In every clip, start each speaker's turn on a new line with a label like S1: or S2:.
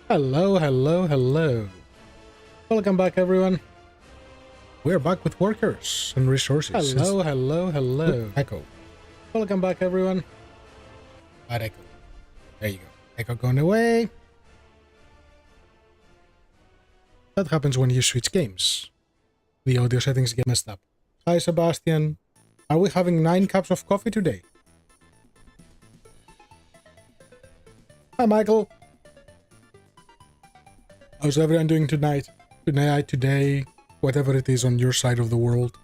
S1: Hello, hello, hello. Welcome back, everyone. We're back with workers and resources. Hello, hello, hello. Echo. Welcome back, everyone. Bad echo. There you go. Echo going away. That happens when you switch games. The audio settings get messed up. Hi, Sebastian. Are we having 9 cups of coffee today? Hi, Michael. How's everyone doing tonight? Today, whatever it is on your side of the world.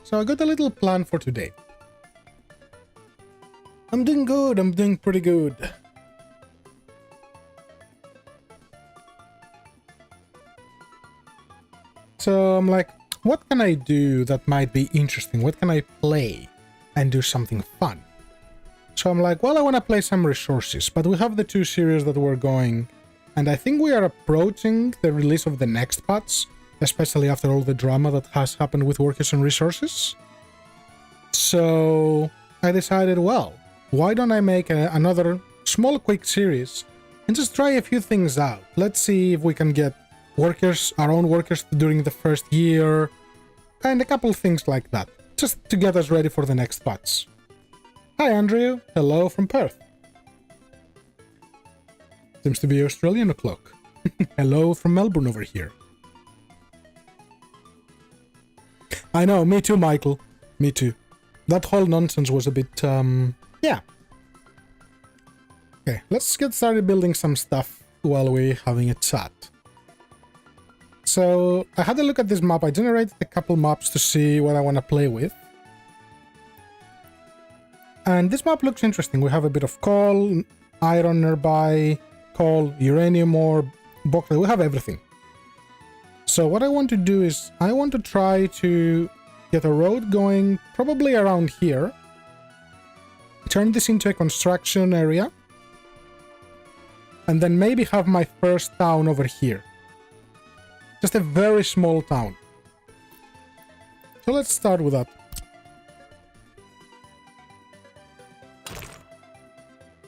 S1: So I got a little plan for today. I'm doing good. I'm doing pretty good. So I'm like, what can I do that might be interesting? What can I play and do something fun? So I'm like, well, I want to play some resources, but we have the 2 series that we're going, and I think we are approaching the release of the next patch, especially after all the drama that has happened with workers and resources. So I decided, well, why don't I make another small quick series and just try a few things out. Let's see if we can get workers, our own workers during the first year, and a couple things like that, just to get us ready for the next patch. Hi, Andrew. Hello from Perth. Seems to be Australian o'clock. Hello from Melbourne over here. I know, me too, Michael. Me too. That whole nonsense was a bit, yeah. Okay, let's get started building some stuff while we're having a chat. So, I had a look at this map. I generated a couple maps to see what I want to play with. And this map looks interesting. We have a bit of coal, iron nearby, coal, uranium ore, bauxite. We have everything. So what I want to do is I want to try to get a road going probably around here. Turn this into a construction area. And then maybe have my first town over here. Just a very small town. So let's start with that.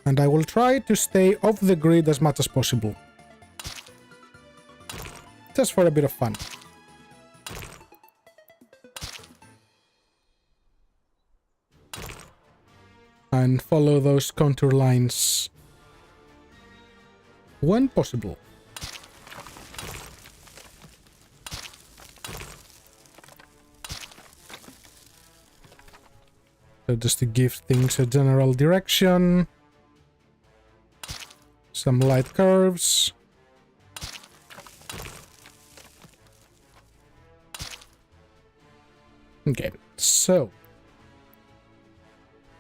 S1: And I will try to stay off the grid as much as possible. Just for a bit of fun. And follow those contour lines when possible. So just to give things a general direction. Some light curves. Okay, so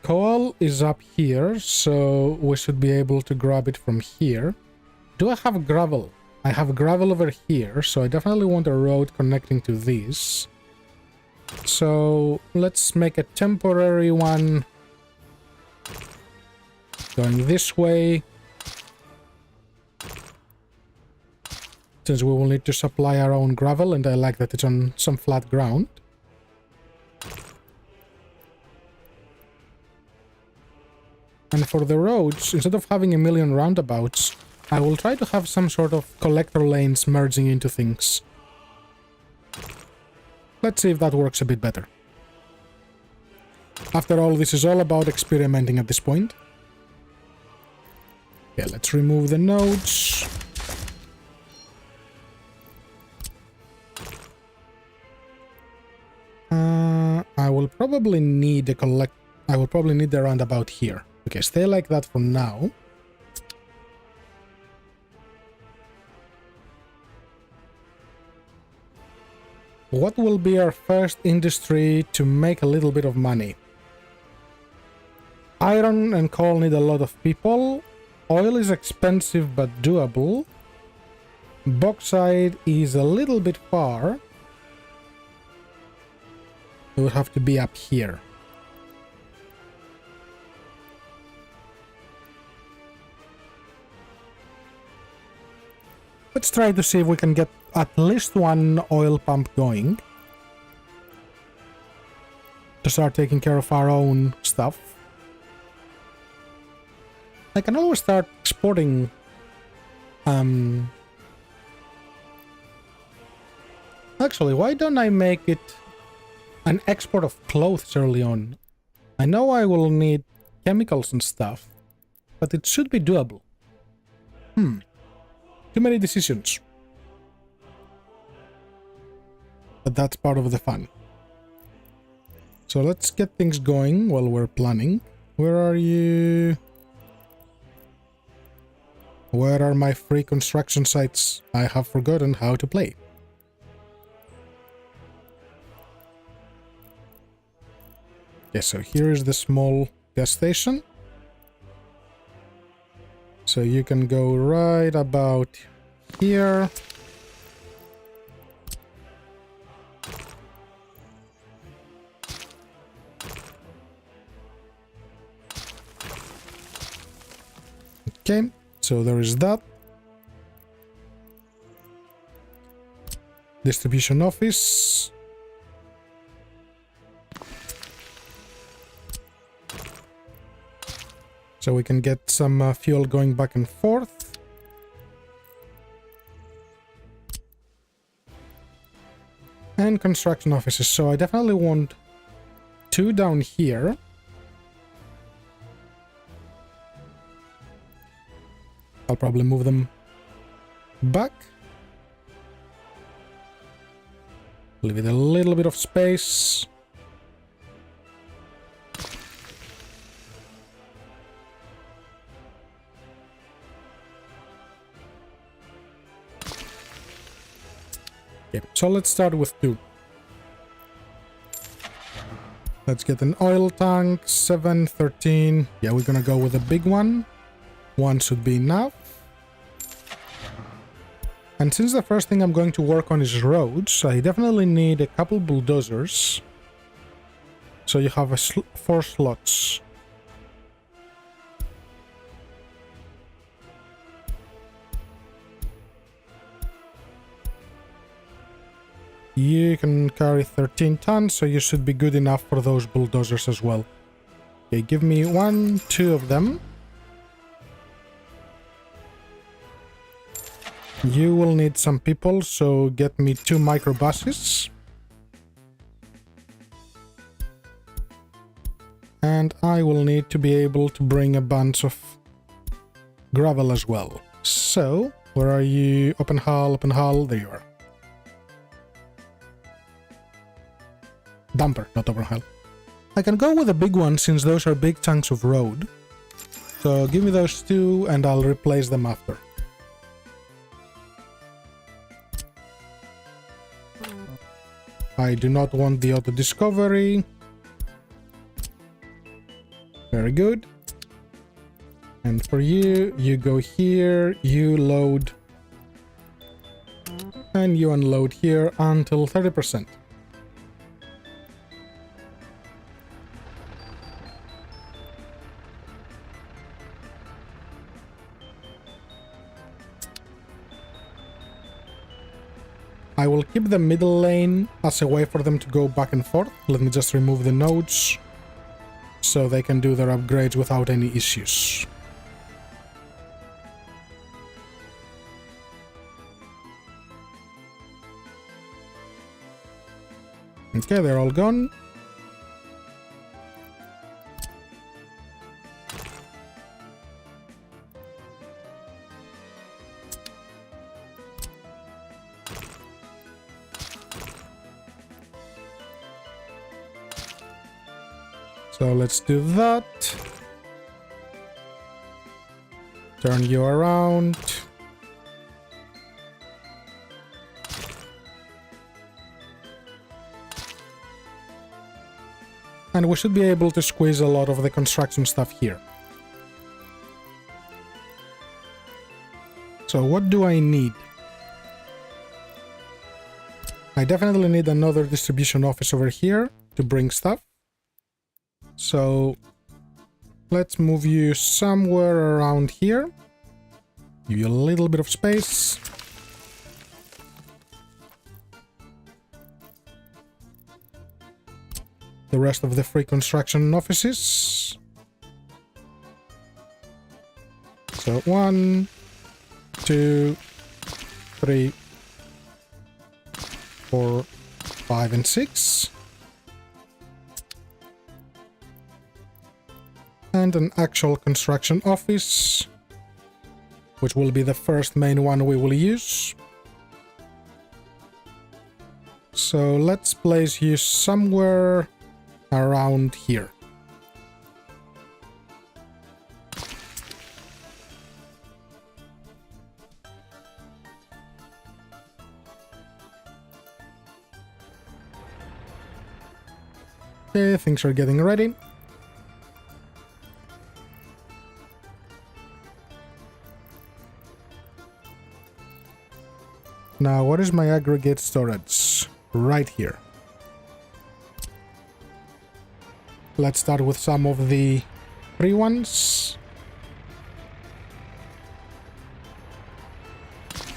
S1: coal is up here, so we should be able to grab it from here. Do I have gravel? I have gravel over here, so I definitely want a road connecting to this. So let's make a temporary one going this way. Since we will need to supply our own gravel, and I like that it's on some flat ground. And for the roads, instead of having a million roundabouts, I will try to have some sort of collector lanes merging into things. Let's see if that works a bit better. After all, this is all about experimenting at this point. Okay, let's remove the nodes. I will probably need the roundabout here. Okay, stay like that for now. What will be our first industry to make a little bit of money? Iron and coal need a lot of people. Oil is expensive but doable. Bauxite is a little bit far. It would have to be up here. Let's try to see if we can get at least one oil pump going. To start taking care of our own stuff. I can always start exporting actually, why don't I make it an export of clothes early on? I know I will need chemicals and stuff, but it should be doable. Too many decisions. But that's part of the fun. So let's get things going while we're planning. Where are you? Where are my free construction sites? I have forgotten how to play. Okay, so here is the small gas station. So you can go right about here. Okay, so there is that. Distribution office. So we can get some fuel going back and forth. And construction offices. So I definitely want 2 down here. I'll probably move them back. Leave it a little bit of space. Okay, so let's start with 2. Let's get an oil tank, 7, 13. Yeah, we're gonna go with a big one. 1 should be enough. And since the first thing I'm going to work on is roads, I definitely need a couple bulldozers. So you have 4 slots. You can carry 13 tons, so you should be good enough for those bulldozers as well. Okay, give me 1, 2 of them. You will need some people, so get me 2 microbuses. And I will need to be able to bring a bunch of gravel as well. So, where are you? Open hull, there you are. Dumper, not open hull. I can go with a big one since those are big chunks of road. So give me those 2 and I'll replace them after. I do not want the auto discovery. Very good. And for you, you go here, you load, and you unload here until 30%. I will keep the middle lane as a way for them to go back and forth. Let me just remove the nodes so they can do their upgrades without any issues. Okay, they're all gone. So let's do that. Turn you around. And we should be able to squeeze a lot of the construction stuff here. So what do I need? I definitely need another distribution office over here to bring stuff. So let's move you somewhere around here. Give you a little bit of space. The rest of the free construction offices. So 1, 2, 3, 4, 5, and 6. And an actual construction office, which will be the first main one we will use. So let's place you somewhere around here. Okay, things are getting ready. Now, what is my aggregate storage? Right here. Let's start with some of the free ones.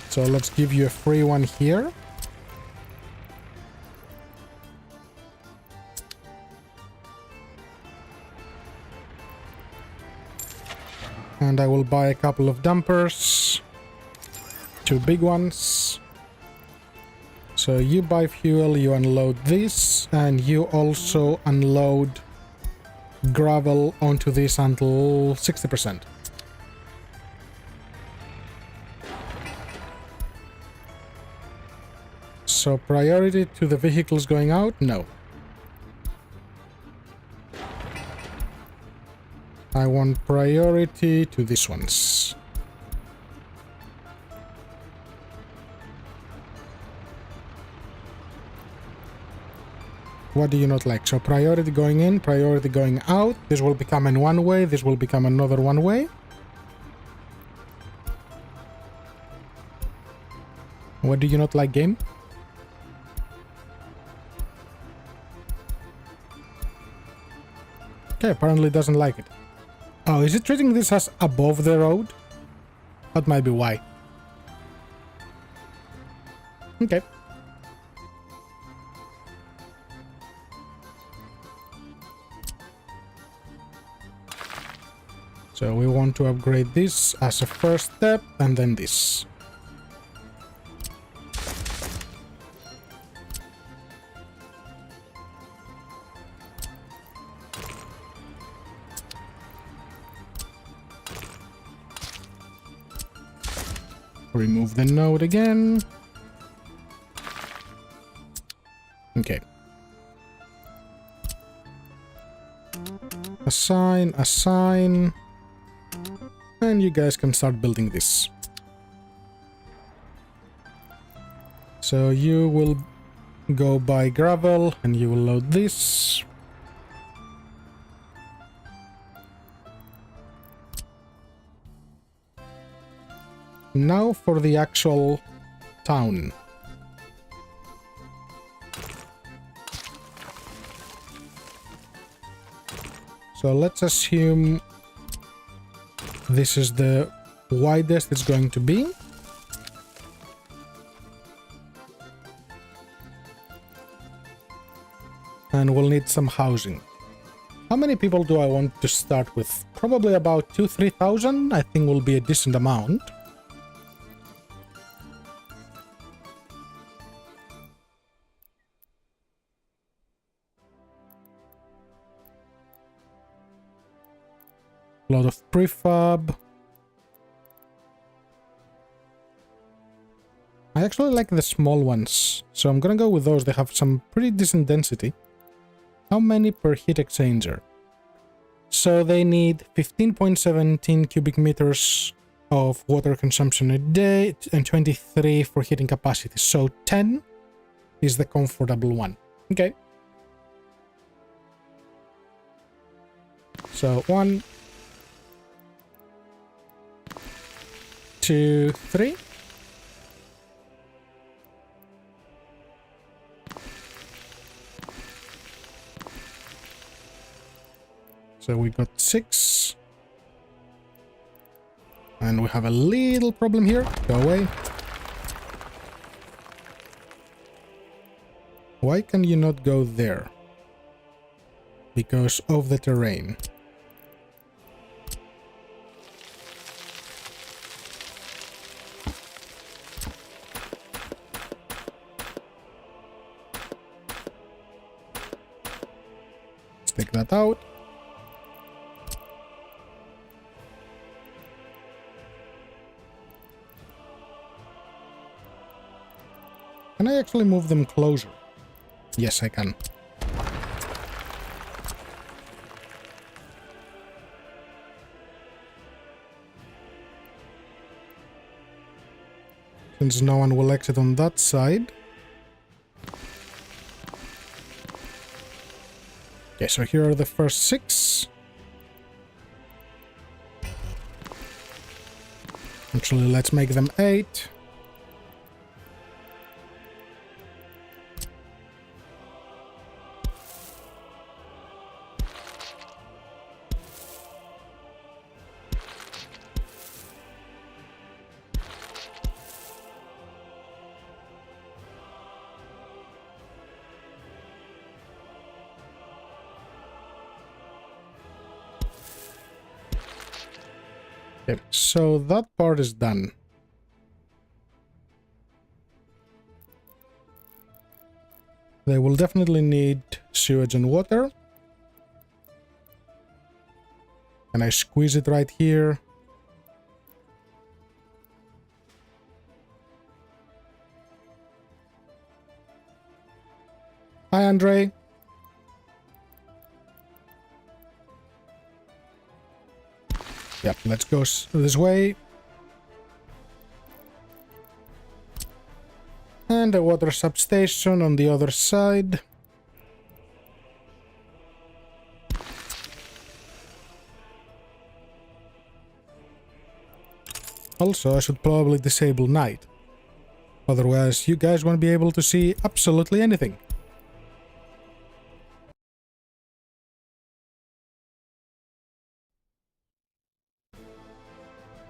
S1: So let's give you a free one here. And I will buy a couple of dumpers. 2 big ones. So you buy fuel, you unload this, and you also unload gravel onto this until 60%. So priority to the vehicles going out? No. I want priority to these ones. What do you not like? So priority going in, priority going out. This will become an one-way, this will become another one-way. What do you not like, game? Okay, apparently doesn't like it. Oh, is it treating this as above the road? That might be why. Okay. So we want to upgrade this as a first step, and then this. Remove the node again. Okay. Assign, assign. And you guys can start building this. So you will go buy gravel and you will load this. Now for the actual town. So let's assume this is the widest it's going to be. And we'll need some housing. How many people do I want to start with? Probably about 2,000-3,000, I think will be a decent amount. A lot of prefab. I actually like the small ones, so I'm gonna go with those. They have some pretty decent density. How many per heat exchanger? So they need 15.17 cubic meters of water consumption a day and 23 for heating capacity. So 10 is the comfortable one. Okay. So 1, 2, 3. So we got 6. And we have a little problem here. Go away. Why can you not go there? Because of the terrain. take that out. Can I actually move them closer? Yes, I can. Since no one will exit on that side. Okay, so here are the first 6. Actually, let's make them 8. Okay, so that part is done. They will definitely need sewage and water. Can I squeeze it right here? Hi, Andre. Yep, let's go this way. And a water substation on the other side. Also, I should probably disable night. Otherwise, you guys won't be able to see absolutely anything.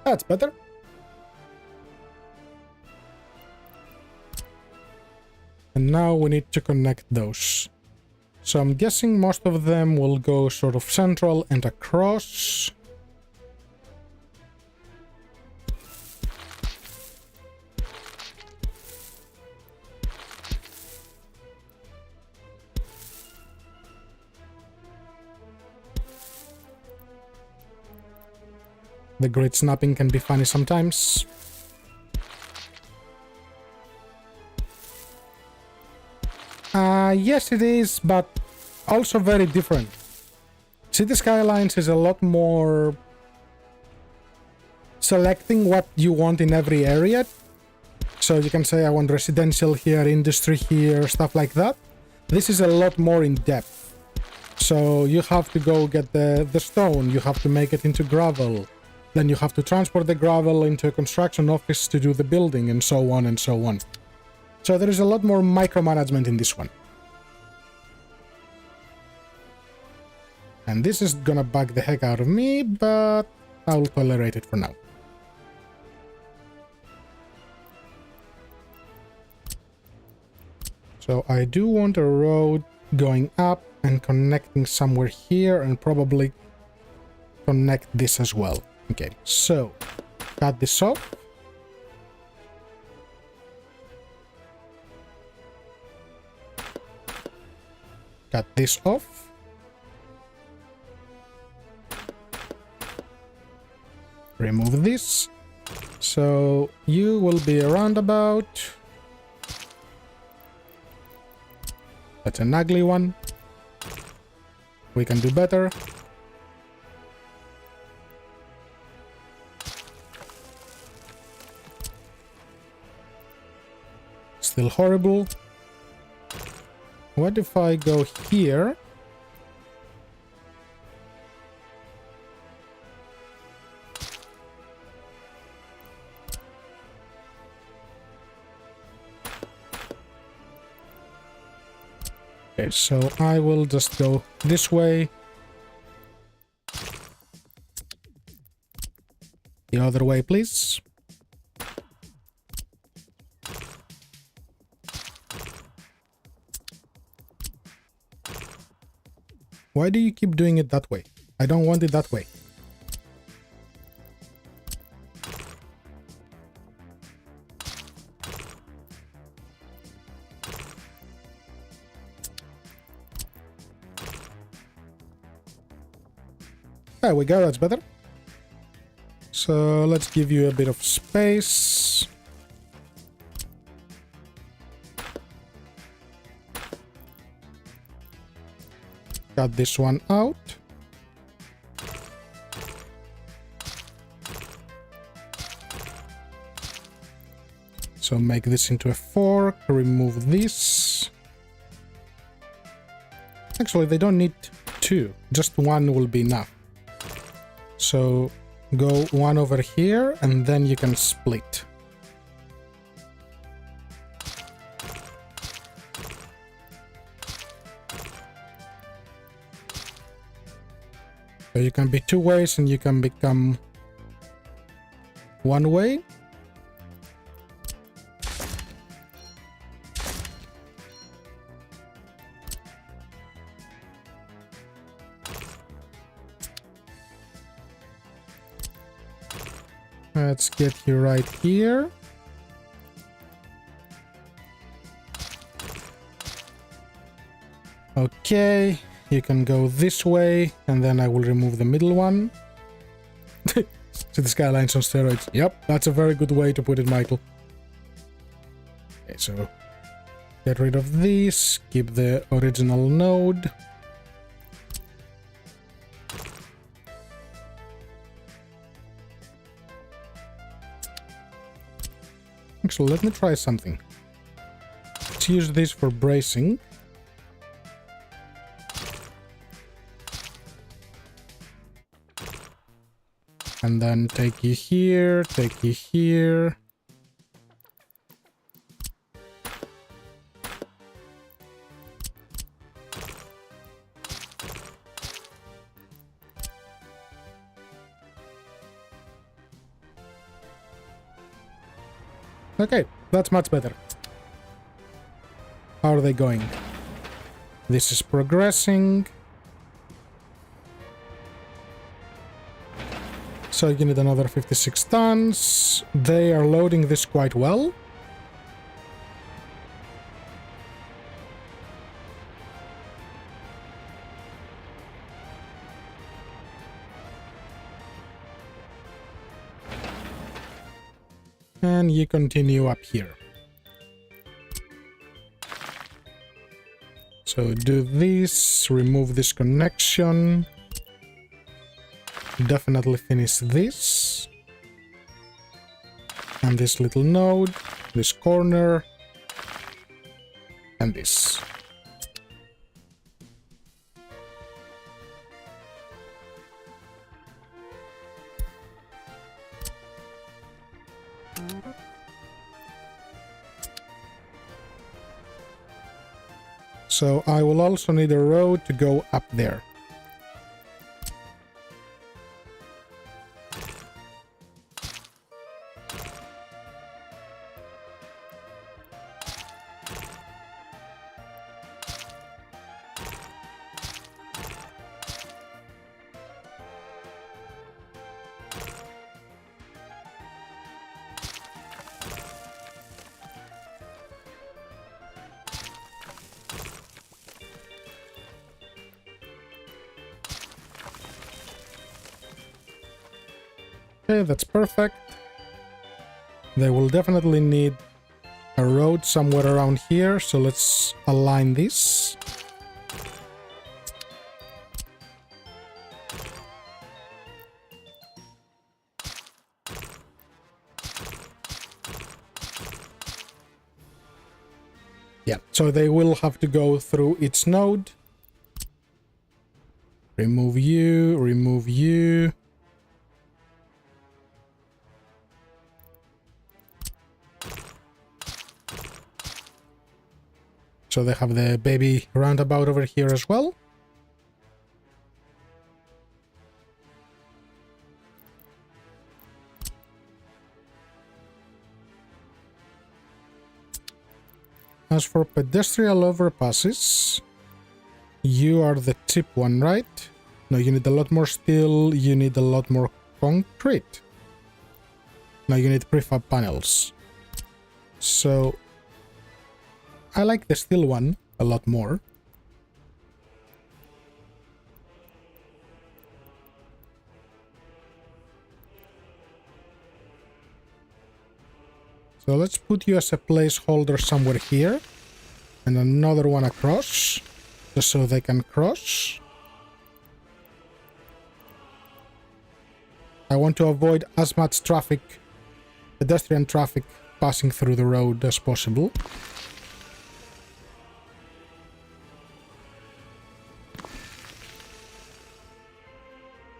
S1: That's better. And now we need to connect those. So I'm guessing most of them will go sort of central and across. The grid snapping can be funny sometimes. Yes, it is, but also very different. City Skylines is a lot more selecting what you want in every area. So you can say, I want residential here, industry here, stuff like that. This is a lot more in depth. So you have to go get the stone, you have to make it into gravel. Then you have to transport the gravel into a construction office to do the building, and so on and so on. So there is a lot more micromanagement in this one. And this is gonna bug the heck out of me, but I'll tolerate it for now. So I do want a road going up and connecting somewhere here, and probably connect this as well. Okay, so cut this off. Cut this off. Remove this. So you will be a roundabout. That's an ugly one. We can do better. Still horrible. What if I go here? Okay, so I will just go this way. The other way, please. Why do you keep doing it that way? I don't want it that way. There we go, that's better. So let's give you a bit of space. Cut this one out. So make this into a fork, remove this. Actually, they don't need two, just one will be enough. So go one over here and then you can split. So you can be two ways and you can become one way. Let's get you right here. Okay, you can go this way, and then I will remove the middle one. So the skyline's on steroids. Yep, that's a very good way to put it, Michael. Okay, so get rid of this, keep the original node. Actually, let me try something. Let's use this for bracing. And then take you here, take you here. Okay, that's much better. How are they going? This is progressing. So you need another 56 tons. They are loading this quite well. And you continue up here. So do this, remove this connection. Definitely finish this. And this little node, this corner, and this. So I will also need a road to go up there. Okay, that's perfect. They will definitely need a road somewhere around here, so let's align this. Yeah, so they will have to go through its node. Remove you, remove you. So they have the baby roundabout over here as well. As for pedestrian overpasses, you are the cheap one, right? No, you need a lot more steel, you need a lot more concrete. No, you need prefab panels. So I like the steel one a lot more. So let's put you as a placeholder somewhere here. And another one across. Just so they can cross. I want to avoid as much traffic, pedestrian traffic, passing through the road as possible.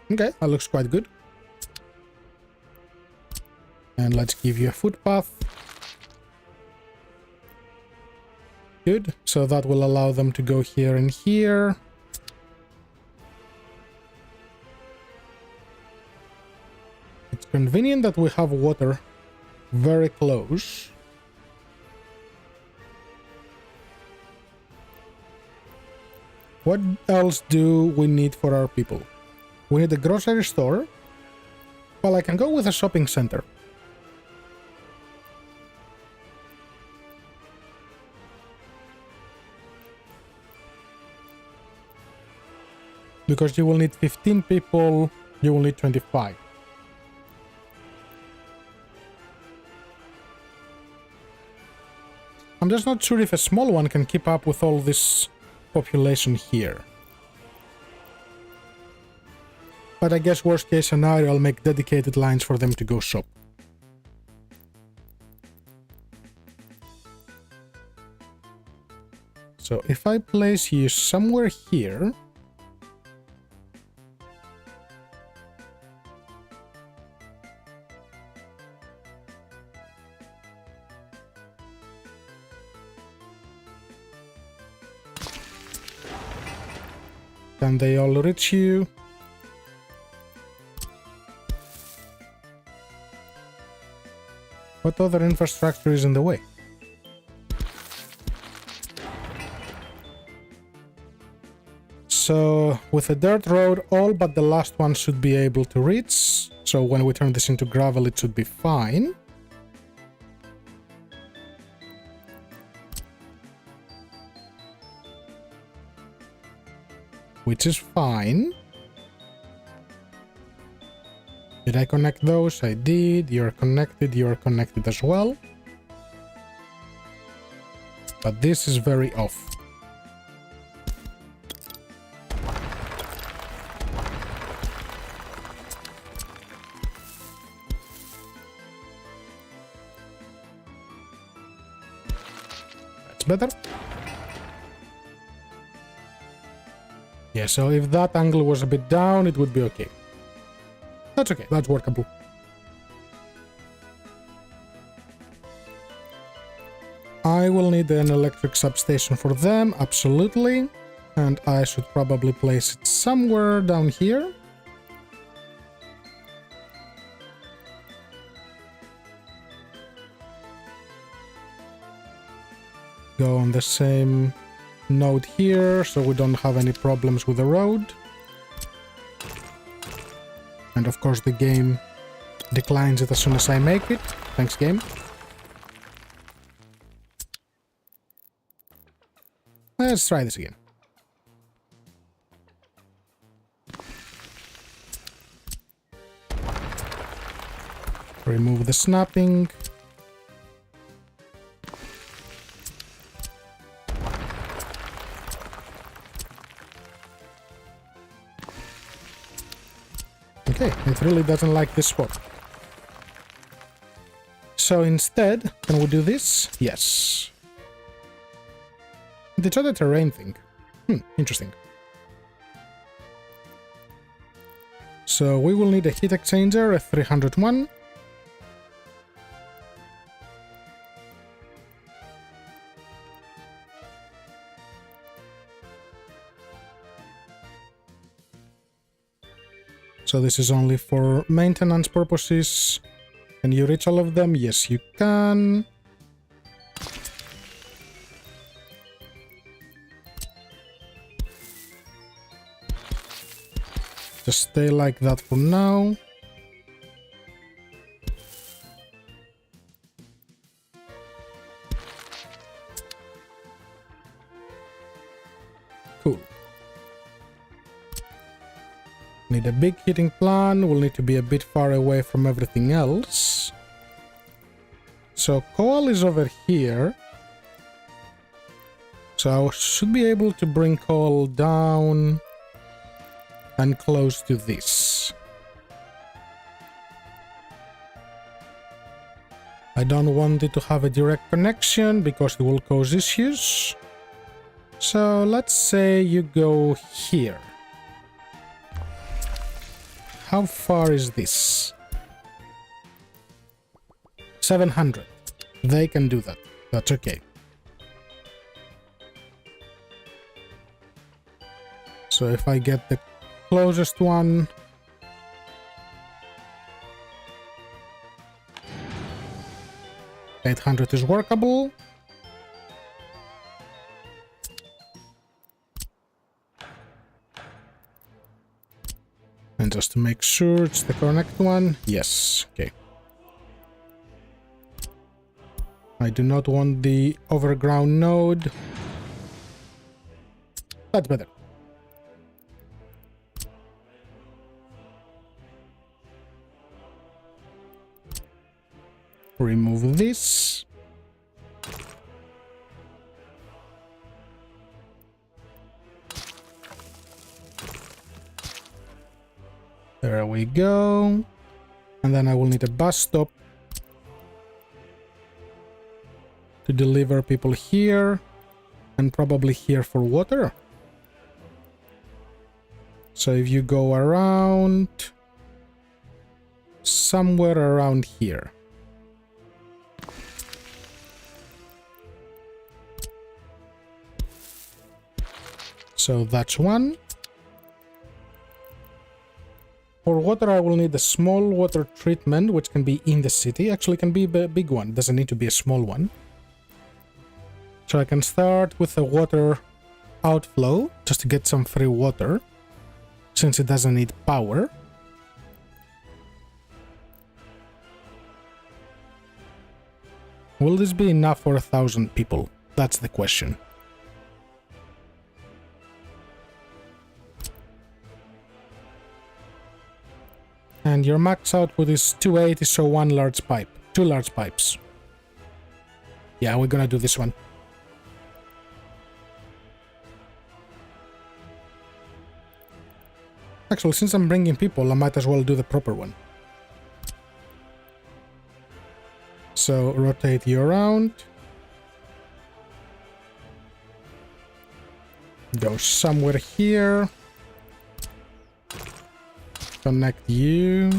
S1: Okay, that looks quite good. And let's give you a footpath. Good, so that will allow them to go here and here. It's convenient that we have water very close. What else do we need for our people? We need a grocery store. Well, I can go with a shopping center. Because you will need 15 people, you will need 25. I'm just not sure if a small one can keep up with all this population here. But I guess worst case scenario, I'll make dedicated lines for them to go shop. So if I place you somewhere here... Can they all reach you? What other infrastructure is in the way? So, with a dirt road, all but the last one should be able to reach. So when we turn this into gravel, it should be fine. Which is fine. Did I connect those? I did. You're connected as well. But this is very off. That's better. Yeah, so if that angle was a bit down, it would be okay. That's okay, that's workable. I will need an electric substation for them, absolutely. And I should probably place it somewhere down here. Go on the same node here, so we don't have any problems with the road. And of course the game declines it as soon as I make it. Thanks, game. Let's try this again. Remove the snapping. Okay, it really doesn't like this spot. So instead, can we do this? Yes. It's not a terrain thing. Interesting. So we will need a heat exchanger, a 301. So this is only for maintenance purposes. Can you reach all of them? Yes, you can. Just stay like that for now. Cool. Need a big heating plan. We'll need to be a bit far away from everything else. So coal is over here. So I should be able to bring coal down and close to this. I don't want it to have a direct connection because it will cause issues. So let's say you go here. How far is this? 700. They can do that. That's okay. So if I get the closest one, $800 is workable. And just to make sure it's the correct one, yes, okay. I do not want the overground node. That's better. Remove this. There we go. And then I will need a bus stop to deliver people here and probably here for water. So if you go around somewhere around here. So that's one. For water, I will need a small water treatment, which can be in the city. Actually, it can be a big one. It doesn't need to be a small one. So I can start with a water outflow, just to get some free water, since it doesn't need power. Will this be enough for 1,000 people? That's the question. And your max output is 280, so one large pipe. 2 large pipes. Yeah, we're gonna do this one. Actually, since I'm bringing people, I might as well do the proper one. So, rotate you around. Go somewhere here. Connect you.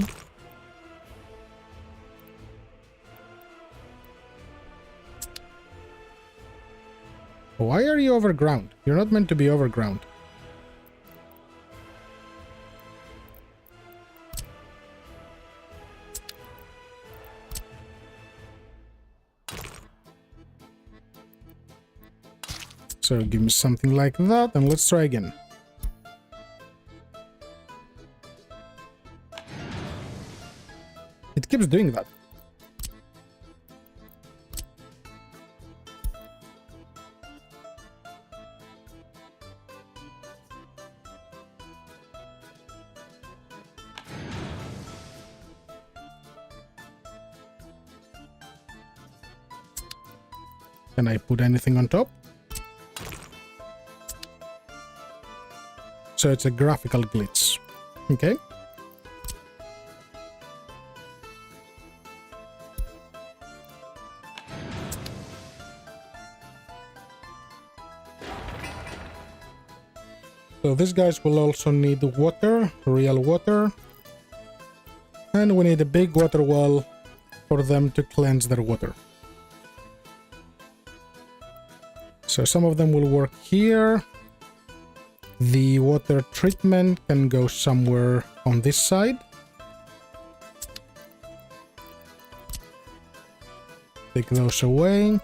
S1: Why are you overground? You're not meant to be overground. So give me something like that, and let's try again. It keeps doing that. Can I put anything on top? So it's a graphical glitch. Okay. So these guys will also need water, real water. And we need a big water well for them to cleanse their water. So some of them will work here. The water treatment can go somewhere on this side. Take those away.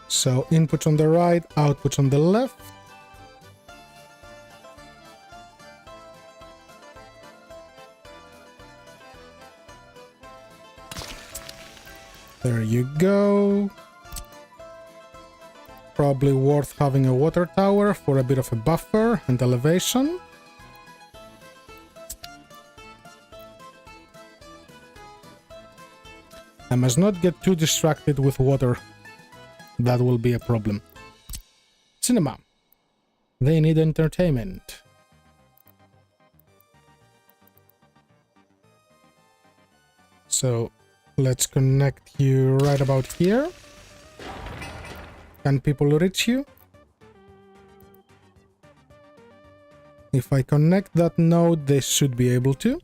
S1: So inputs on the right, outputs on the left. There you go. probably worth having a water tower for a bit of a buffer and elevation. I must not get too distracted with water. That will be a problem. Cinema. They need entertainment. So let's connect you right about here. Can people reach you? If I connect that node, they should be able to.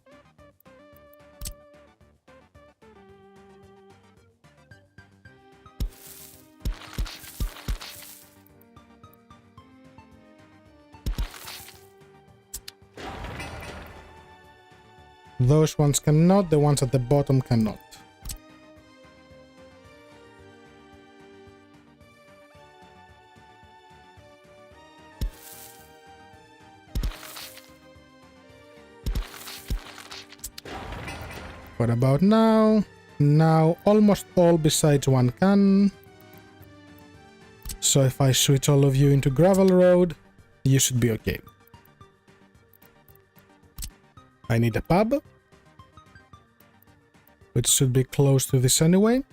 S1: Those ones cannot, the ones at the bottom cannot. What about now? Now almost all besides one can. So if I switch all of you into gravel road, you should be okay. I need a pub, which should be close to this anyway.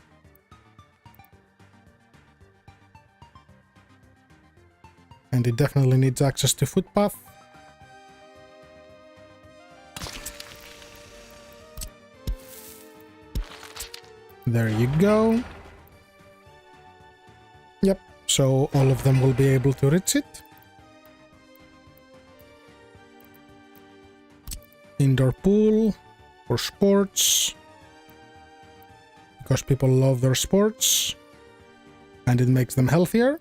S1: And it definitely needs access to footpath. There you go. Yep, so all of them will be able to reach it. Indoor pool for sports, because people love their sports and it makes them healthier.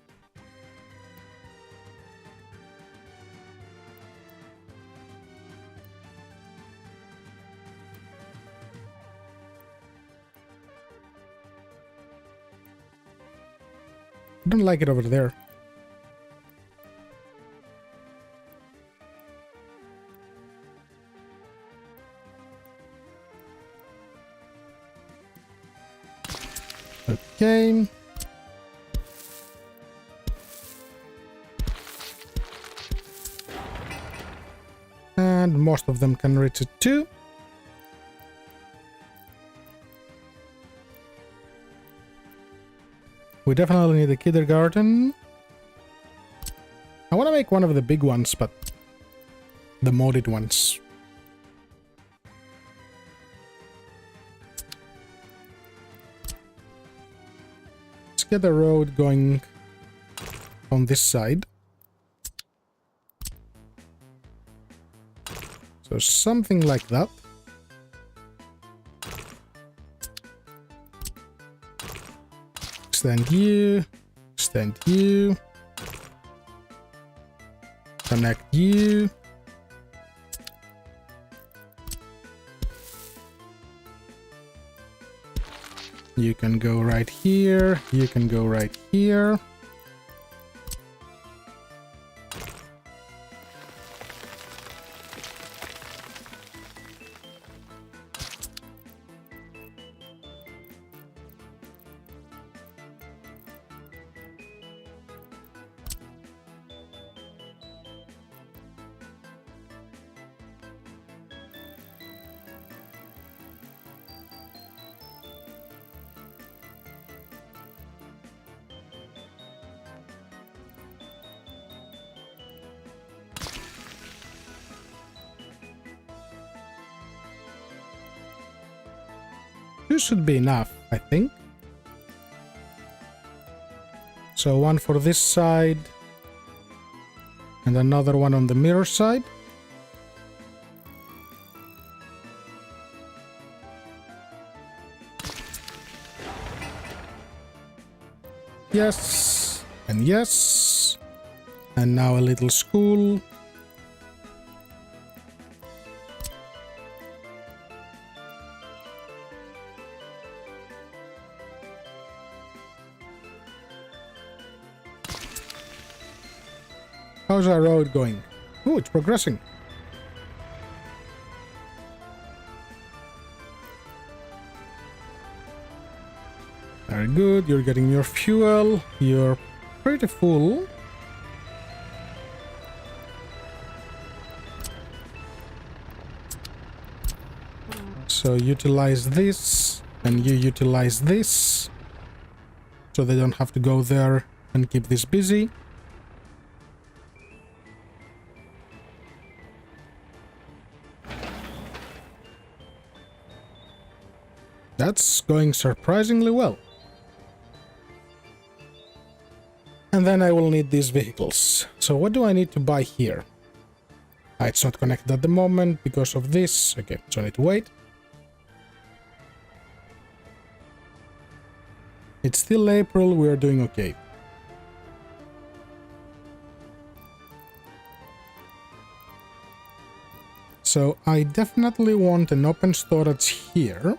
S1: I don't like it over there. Okay. And most of them can reach it too. We definitely need a kindergarten. I want to make one of the big ones, but the modded ones. Let's get a road going on this side. So something like that. Extend you, extend you, connect you. You can go right here, you can go right here. Two should be enough, I think. So one for this side and another one on the mirror side. Yes, and yes. And now a little school. How's our road going? Oh, it's progressing. Very good. You're getting your fuel. You're pretty full. So utilize this, and you utilize this, so they don't have to go there and keep this busy. That's going surprisingly well. And then I will need these vehicles. So what do I need to buy here? It's not connected at the moment because of this. Okay, so I need to wait. It's still April, we are doing okay. So I definitely want an open storage here.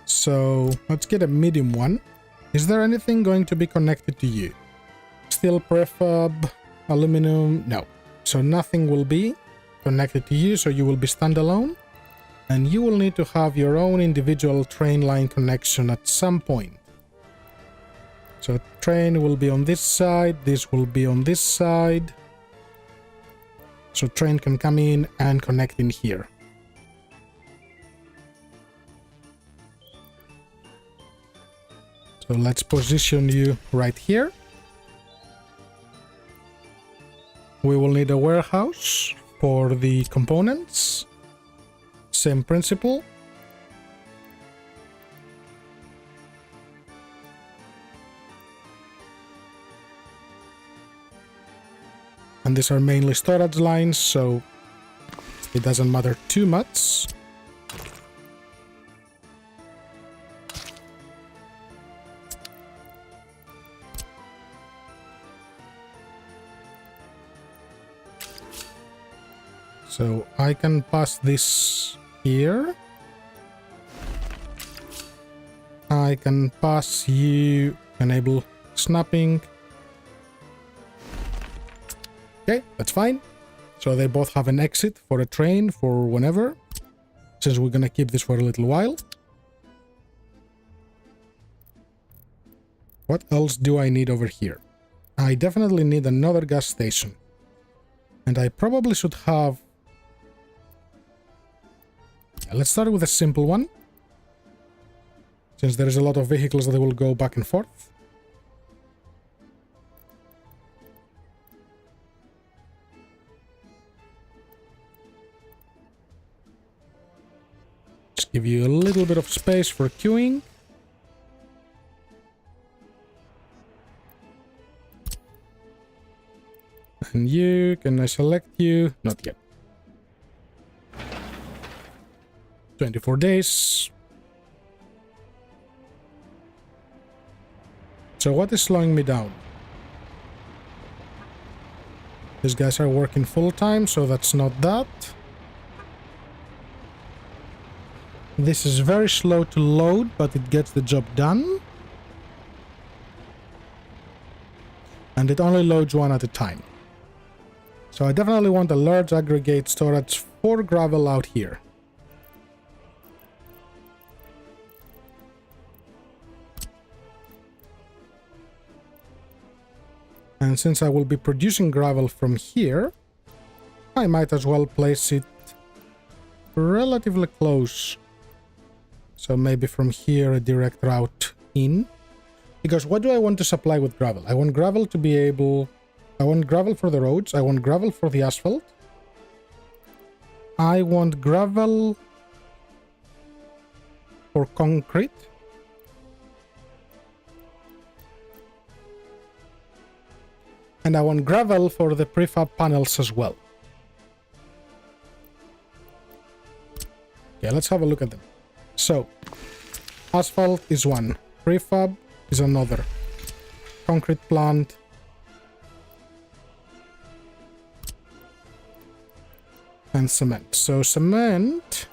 S1: So let's get a medium one. Is there anything going to be connected to you? Steel prefab, aluminum, no. So nothing will be connected to you, so you will be standalone. And you will need to have your own individual train line connection at some point. So train will be on this side, this will be on this side. So train can come in and connect in here. So let's position you right here. We will need a warehouse for the components. Same principle. And these are mainly storage lines, so it doesn't matter too much. So I can pass this here. I can pass you, enable snapping. Okay, that's fine. So they both have an exit for a train for whenever, since we're gonna keep this for a little while. What else do I need over here? I definitely need another gas station. And I probably should have... Let's start with a simple one, since there is a lot of vehicles that will go back and forth. Just give you a little bit of space for queuing. And you, can I select you? Not yet. 24 days. So what is slowing me down? These guys are working full time, so that's not that. This is very slow to load, but it gets the job done. And it only loads one at a time. So I definitely want a large aggregate storage for gravel out here. And since I will be producing gravel from here, I might as well place it relatively close. So maybe from here a direct route in. Because what do I want to supply with gravel? I want gravel to be able... I want gravel for the roads. I want gravel for the asphalt. I want gravel for concrete. And I want gravel for the prefab panels as well. Okay, let's have a look at them. So, asphalt is one. Prefab is another. Concrete plant. And cement. So cement,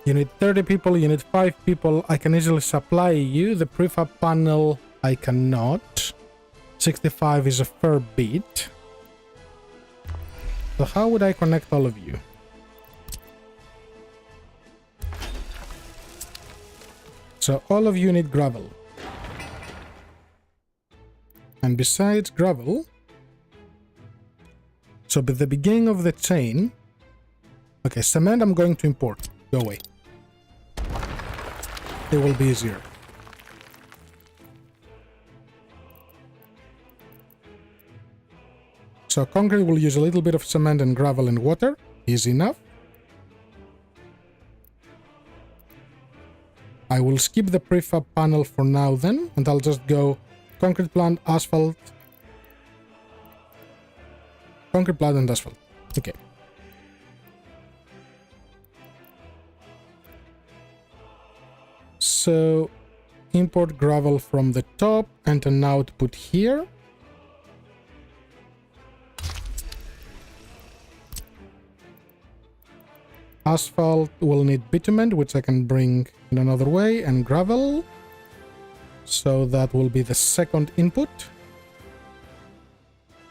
S1: you need 30 people, you need 5 people. I can easily supply you. The prefab panel, I cannot. 65 is a fair bit. So how would I connect all of you? So all of you need gravel. And besides gravel, so at the beginning of the chain, okay, cement I'm going to import. Go away. It will be easier. So concrete will use a little bit of cement and gravel and water. Easy enough. I will skip the prefab panel for now then, and I'll just go concrete plant, asphalt. Concrete plant and asphalt. Okay. So import gravel from the top and an output here. Asphalt will need bitumen, which I can bring in another way, and gravel. So that will be the second input.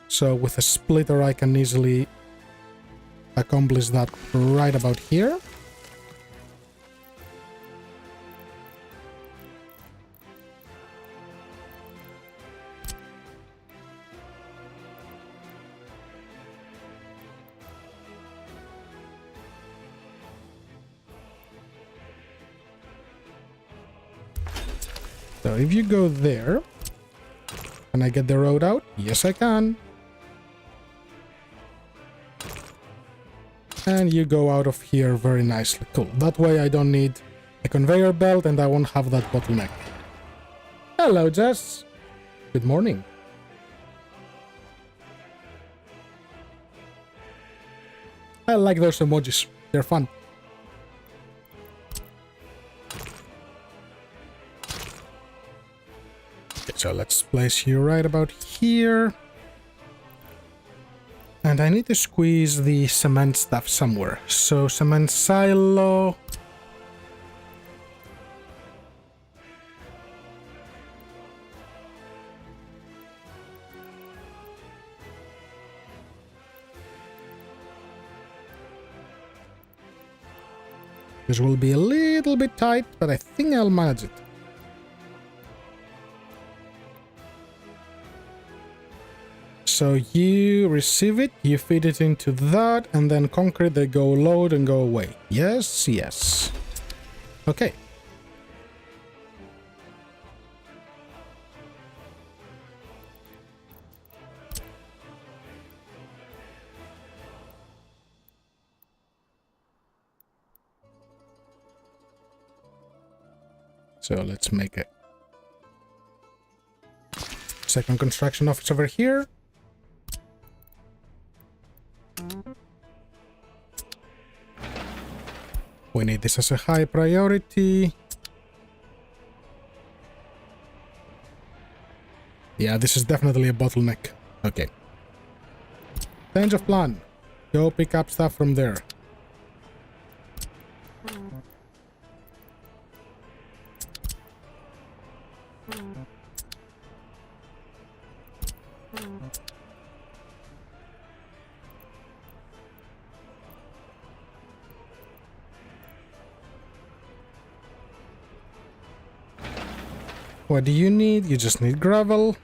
S1: So with a splitter I can easily accomplish that right about here. So if you go there, can I get the road out? Yes, I can. And you go out of here very nicely. Cool. That way I don't need a conveyor belt and I won't have that bottleneck. Hello, Jess. Good morning. I like those emojis. They're fun. Okay, so let's place you right about here. And I need to squeeze the cement stuff somewhere. So cement silo. This will be a little bit tight, but I think I'll manage it. So you receive it, you feed it into that, and then concrete, they go load and go away. Yes, yes. Okay. So let's make a second construction office over here. We need this as a high priority. Yeah, this is definitely a bottleneck. Okay. Change of plan. Go pick up stuff from there. What do you need? You just need gravel.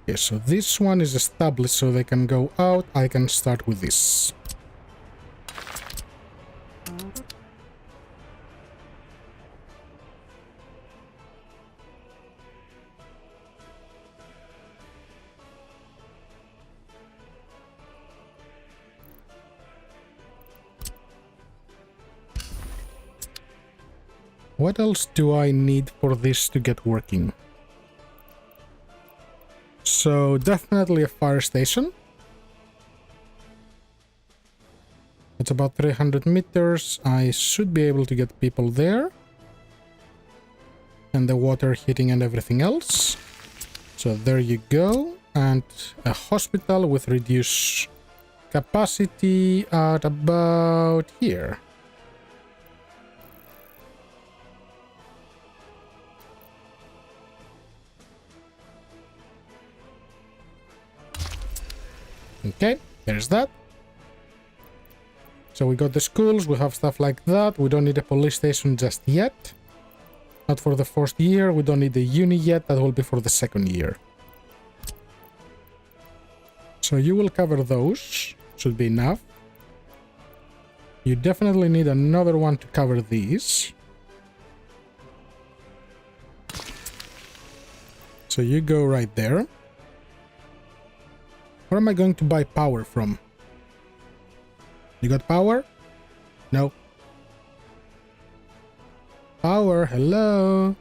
S1: Okay, so this one is established so they can go out. I can start with this. What else do I need for this to get working? So definitely a fire station. It's about 300 meters. I should be able to get people there. And the water heating and everything else. So there you go. And a hospital with reduced capacity at about here. Okay, there's that. So we got the schools, we have stuff like that. We don't need a police station just yet. Not for the first year. We don't need the uni yet. That will be for the second year. So you will cover those. Should be enough. You definitely need another one to cover these. So you go right there. Where am I going to buy power from? You got power? No. Power, hello.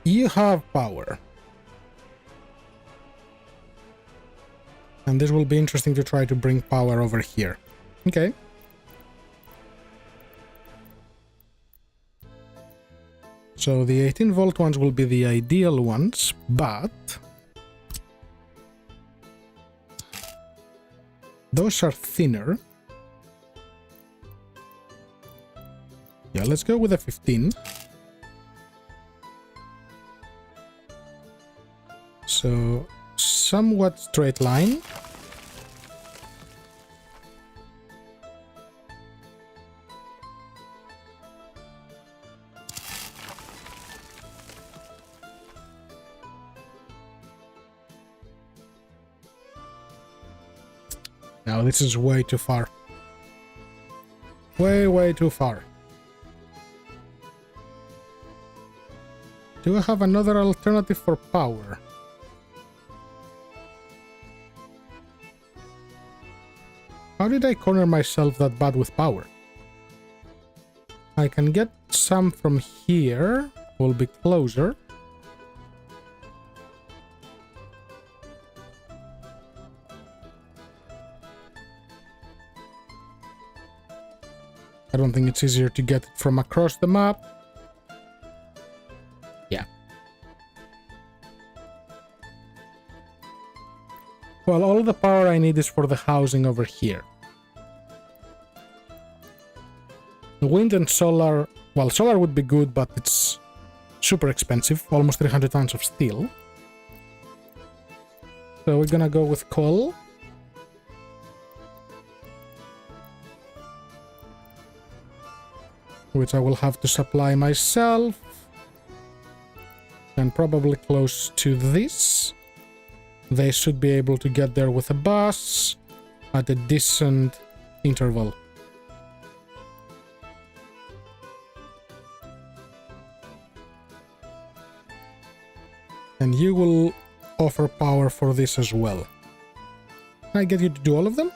S1: You have power. And this will be interesting to try to bring power over here. Okay. So the 18 volt ones will be the ideal ones, but those are thinner. Yeah, let's go with a 15. So somewhat straight line. Now this is way too far. Way too far. Do I have another alternative for power? How did I corner myself that bad with power? I can get some from here. Will be closer. I don't think it's easier to get it from across the map. Yeah. Well, all the power I need is for the housing over here. The wind and solar... Well, solar would be good, but it's super expensive. Almost 300 tons of steel. So we're gonna go with coal. Which I will have to supply myself. And probably close to this. They should be able to get there with a bus at a decent interval. And you will offer power for this as well. Can I get you to do all of them?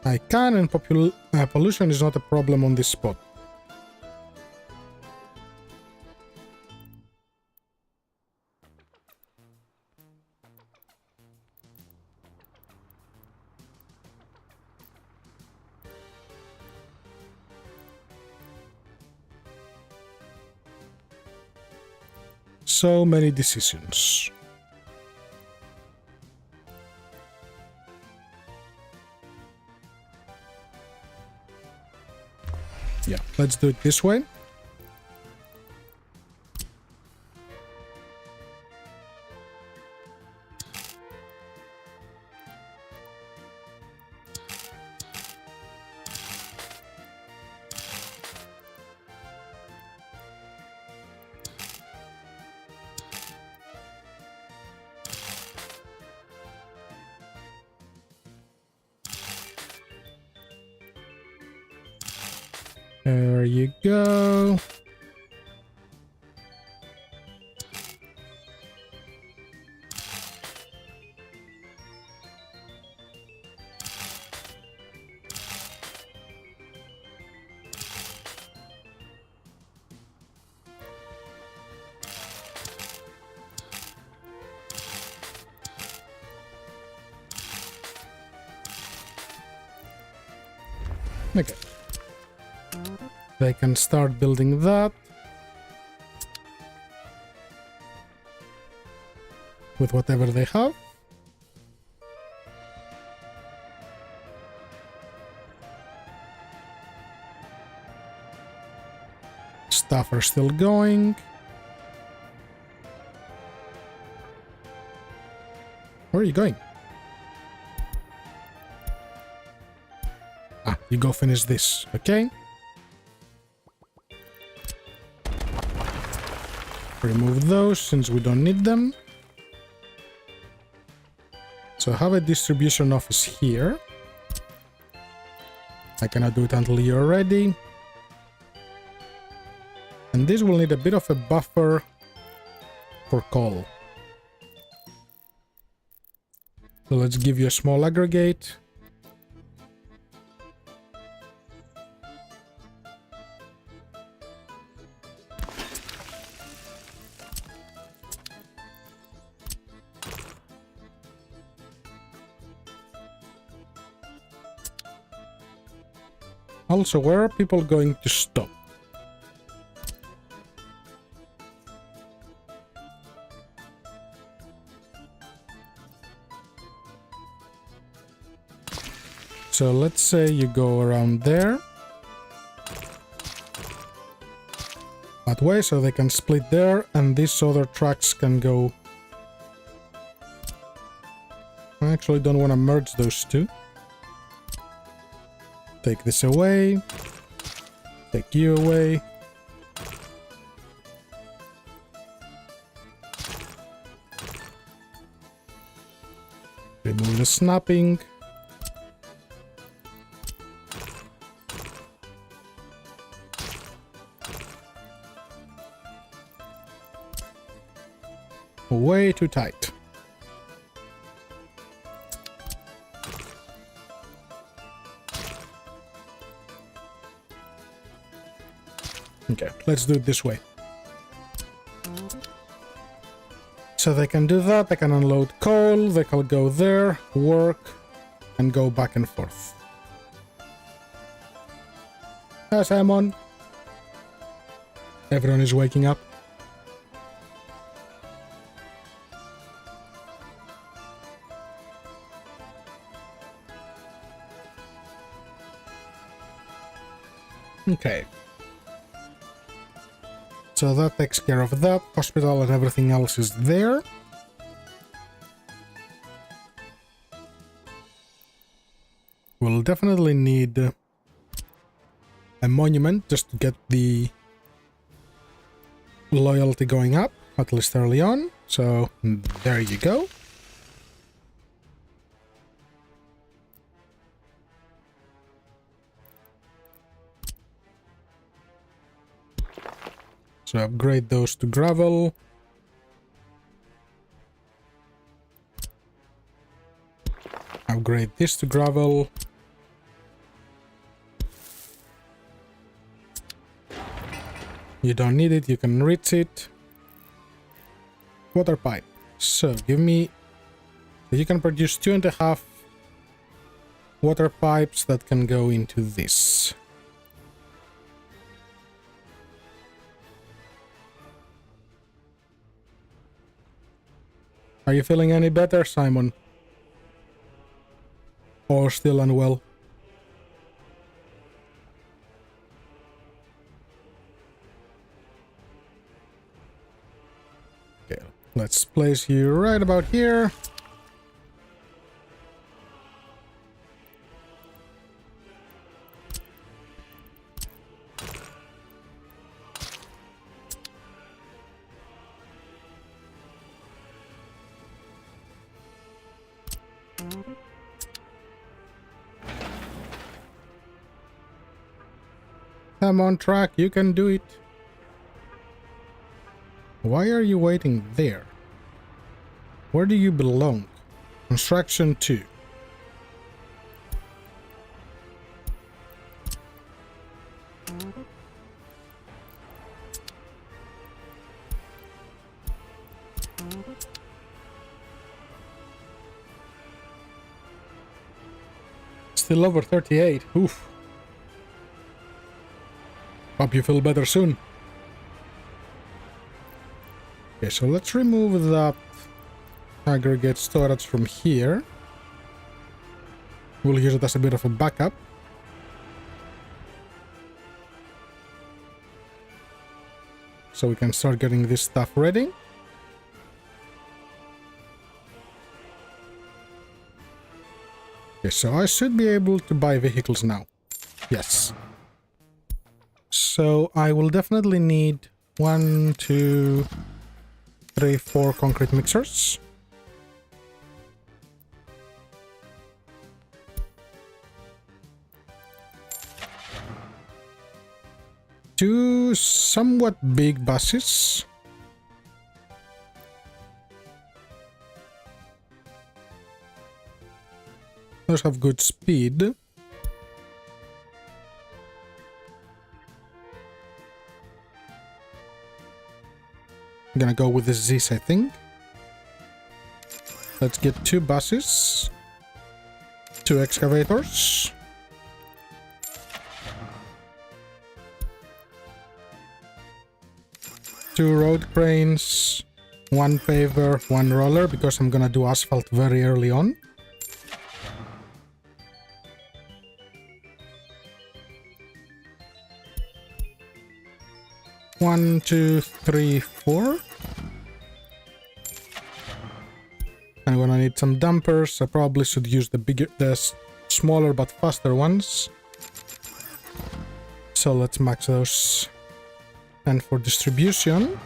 S1: I can, and pollution is not a problem on this spot. So many decisions. Yeah, let's do it this way. There you go. Okay. They can start building that. With whatever they have. Stuff are still going. Where are you going? Ah, you go finish this, okay? Remove those since we don't need them. So I have a distribution office here. I cannot do it until you're ready. And this will need a bit of a buffer for coal. So let's give you a small aggregate. Also, where are people going to stop? So let's say you go around there. That way, so they can split there, and these other tracks can go... I actually don't want to merge those two. Take this away. Take you away. Remove the snapping. Way too tight. Okay, let's do it this way. So they can do that, they can unload coal, they can go there, work, and go back and forth. Hi, Simon. Everyone is waking up. Okay. So that takes care of that. Hospital and everything else is there. We'll definitely need a monument just to get the loyalty going up, at least early on. So there you go. So upgrade those to gravel. Upgrade this to gravel. You don't need it, you can reach it. Water pipe. So give me... You can produce 2.5 water pipes that can go into this. Are you feeling any better, Simon? Or still unwell? Okay, let's place you right about here. I'm on track, you can do it. Why are you waiting there? Where do you belong? Construction 2. Still over 38. Oof. Hope you feel better soon. Okay, so let's remove that aggregate storage from here. We'll use it as a bit of a backup. So we can start getting this stuff ready. Okay, so I should be able to buy vehicles now. Yes. So I will definitely need 1, 2, 3, 4 concrete mixers. Two somewhat big buses. Those have good speed. I'm gonna go with the Z's, I think. Let's get 2 buses, 2 excavators, two road cranes, 1 paver, 1 roller, because I'm gonna do asphalt very early on. One, two, three, 4. I'm gonna need some dumpers. I probably should use the smaller but faster ones. So let's max those. And for distribution,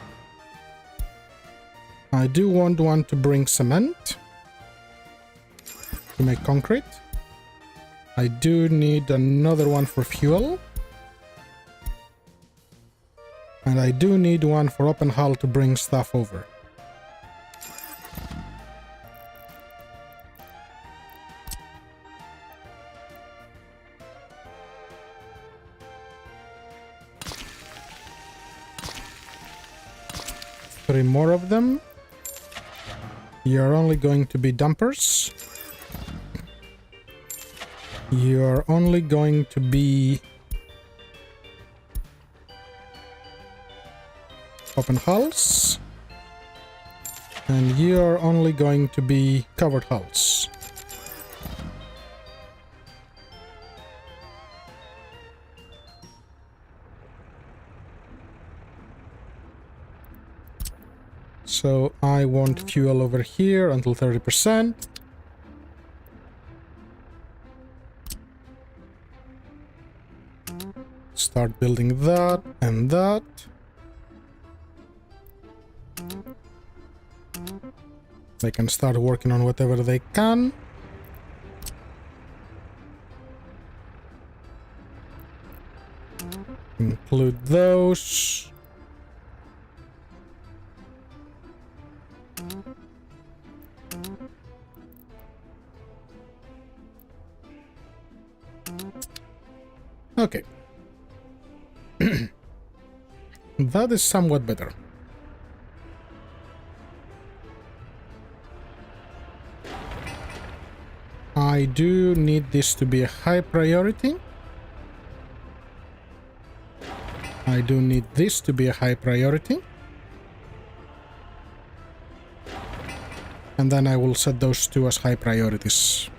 S1: I do want one to bring cement to make concrete. I do need another one for fuel. And I do need one for open hull to bring stuff over. Three more of them. You're only going to be dumpers. You're only going to be open hulls, and you're only going to be covered hulls. So I want fuel over here until 30%. Start building that and that. They can start working on whatever they can. Include those. Okay. That is somewhat better. I do need this to be a high priority. I do need this to be a high priority. And then I will set those two as high priorities.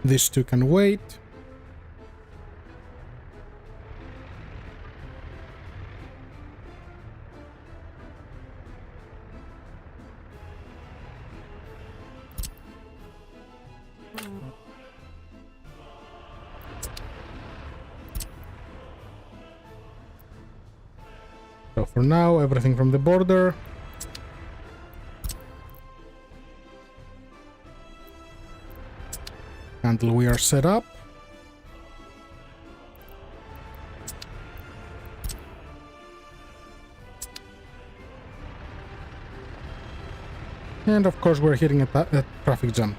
S1: These two can wait. So for now, everything from the border. Until we are set up. And of course we're hitting a traffic jam.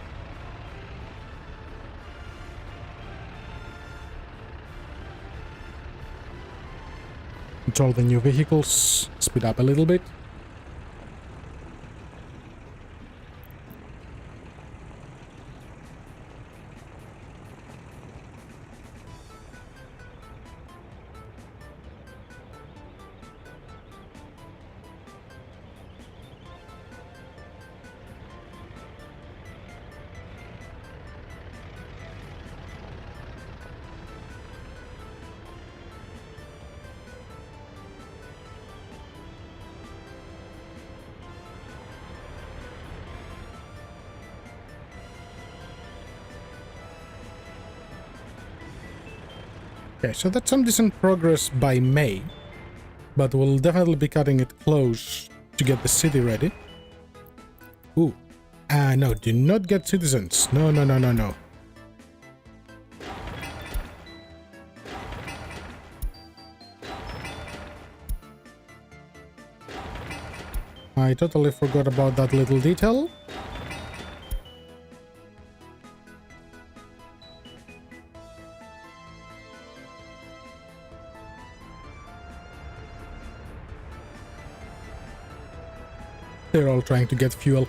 S1: Control the new vehicles, speed up a little bit. Okay, so that's some decent progress by May. But we'll definitely be cutting it close to get the city ready. Ooh. No, do not get citizens. No, no, no, no, no. I totally forgot about that little detail. They're all trying to get fuel.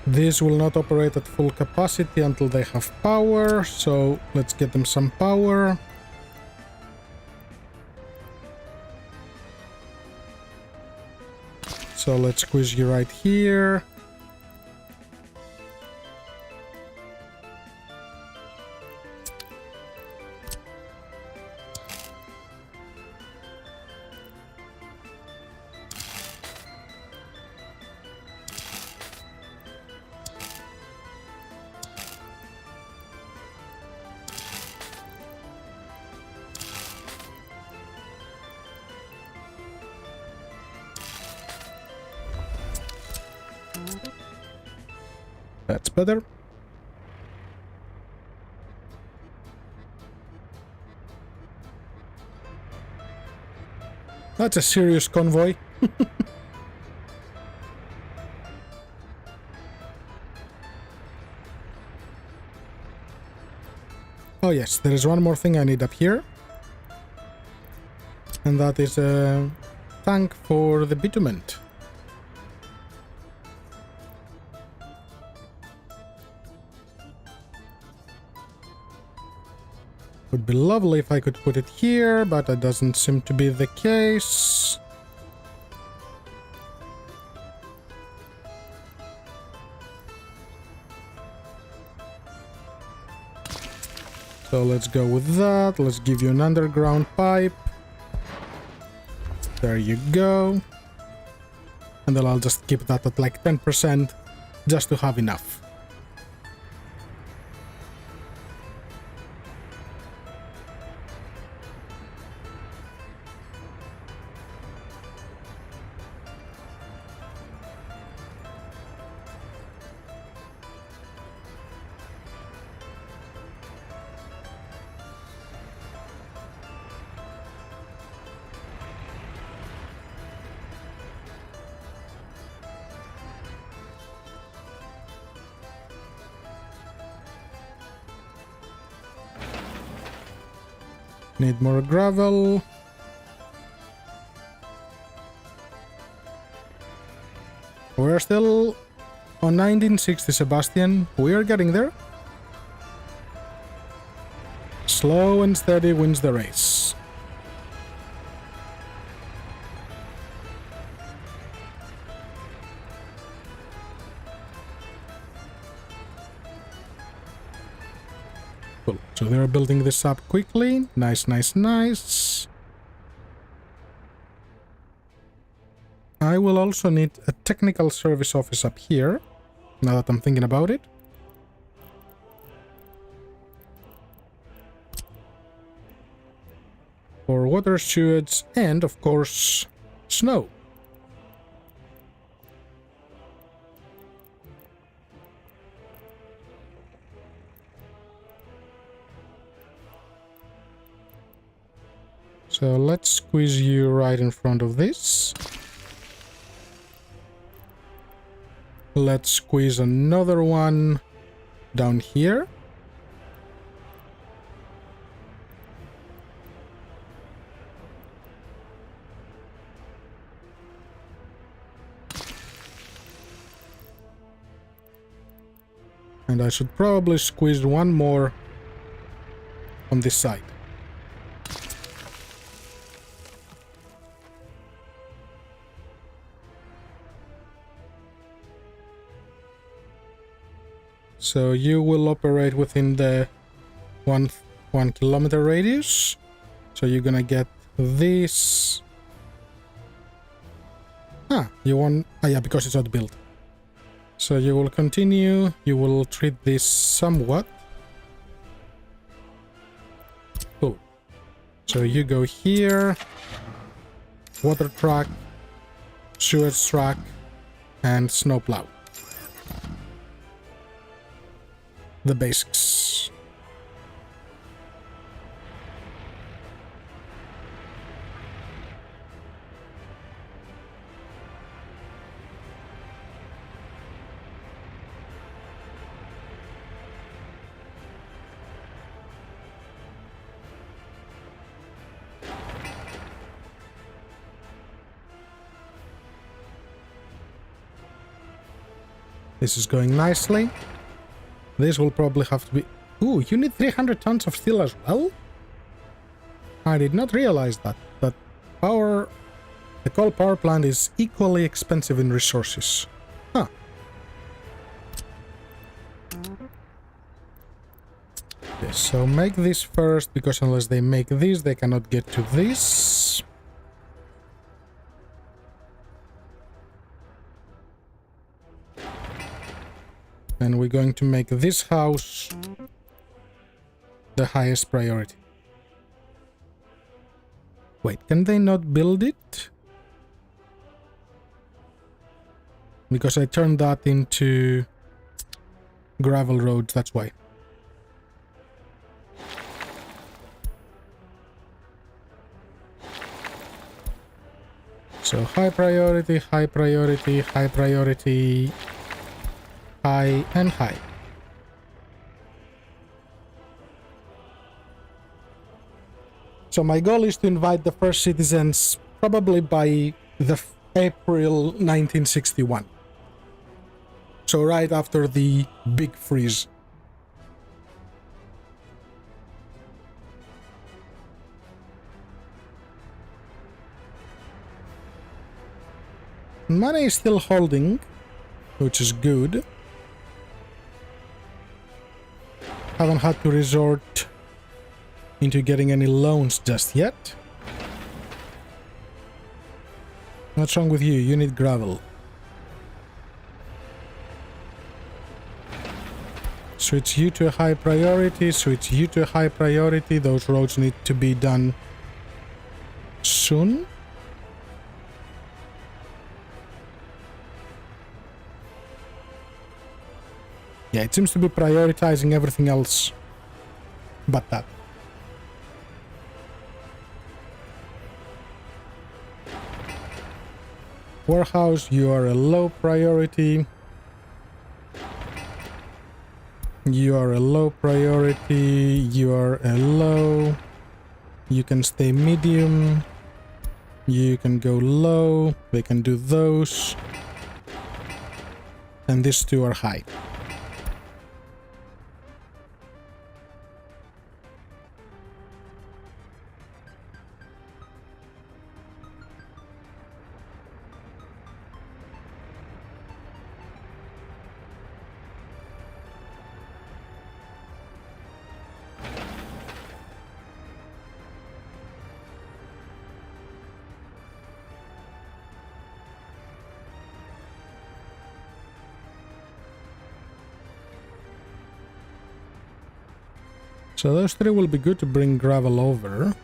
S1: This will not operate at full capacity until they have power, so let's get them some power. So let's squeeze you right here. That's better. That's a serious convoy. Oh yes, there is one more thing I need up here. And that is a tank for the bitumen. Would be lovely if I could put it here, but that doesn't seem to be the case. So let's go with that. Let's give you an underground pipe. There you go. And then I'll just keep that at like 10% just to have enough. Need more gravel. We're still on 1960, Sebastian. We are getting there. Slow and steady wins the race. Cool. So they're building this up quickly. Nice, nice, nice. I will also need a technical service office up here, now that I'm thinking about it. For water, sewage, and of course, snow. So let's squeeze you right in front of this. Let's squeeze another one down here. And I should probably squeeze one more on this side. So you will operate within the one kilometer radius. So you're gonna get this. You want... Oh yeah, because it's not built. So you will continue, you will treat this somewhat. Cool. So you go here, water truck, sewage truck, and snowplow. The basics. This is going nicely. This will probably have to be... Ooh, you need 300 tons of steel as well? I did not realize that. That power... The coal power plant is equally expensive in resources. Huh. Okay, so make this first, because unless they make this, they cannot get to this. And we're going to make this house the highest priority. Wait, can they not build it? Because I turned that into gravel roads, that's why. So high priority, high priority, high priority, high and high. So my goal is to invite the first citizens probably by the April 1961. So right after the big freeze. Money is still holding, which is good. Haven't had to resort into getting any loans just yet. What's wrong with you? You need gravel. Switch you to a high priority, switch you to a high priority. Those roads need to be done soon. Yeah, it seems to be prioritizing everything else but that. Warehouse, you are a low priority. You are a low priority. You are a low. You can stay medium. You can go low. They can do those. And these two are high. So those three will be good to bring gravel over.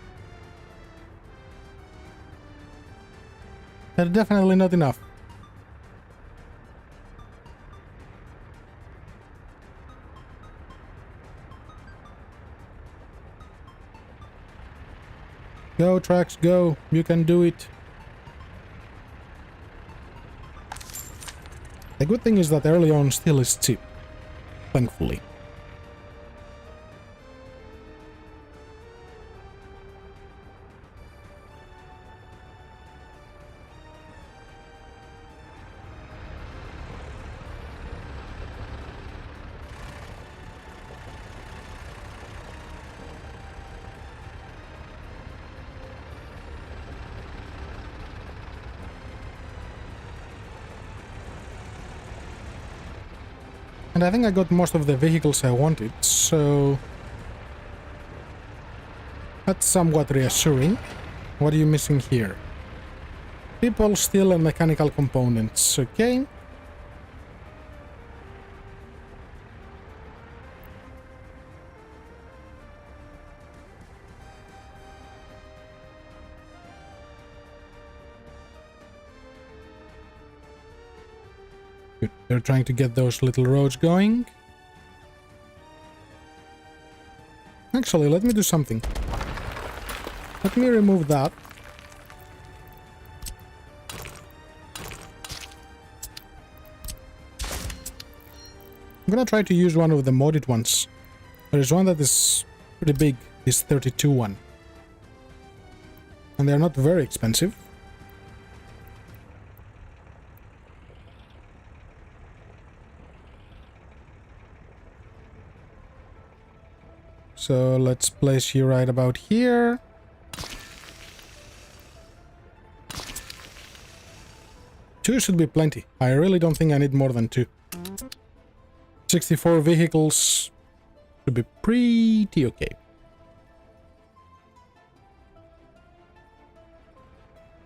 S1: They're definitely not enough. Go, trucks, go. You can do it. The good thing is that early on steel is cheap. Thankfully. And I think I got most of the vehicles I wanted, so that's somewhat reassuring. What are you missing here? People, steel and mechanical components, okay. Good. They're trying to get those little roads going. Actually, let me do something. Let me remove that. I'm gonna try to use one of the modded ones. There is one that is pretty big, this 32 one. And they're not very expensive. So let's place you right about here. Two should be plenty. I really don't think I need more than two. 64 vehicles should be pretty okay.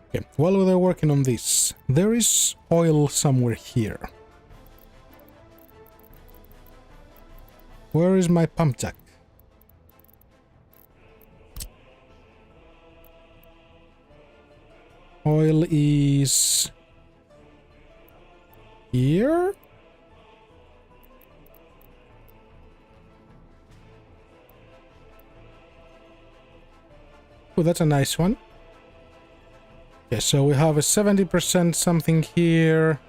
S1: Okay, while they're working on this, there is oil somewhere here. Where is my pump jack? Oil is here? Oh, that's a nice one. Okay, so we have a 70% something here.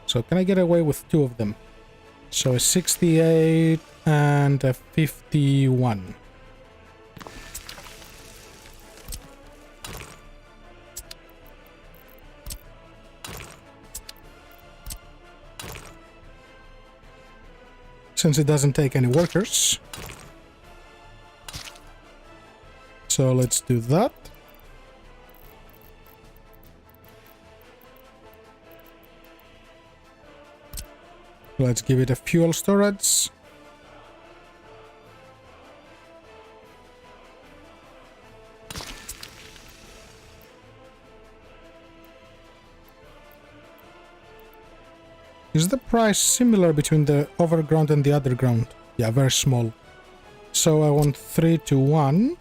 S1: So can I get away with two of them? So a 68 and a 51. Since it doesn't take any workers. So let's do that. Let's give it a fuel storage. Is the price similar between the overground and the underground? Yeah, very small. So I want 3 to 1.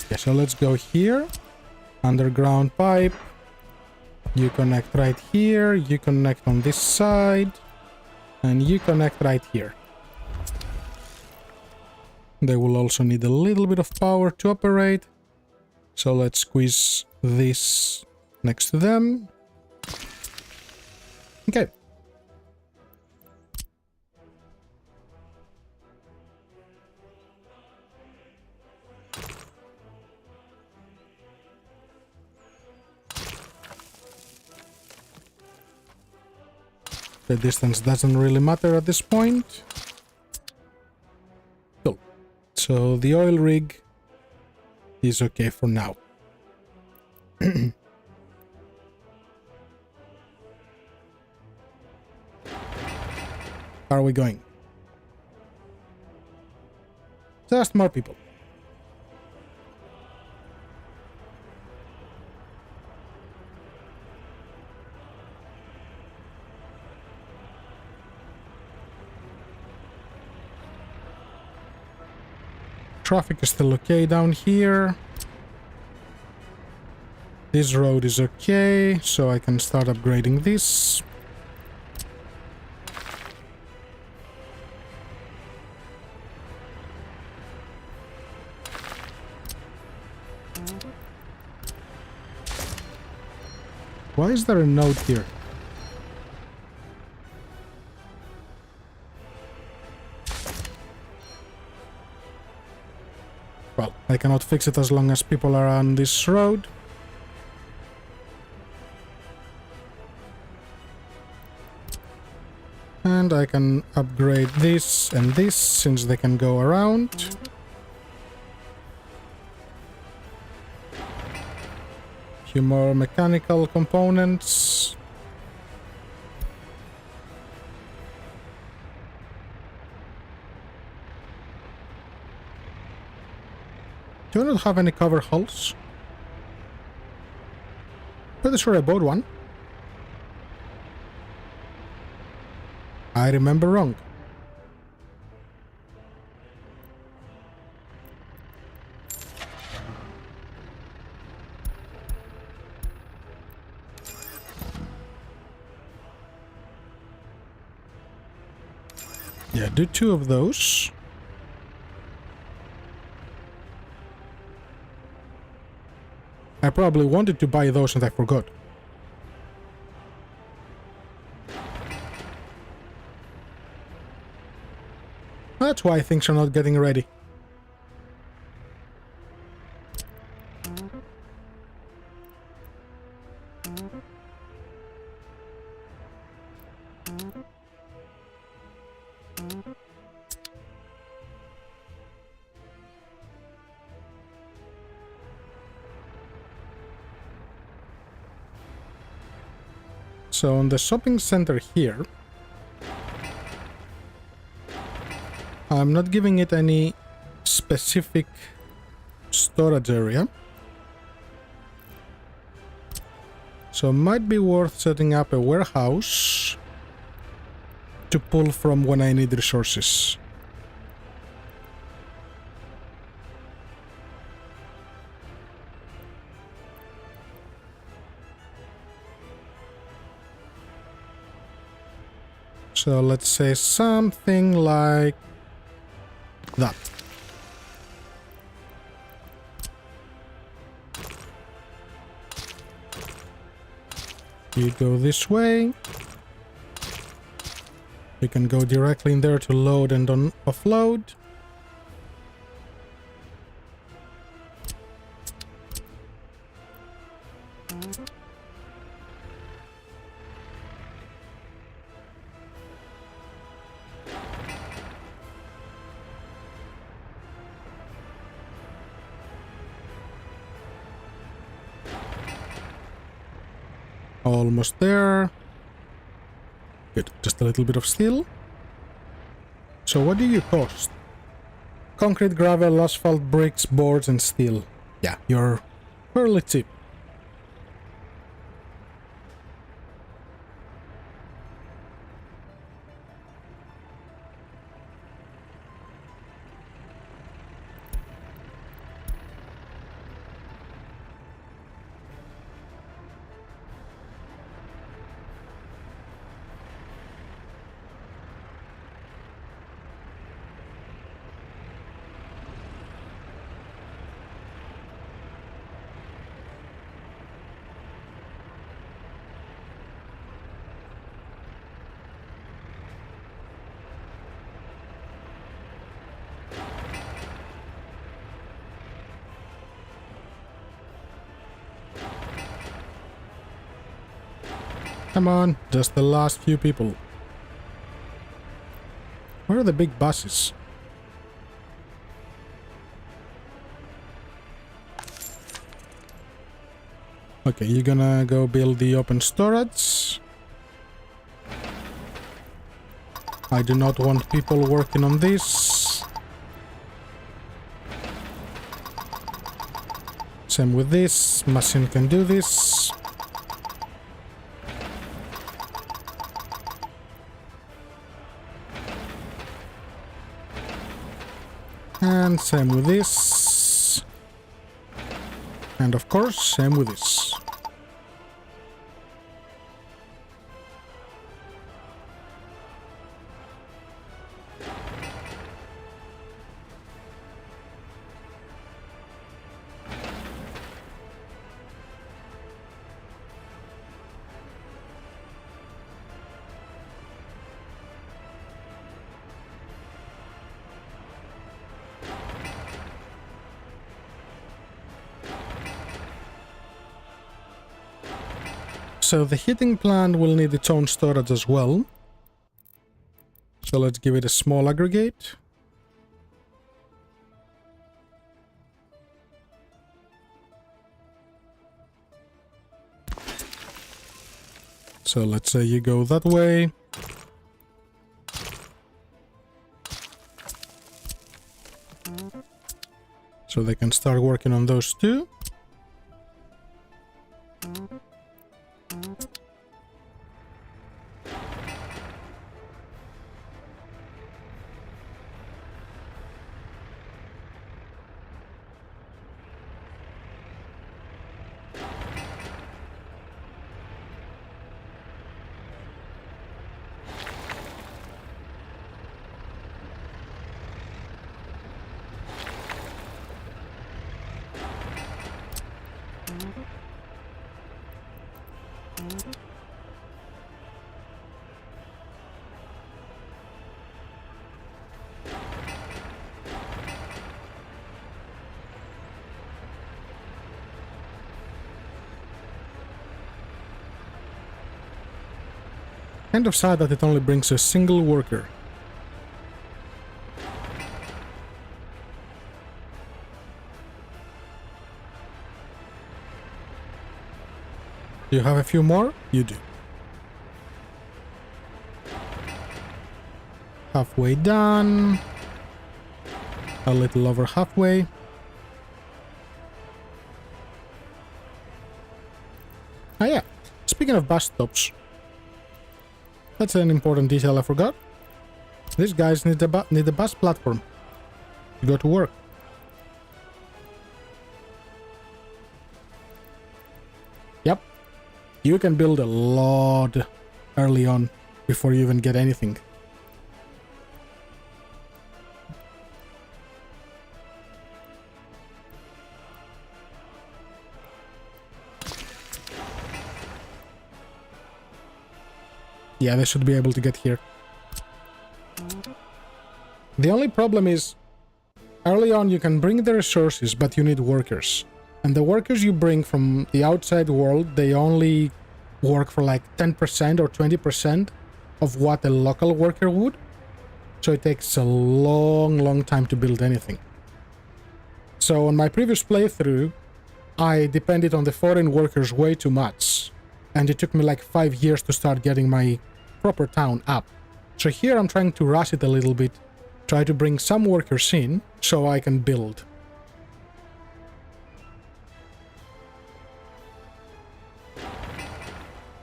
S1: Okay, so let's go here. Underground pipe. You connect right here. You connect on this side. And you connect right here. They will also need a little bit of power to operate. So let's squeeze this next to them. Okay. The distance doesn't really matter at this point. Cool. So the oil rig is okay for now. Are we going? Just more people. Traffic is still okay down here. This road is okay, so I can start upgrading this. Why is there a note here? Well, I cannot fix it as long as people are on this road. And I can upgrade this and this since they can go around. Few more mechanical components. Do I not have any cover hulls? Pretty sure I bought one. I remember wrong. Yeah, do 2 of those. I probably wanted to buy those and I forgot. That's why things are not getting ready. So on the shopping center here, I'm not giving it any specific storage area. So it might be worth setting up a warehouse to pull from when I need resources. So let's say something like that. You go this way. You can go directly in there to load and offload. Almost there. Good, just a little bit of steel. So what do you cost? Concrete, gravel, asphalt, bricks, boards, and steel. Yeah, you're fairly cheap. Come on, just the last few people. Where are the big buses? Okay, you're gonna go build the open storage. I do not want people working on this. Same with this. Machine can do this. And same with this. And of course, same with this. So the heating plant will need its own storage as well. So let's give it a small aggregate. So let's say you go that way. So they can start working on those two. Kind of sad that it only brings a single worker. Do you have a few more? You do. Halfway done. A little over halfway. Ah yeah, speaking of bus stops, that's an important detail I forgot. These guys need a bus platform to go to work. Yep, you can build a lot early on before you even get anything. Yeah, they should be able to get here. The only problem is, early on you can bring the resources, but you need workers. And the workers you bring from the outside world, they only work for like 10% or 20% of what a local worker would. So it takes a long time to build anything. So on my previous playthrough, I depended on the foreign workers way too much. And it took me like 5 years to start getting my proper town up. So here I'm trying to rush it a little bit, try to bring some workers in so I can build.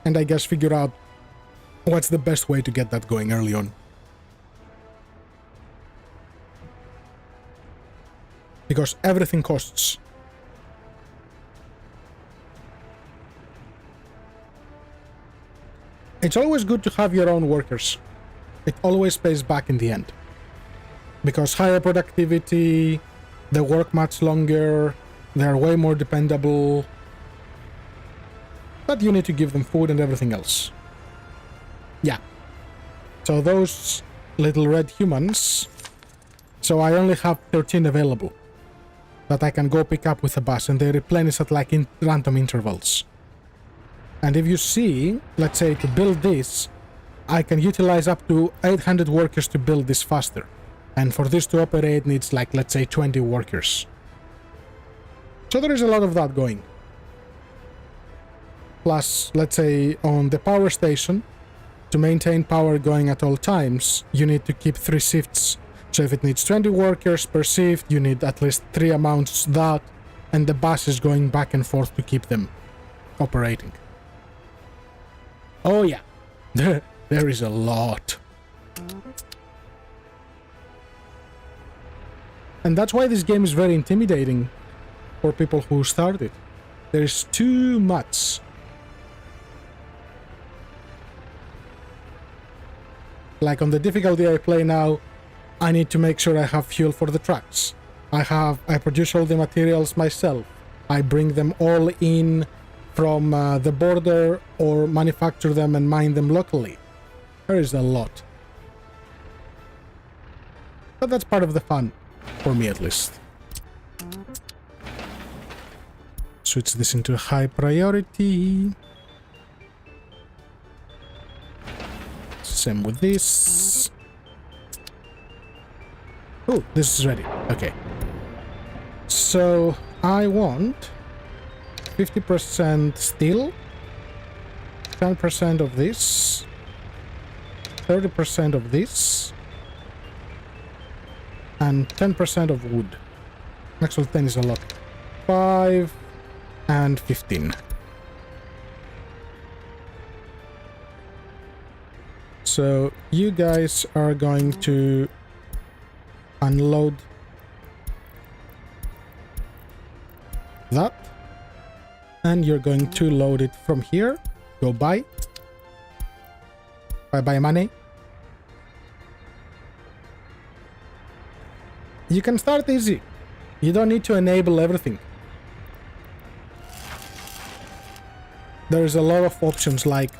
S1: And I guess figure out what's the best way to get that going early on. Because everything costs. It's always good to have your own workers. It always pays back in the end. Because higher productivity, they work much longer, they're way more dependable. But you need to give them food and everything else. Yeah. So those little red humans... So I only have 13 available that I can go pick up with a bus, and they replenish at like in random intervals. And if you see, let's say to build this, I can utilize up to 800 workers to build this faster. And for this to operate needs like, let's say 20 workers. So there is a lot of that going. Plus, let's say on the power station, to maintain power going at all times, you need to keep 3 shifts. So if it needs 20 workers per shift, you need at least 3 amounts that, and the bus is going back and forth to keep them operating. Oh yeah, there is a lot. And that's why this game is very intimidating for people who start it. There is too much. Like on the difficulty I play now, I need to make sure I have fuel for the trucks. I produce all the materials myself. I bring them all in from the border or manufacture them and mine them locally. There is a lot. But that's part of the fun, for me at least. Switch this into high priority. Same with this. Oh, this is ready. Okay. So I want 50% steel, 10% of this, 30% of this, and 10% of wood. Actually, 10 is a lot. 5 and 15. So you guys are going to unload that, and you're going to load it from here. Go buy money. You can start easy. You don't need to enable everything. there's a lot of options like,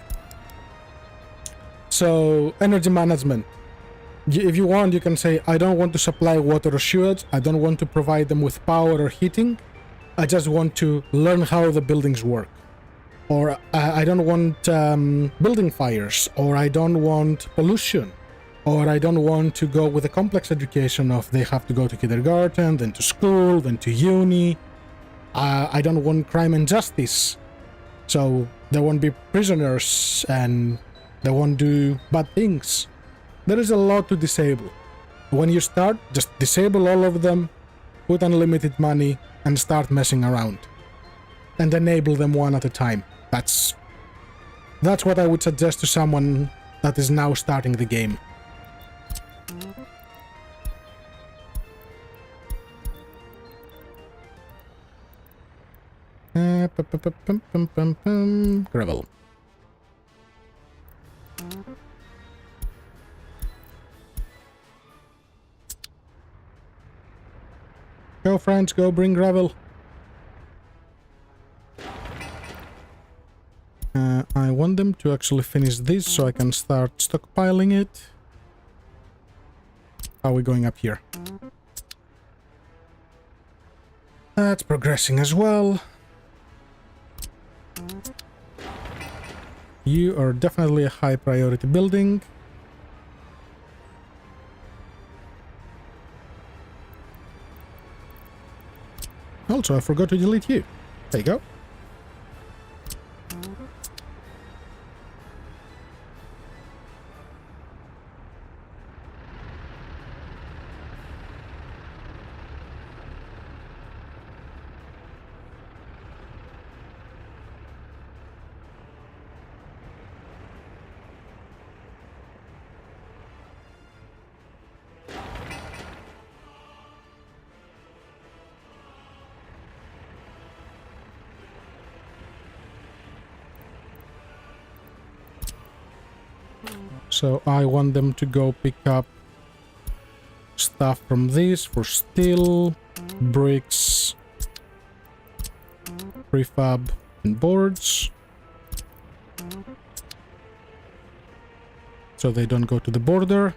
S1: so energy management. If you want, you can say, I don't want to supply water or sewage, I don't want to provide them with power or heating, I just want to learn how the buildings work. Or I don't want building fires, or I don't want pollution, or I don't want to go with a complex education of they have to go to kindergarten, then to school, then to uni. I don't want crime and justice, so there won't be prisoners and they won't do bad things. There is a lot to disable. When you start, just disable all of them, put unlimited money, and start messing around. And enable them one at a time. That's what I would suggest to someone that is now starting the game. Gravel. Go, friends, go bring gravel. I want them to actually finish this so I can start stockpiling it. How are we going up here? That's progressing as well. You are definitely a high priority building. Also, I forgot to delete you. There you go. So I want them to go pick up stuff from this for steel, bricks, prefab, and boards. So they don't go to the border.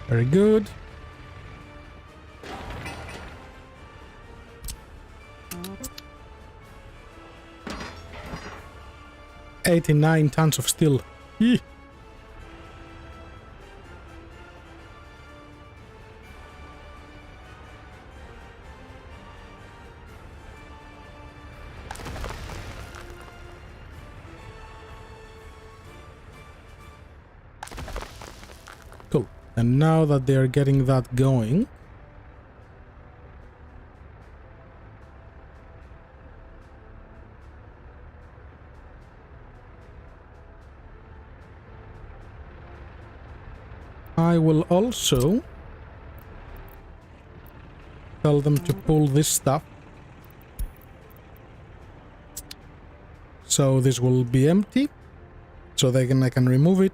S1: Very good. $89 tons of steel. Eeh. Cool. And now that they are getting that going, I will also tell them to pull this stuff. So this will be empty, so I can remove it.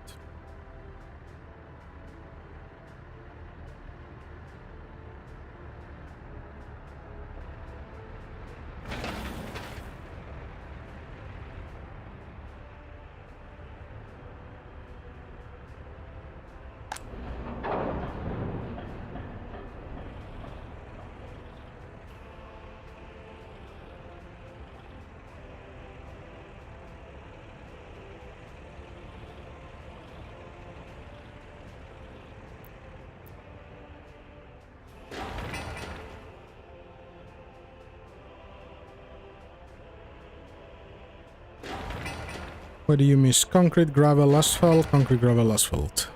S1: What do you miss? Concrete, gravel, asphalt, concrete, gravel, asphalt.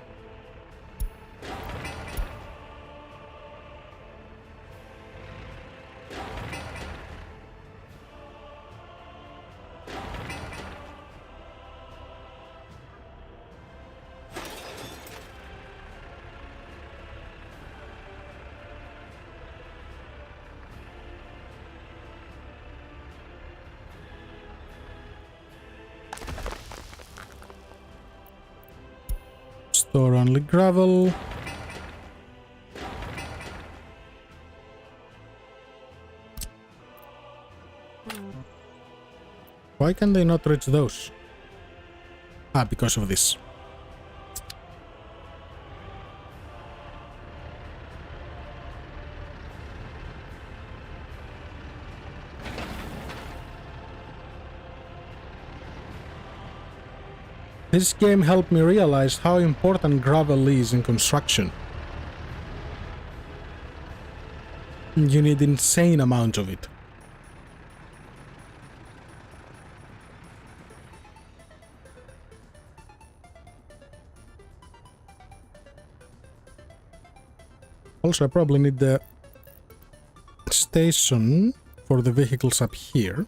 S1: store only gravel. Why can they not reach those? Ah, because of this. This game helped me realize how important gravel is in construction. You need insane amount of it. Also, I probably need the station for the vehicles up here.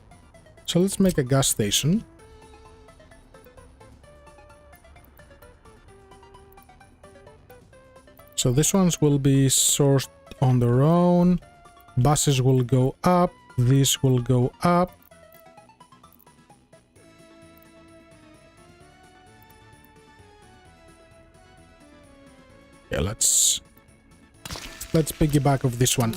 S1: So let's make a gas station. So these ones will be sourced on their own. Buses will go up. This will go up. Yeah, let's piggyback of this one.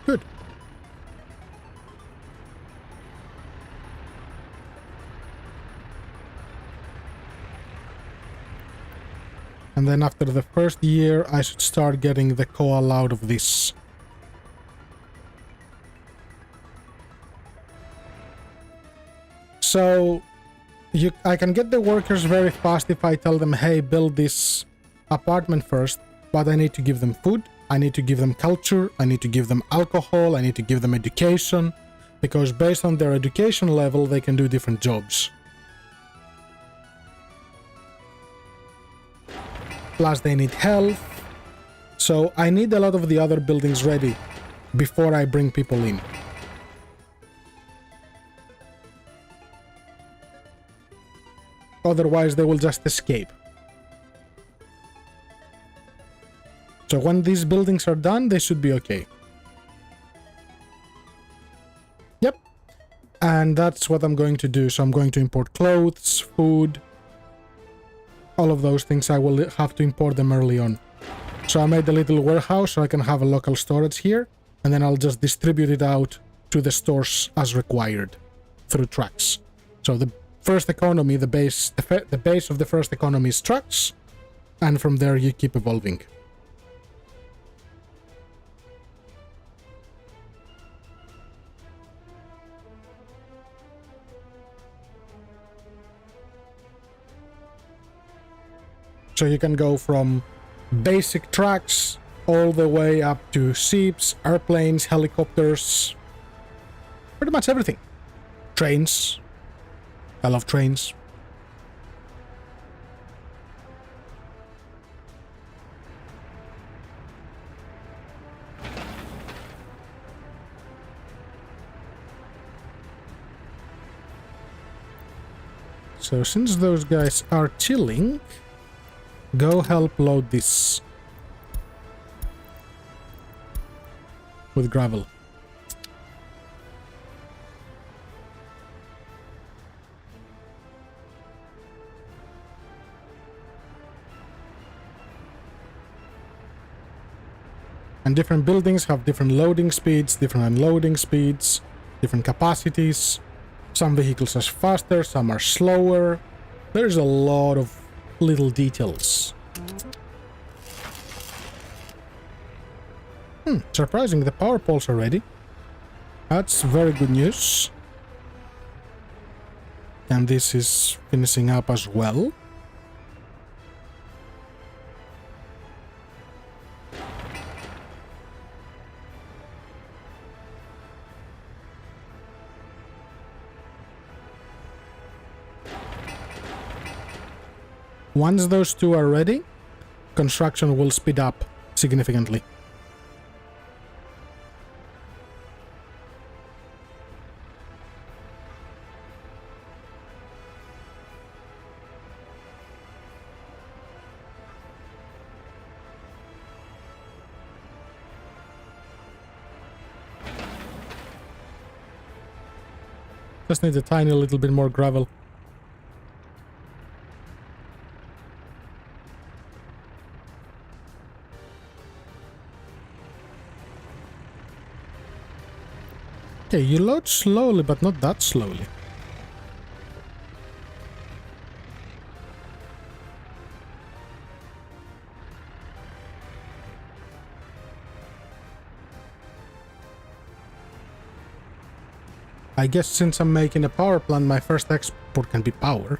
S1: Good. And then after the first year, I should start getting the coal out of this. So, I can get the workers very fast if I tell them, hey, build this apartment first, but I need to give them food. I need to give them culture, I need to give them alcohol, I need to give them education, because based on their education level, they can do different jobs. Plus they need health, so I need a lot of the other buildings ready before I bring people in. Otherwise they will just escape. So when these buildings are done, they should be okay. Yep. And that's what I'm going to do. So I'm going to import clothes, food, all of those things. I will have to import them early on. So I made a little warehouse so I can have a local storage here, and then I'll just distribute it out to the stores as required through trucks. So the first economy, the base of the first economy is trucks, and from there you keep evolving. So you can go from basic trucks all the way up to ships, airplanes, helicopters, pretty much everything. Trains. I love trains. So since those guys are chilling, go help load this with gravel. And different buildings have different loading speeds, different unloading speeds, different capacities. Some vehicles are faster, some are slower. There's a lot of little details. Surprising, the power poles are ready. That's very good news. And this is finishing up as well. Once those two are ready, construction will speed up significantly. Just need a tiny little bit more gravel. Okay, you load slowly, but not that slowly. I guess since I'm making a power plant, my first export can be power.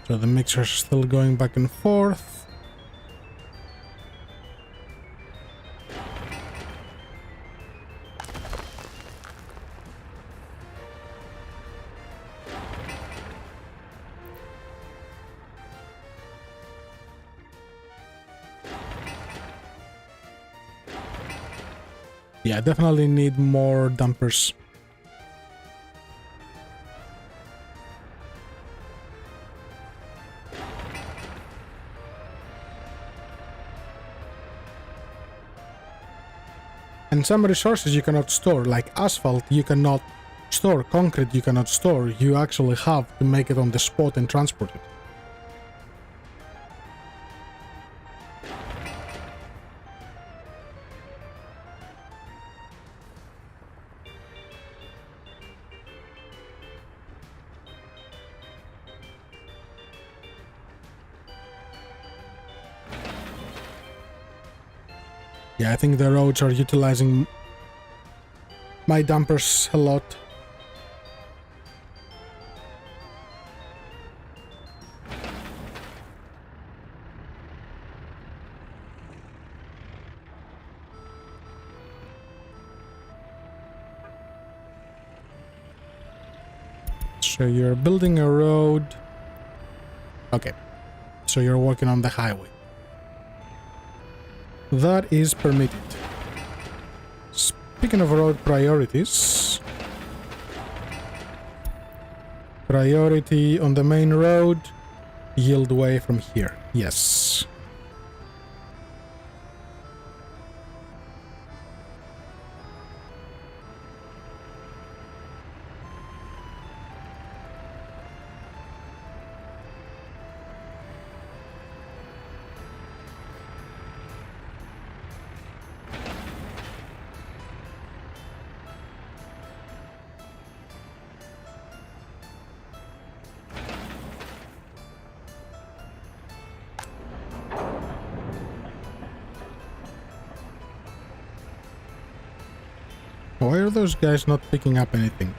S1: So the mixer's still going back and forth. Yeah, I definitely need more dumpers. And some resources you cannot store, like asphalt you cannot store, concrete you cannot store, you actually have to make it on the spot and transport it. Yeah, I think the roads are utilizing my dumpers a lot. So you're building a road. Okay, so you're working on the highway. That is permitted. Speaking of road priorities, priority on the main road, yield way from here. Yes. Why are those guys not picking up anything?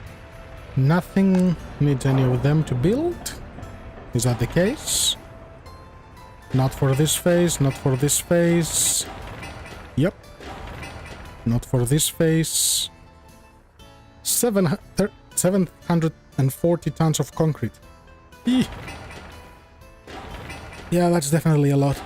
S1: Nothing needs any of them to build? Is that the case? Not for this phase, not for this phase. Yep. Not for this phase. 740 tons of concrete. Eeh. Yeah, that's definitely a lot.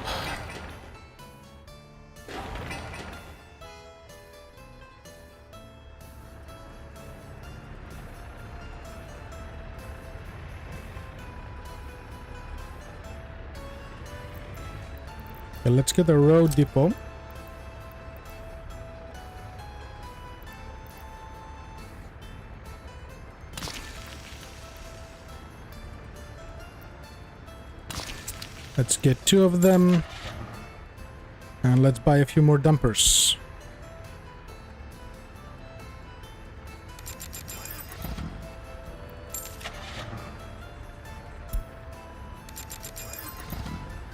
S1: Okay, let's get a road depot. Let's get 2 of them. And let's buy a few more dumpers.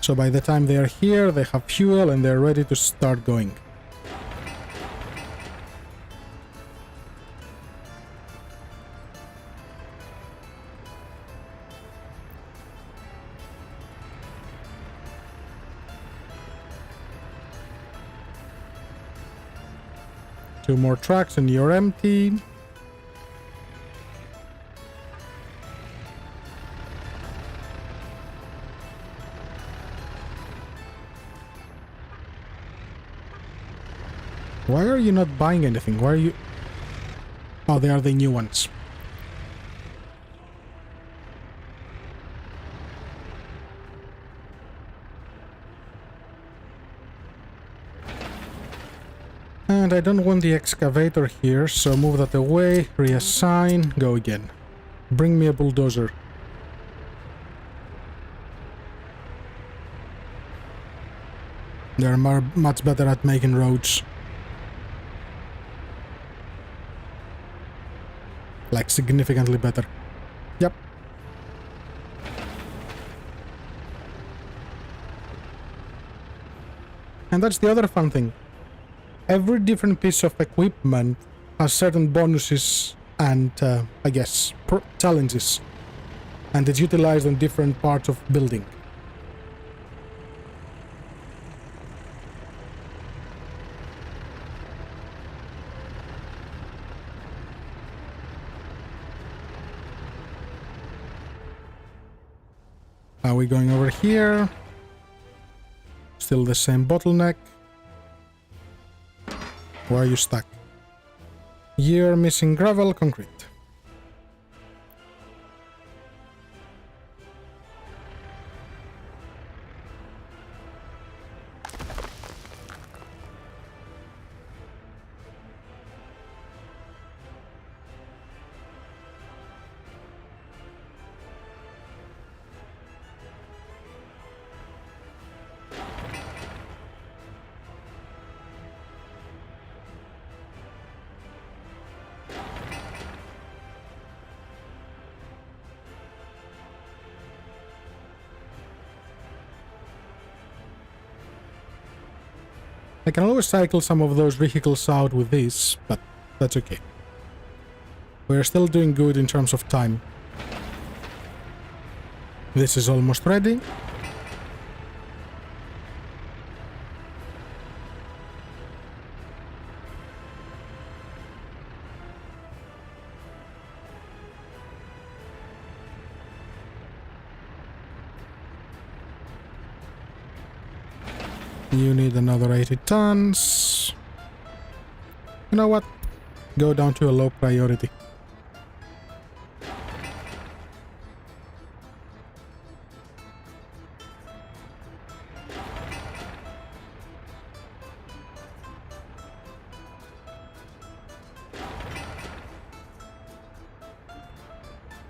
S1: So by the time they are here, they have fuel and they're ready to start going. Two more tracks and you're empty. Why are you not buying anything? Why are you... Oh, they are the new ones. And I don't want the excavator here, so move that away, reassign, go again. Bring me a bulldozer. They're much better at making roads. Like, significantly better. Yep. And that's the other fun thing. Every different piece of equipment has certain bonuses and, I guess, challenges. And it's utilized on different parts of building. Are we going over here? Still the same bottleneck. Why are you stuck? You're missing gravel, concrete. I can always cycle some of those vehicles out with this, but that's okay. We're still doing good in terms of time. This is almost ready. You need another 80 tons. You know what? Go down to a low priority.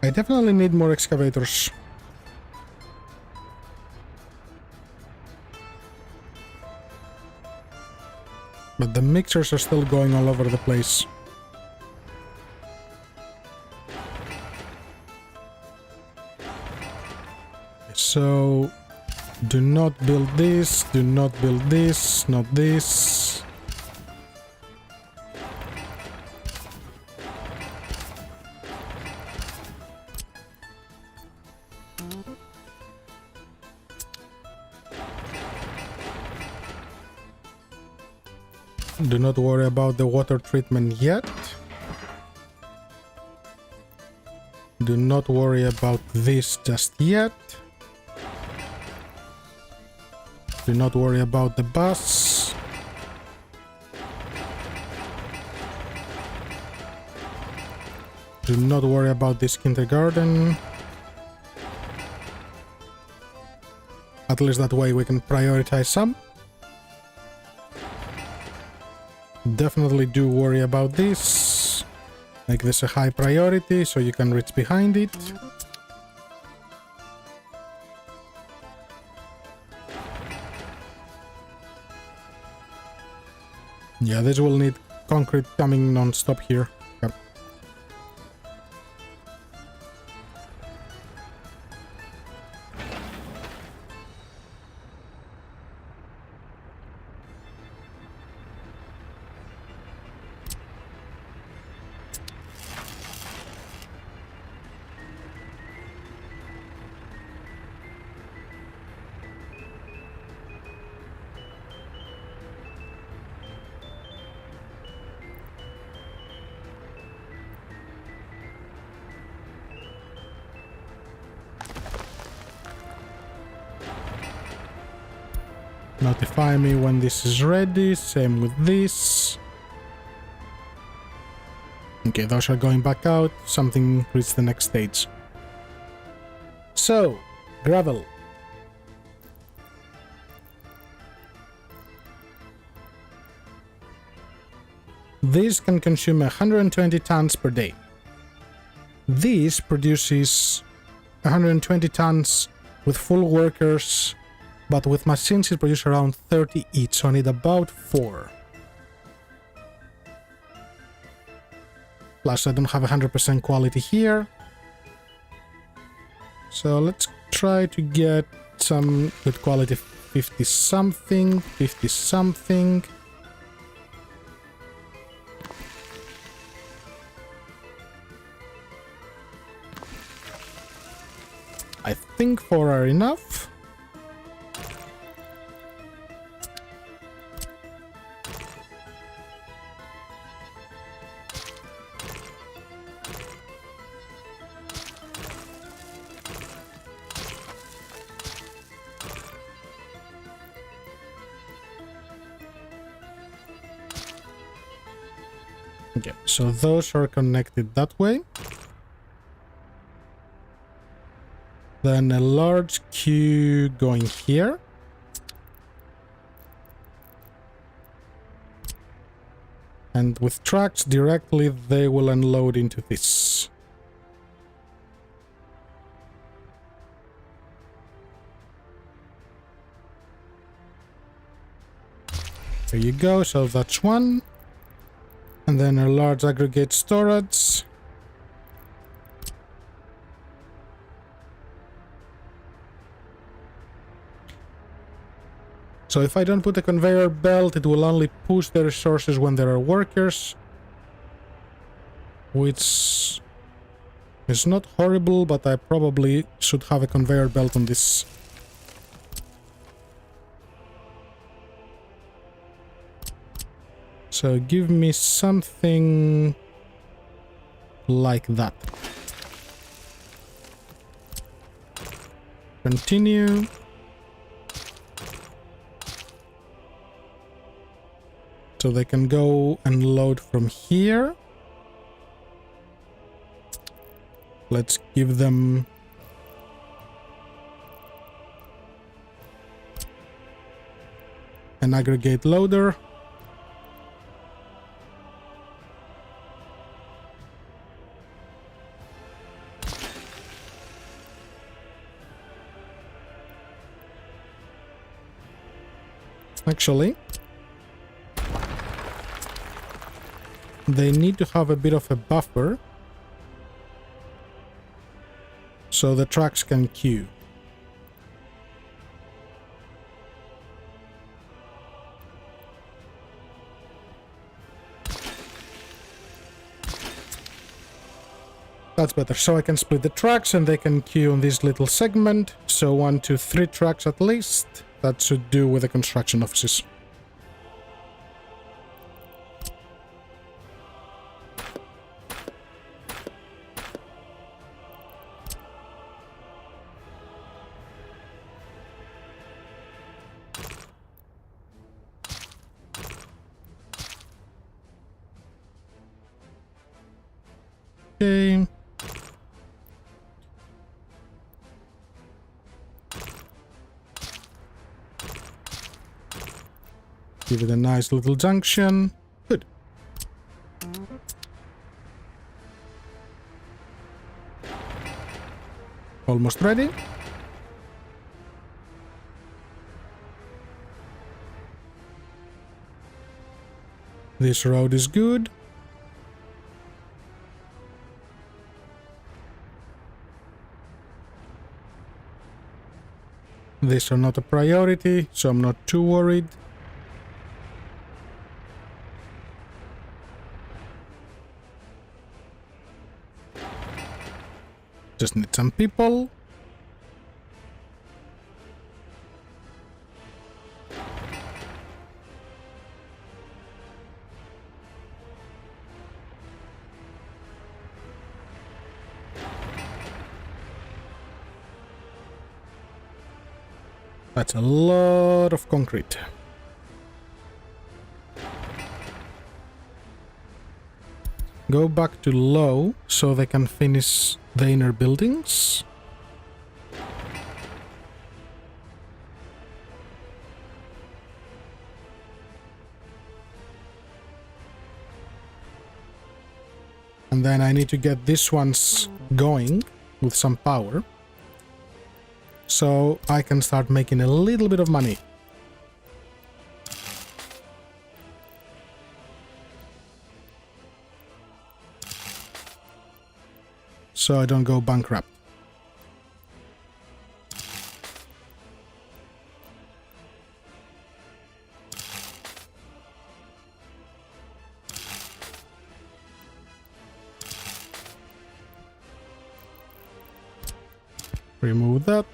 S1: I definitely need more excavators. But the mixers are still going all over the place. So, do not build this, do not build this, not this. Do not worry about the water treatment yet. Do not worry about this just yet. Do not worry about the bus. Do not worry about this kindergarten. At least that way we can prioritize some. Definitely do worry about this. Make this a high priority so you can reach behind it. Yeah, this will need concrete coming non-stop here. Yep. Notify me when this is ready. Same with this. Okay, those are going back out. Something reached the next stage. So, gravel. This can consume 120 tons per day. This produces 120 tons with full workers, but with machines it produces around 30 each, so I need about 4. Plus I don't have 100% quality here. So let's try to get some good quality, 50 something, 50 something. I think 4 are enough. Okay, so those are connected that way. Then a large queue going here. And with trucks directly, they will unload into this. There you go, so that's one. And then a large aggregate storage. So if I don't put a conveyor belt, it will only push the resources when there are workers. Which is not horrible, but I probably should have a conveyor belt on this. So give me something like that. Continue. So they can go and load from here. Let's give them an aggregate loader. Actually, they need to have a bit of a buffer so the trucks can queue. That's better. So I can split the trucks and they can queue on this little segment. So 1, 2, 3 trucks at least. That should do with the construction offices. Okay. Give it a nice little junction. Good. Almost ready. This road is good. These are not a priority, so I'm not too worried. Just need some people. That's a lot of concrete. Go back to low so they can finish the inner buildings. And then I need to get these ones going with some power, so I can start making a little bit of money. So I don't go bankrupt. Remove that.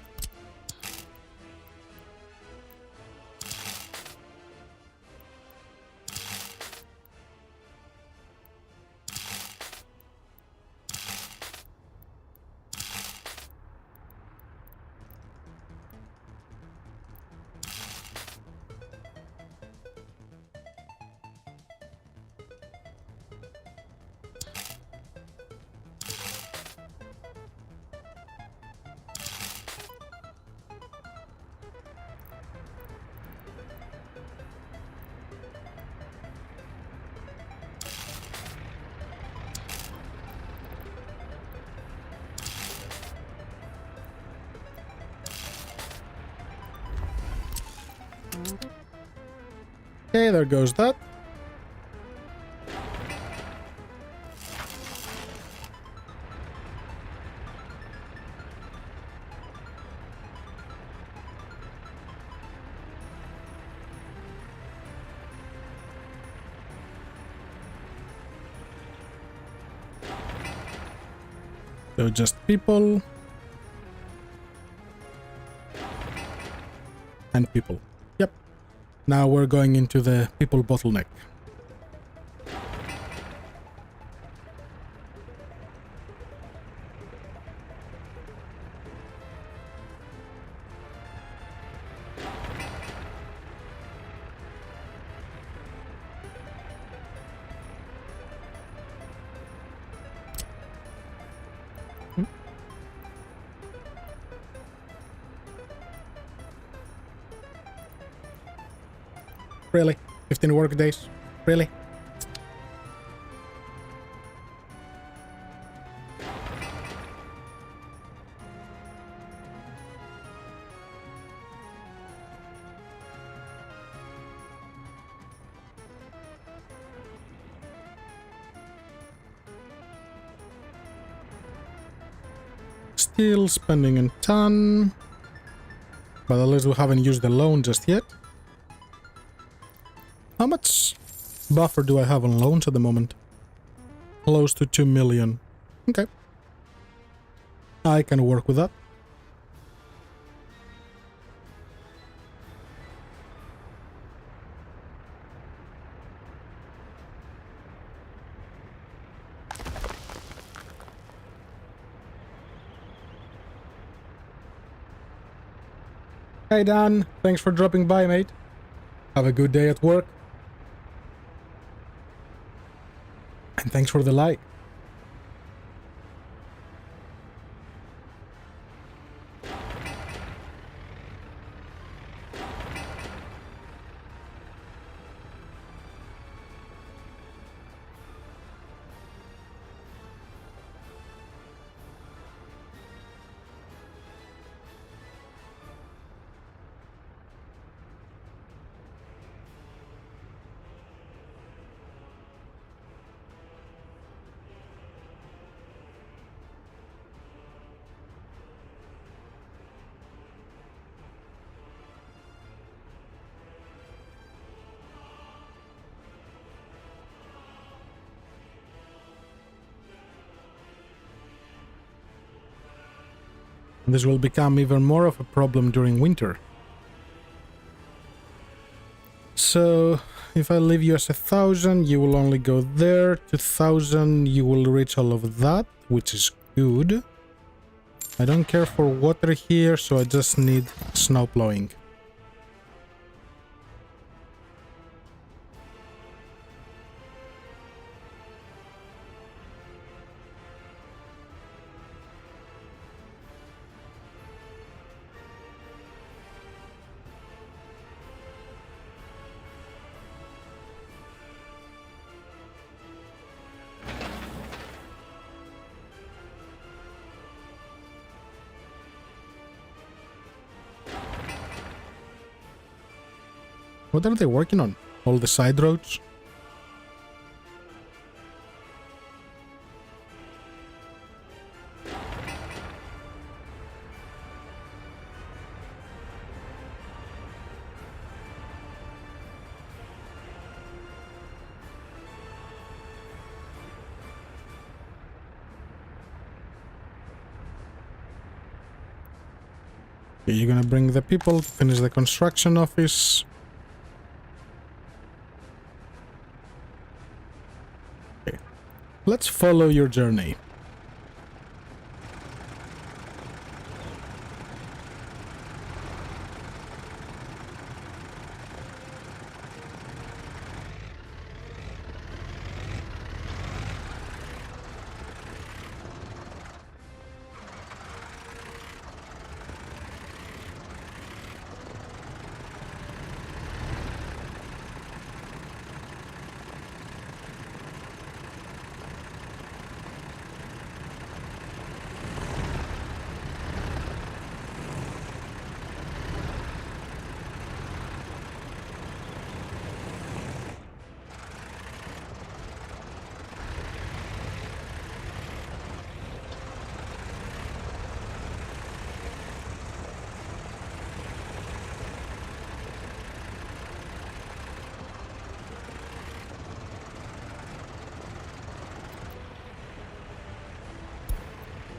S1: Okay, there goes that. So just people and people. Yep. Now we're going into the people bottleneck. Really? 15 work days? Really? Still spending a ton, but at least we haven't used the loan just yet. How much buffer do I have on loans at the moment? Close to 2 million. Okay. I can work with that. Hey Dan, thanks for dropping by, mate. Have a good day at work. And thanks for the like. This will become even more of a problem during winter. So, if I leave you as 1,000, you will only go there. 2,000, you will reach all of that, which is good. I don't care for water here, so I just need snow plowing. What are they working on? All the side roads? Okay, you're gonna bring the people to finish the construction office. Okay, let's follow your journey.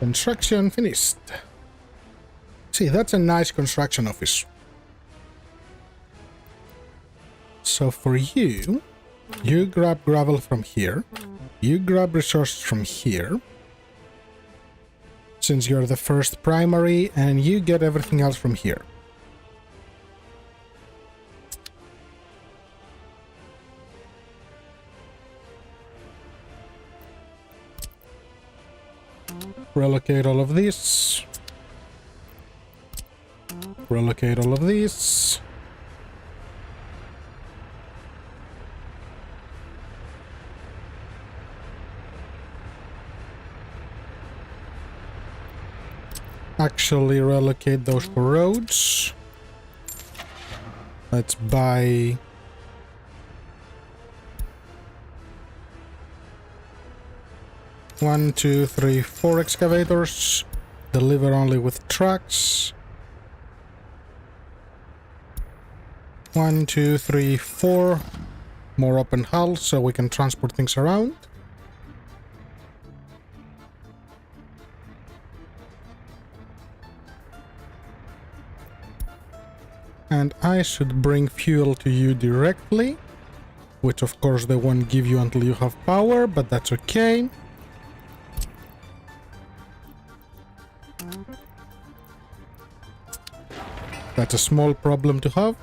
S1: Construction finished. See, that's a nice construction office. So for you, you grab gravel from here. You grab resources from here. Since you're the first primary, and you get everything else from here. Relocate all of this. Relocate all of this. Actually relocate those to roads. Let's buy... One, two, three, 4 excavators. Deliver only with trucks. 1, 2, 3, 4. More open hulls so we can transport things around. And I should bring fuel to you directly. Which of course they won't give you until you have power, but that's okay. That's a small problem to have.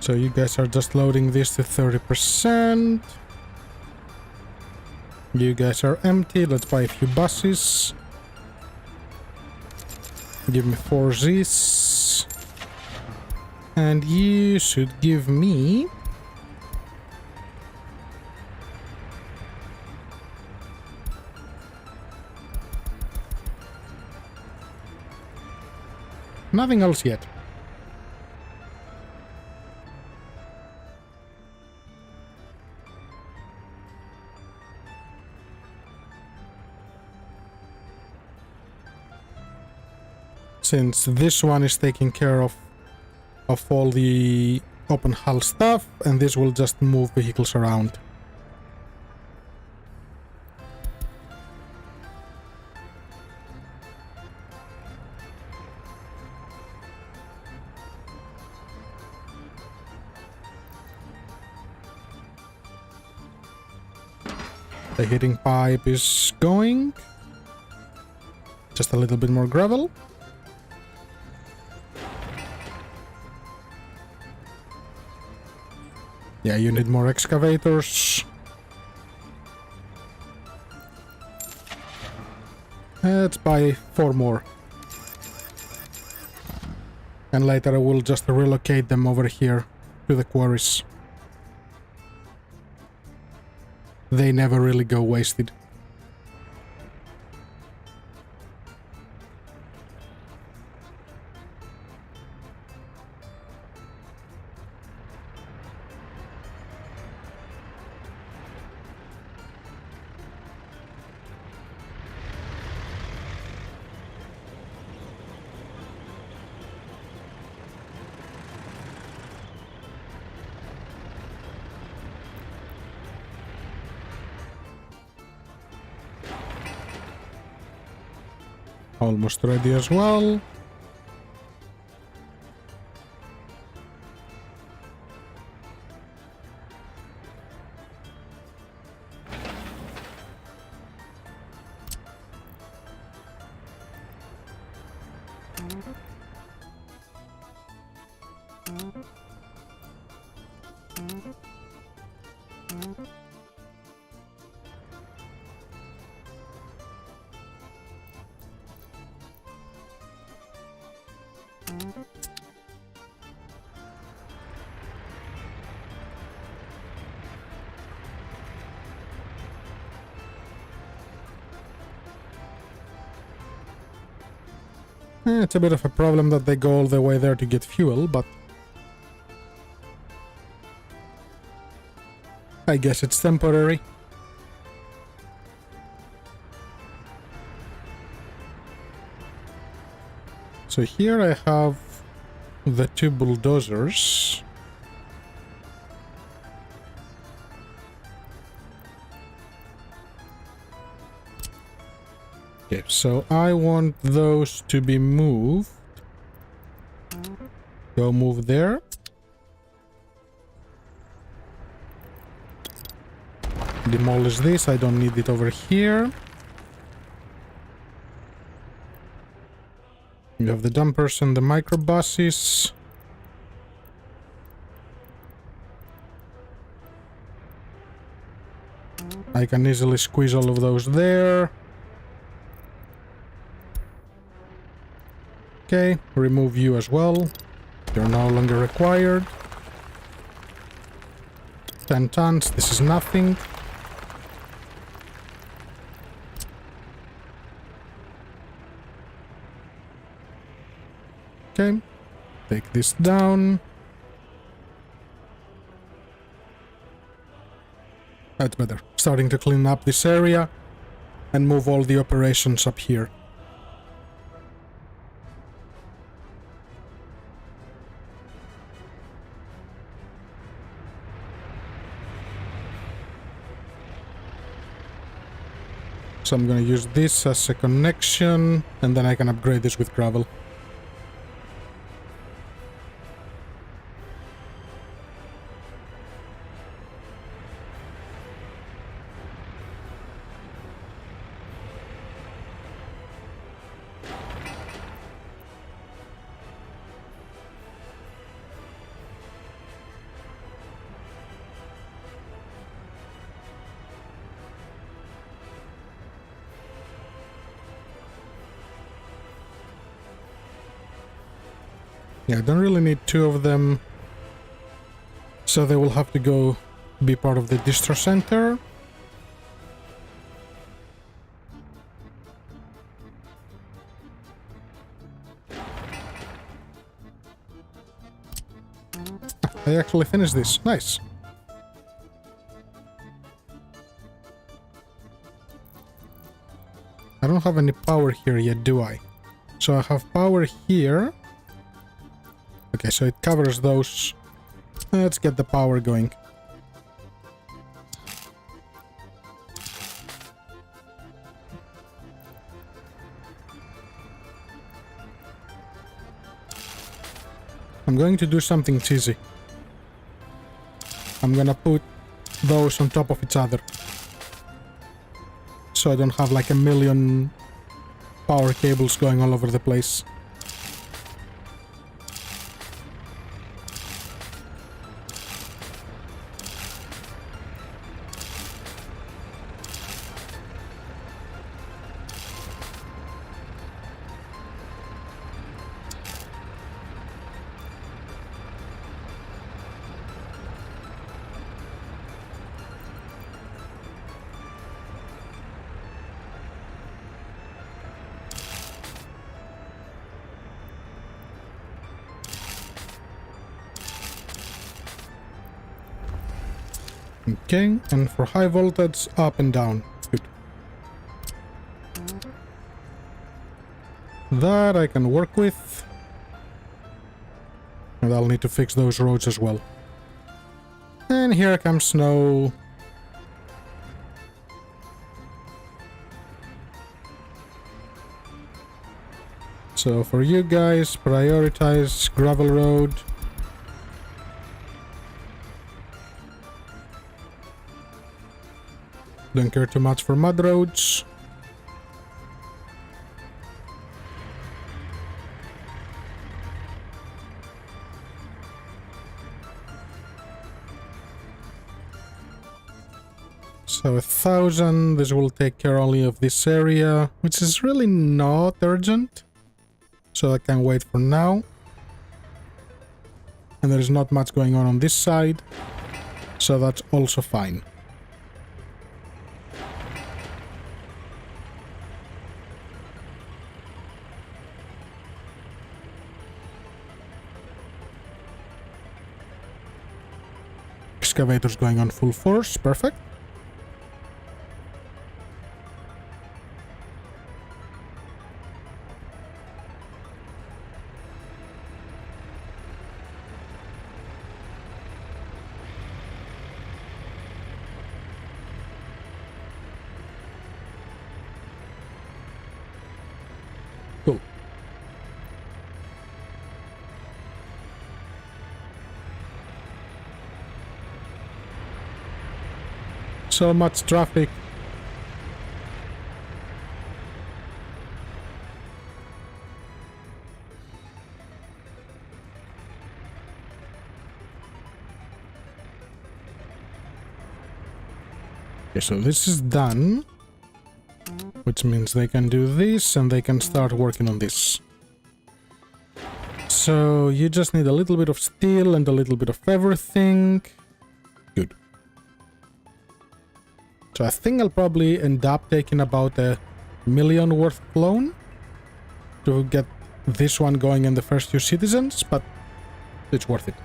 S1: So you guys are just loading this to 30%. You guys are empty. Let's buy a few buses. Give me 4 Zs. And you should give me... nothing else yet. Since this one is taking care of all the open hull stuff, and this will just move vehicles around. The heating pipe is going. Just a little bit more gravel. Yeah, you need more excavators. Let's buy 4 more. And later I will just relocate them over here to the quarries. They never really go wasted. Almost ready as well. It's a bit of a problem that they go all the way there to get fuel, but I guess it's temporary. So here I have the two bulldozers. Okay, so I want those to be moved. Go move there. Demolish this, I don't need it over here. You have the dumpers and the microbuses. I can easily squeeze all of those there. Okay, remove you as well. You're no longer required. 10 tons, this is nothing. Okay, take this down. That's better. Starting to clean up this area and move all the operations up here. So I'm gonna use this as a connection, and then I can upgrade this with gravel. Yeah, I don't really need two of them, so they will have to go be part of the distro center. I actually finished this. Nice. I don't have any power here yet, do I? So I have power here. Okay, so it covers those. Let's get the power going. I'm going to do something cheesy. I'm gonna put those on top of each other. So I don't have like a million power cables going all over the place. Okay, and for high voltage, up and down. Good. That I can work with. And I'll need to fix those roads as well. And here comes snow. So for you guys, prioritize gravel road. Don't care too much for mud roads. So 1,000, this will take care only of this area, which is really not urgent. So I can wait for now. And there is not much going on this side, so that's also fine. Excavator's going on full force, perfect. Cool. So much traffic. Okay, so this is done. Which means they can do this and they can start working on this. So you just need a little bit of steel and a little bit of everything. Good. So I think I'll probably end up taking about 1 million worth of loan to get this one going in the first few citizens, but it's worth it.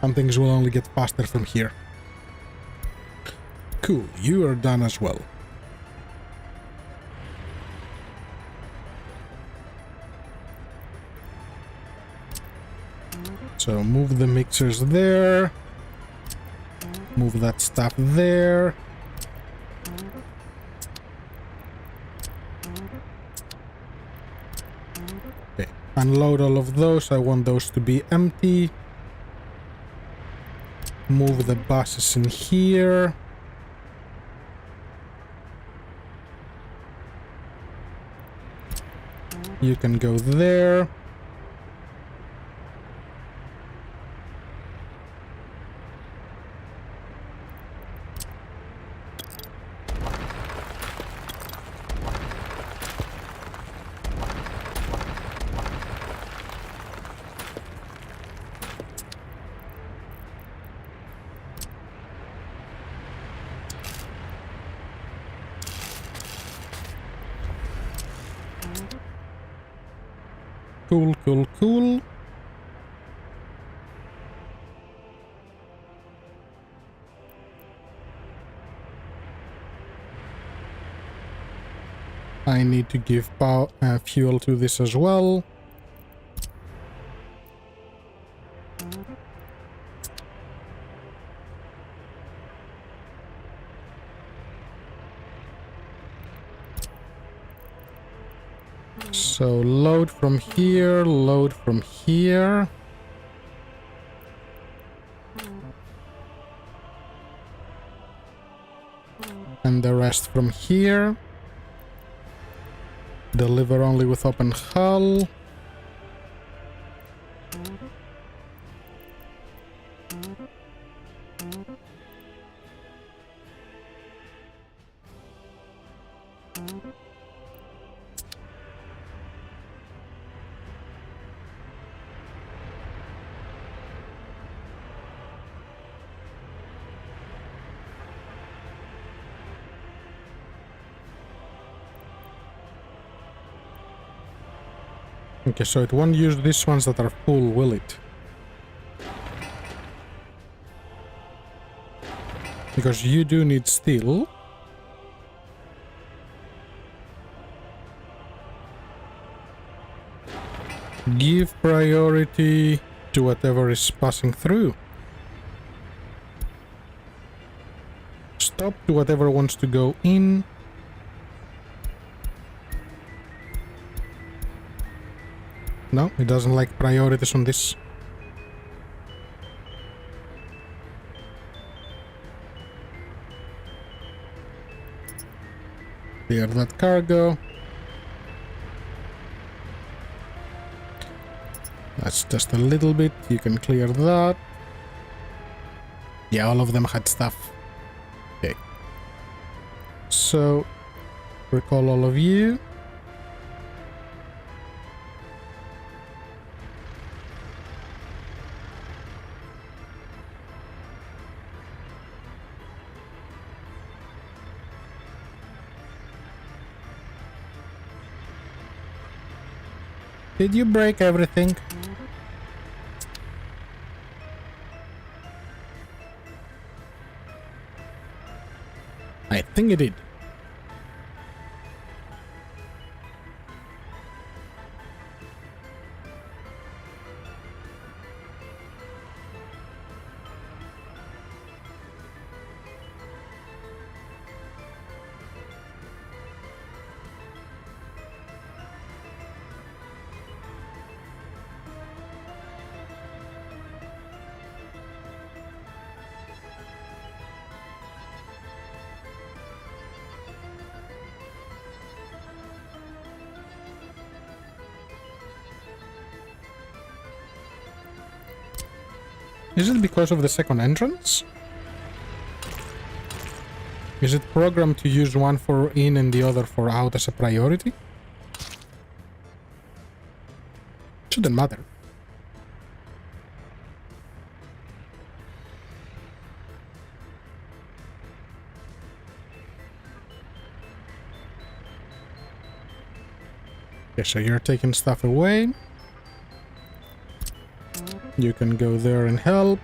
S1: And things will only get faster from here. Cool, you are done as well. So move the mixers there. Move that stuff there. Okay, unload all of those. I want those to be empty. Move the buses in here. You can go there. Cool, cool, cool. I need to give fuel to this as well. So load from here, load from here. And the rest from here. Deliver only with open hull. Okay, so it won't use these ones that are full, will it? Because you do need steel. Give priority to whatever is passing through. Stop to whatever wants to go in. No, it doesn't like priorities on this. Clear that cargo. That's just a little bit. You can clear that. Yeah, all of them had stuff. Okay. So, recall all of you. Did you break everything? I think it did. Is it because of the second entrance? Is it programmed to use one for in and the other for out as a priority? Shouldn't matter. Okay, so you're taking stuff away. You can go there and help.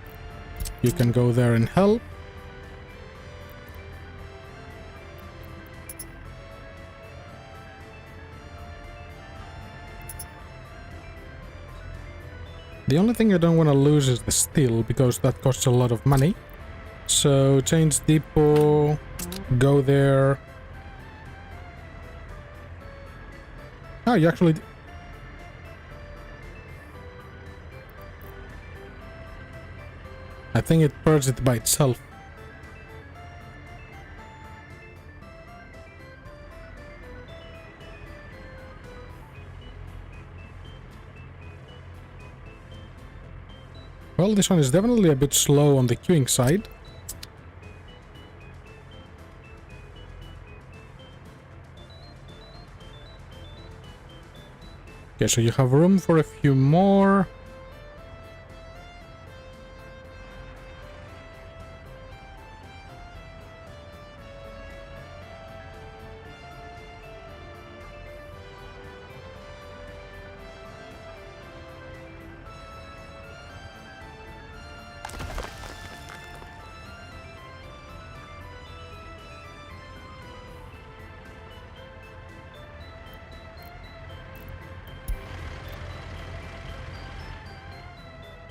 S1: You can go there and help. The only thing I don't want to lose is the steel, because that costs a lot of money. So change depot, go there. Oh, you actually... I think it purged it by itself. Well, this one is definitely a bit slow on the queuing side. Okay, so you have room for a few more.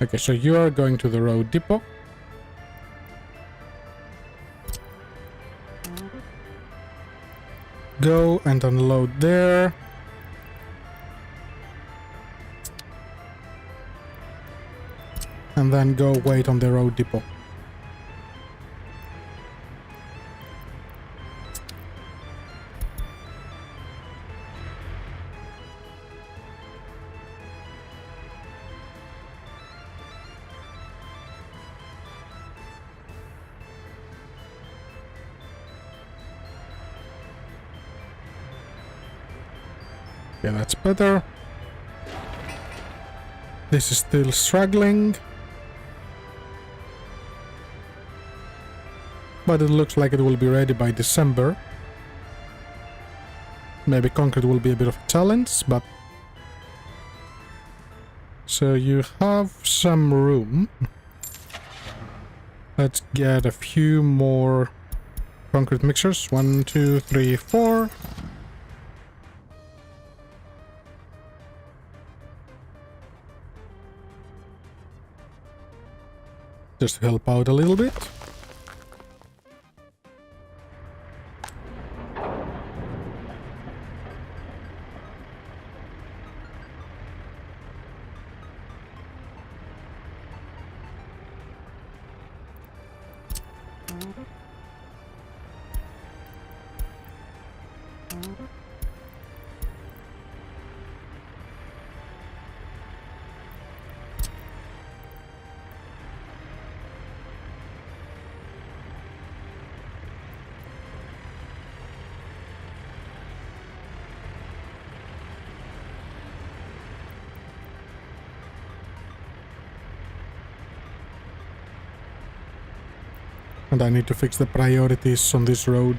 S1: Okay, so you are going to the road depot. Go and unload there. And then go wait on the road depot. Yeah, that's better. This is still struggling. But it looks like it will be ready by December. Maybe concrete will be a bit of a challenge, but So you have some room. Let's get a few more concrete mixers. 1, 2, 3, 4. Just to help out a little bit. And I need to fix the priorities on this road.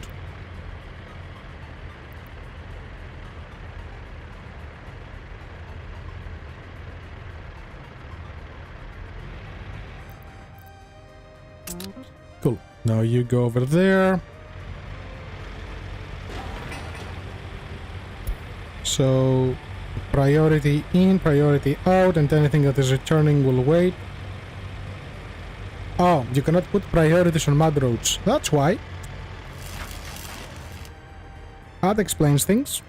S1: Cool. Now you go over there. So, priority in, priority out, and anything that is returning will wait. Oh, you cannot put priorities on mud roads. That's why. That explains things.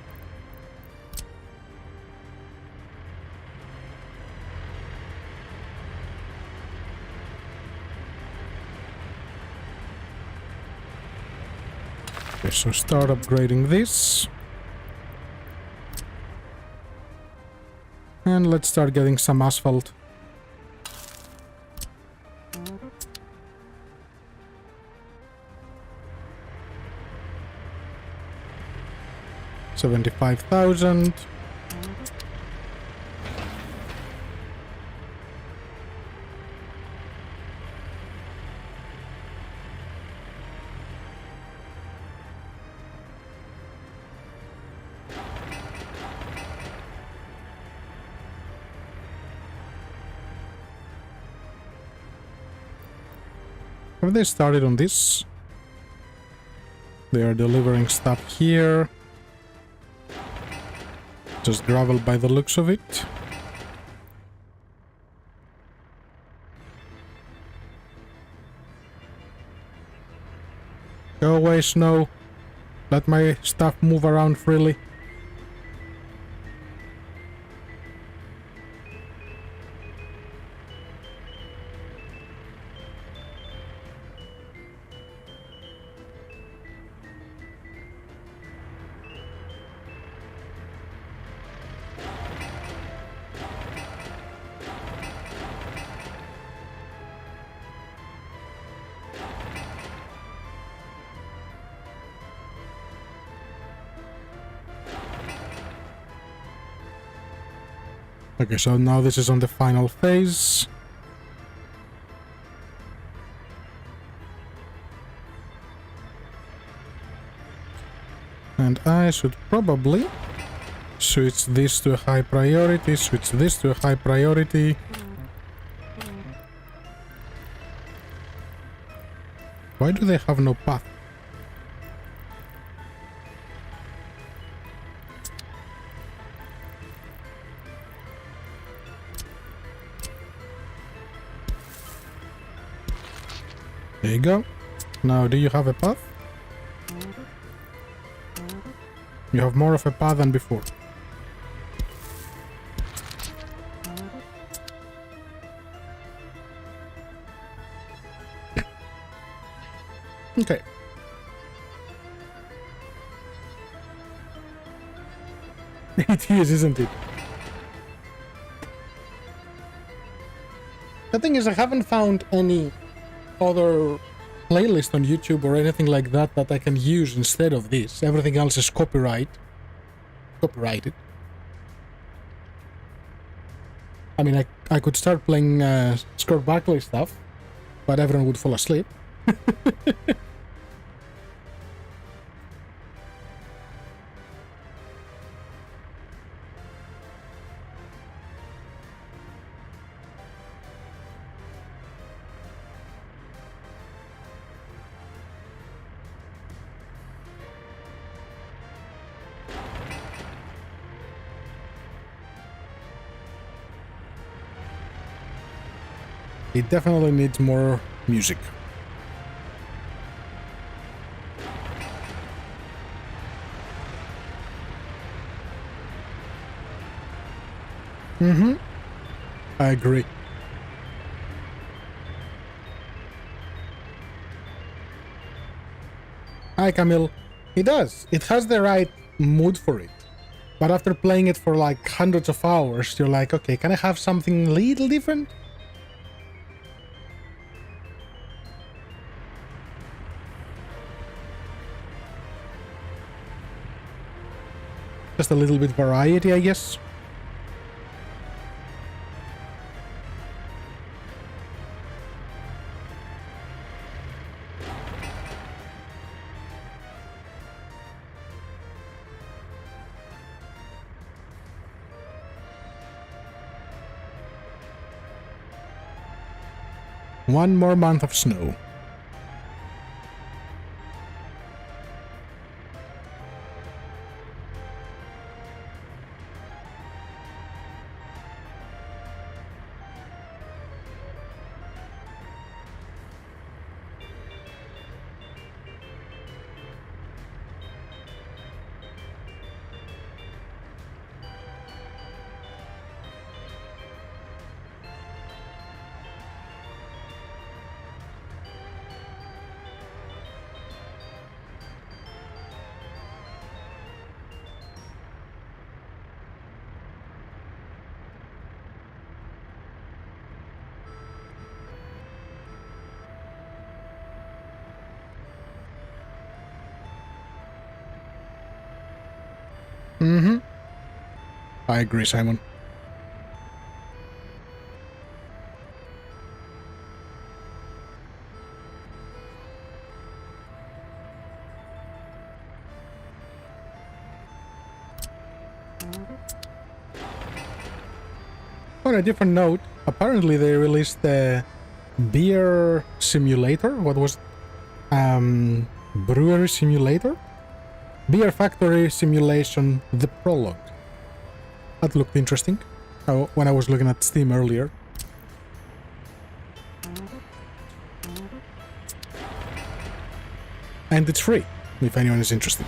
S1: Okay, so start upgrading this. And let's start getting some asphalt. $75,000. Have they started on this? They are delivering stuff here. Just gravel by the looks of it. Go away, snow. Let my stuff move around freely. Okay, so now this is on the final phase. And I should probably switch this to a high priority, switch this to a high priority. Why do they have no path? There you go. Now, do you have a path? You have more of a path than before. Okay. It is, isn't it? The thing is, I haven't found any other playlist on YouTube or anything like that that I can use instead of this. Everything else is copyrighted. I mean, I could start playing Scott Barkley stuff, but everyone would fall asleep. It definitely needs more music. Mm-hmm. I agree. Hi, Camille. It does. It has the right mood for it. But after playing it for like hundreds of hours, you're like, okay, can I have something a little different? Just a little bit variety, I guess. One more month of snow. Mm-hmm. I agree, Simon. On a different note, apparently they released the beer simulator. What was it? Brewery simulator? Beer factory simulation, the prologue. That looked interesting. When I was looking at Steam earlier. And it's free, if anyone is interested.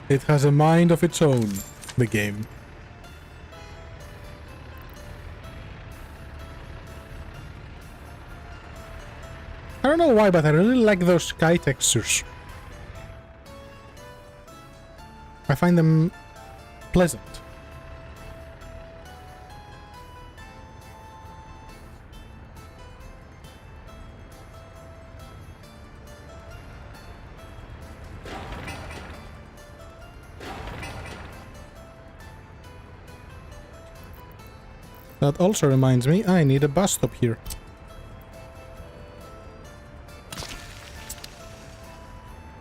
S1: It has a mind of its own, the game. I don't know why, but I really like those sky textures. I find them pleasant. That also reminds me, I need a bus stop here.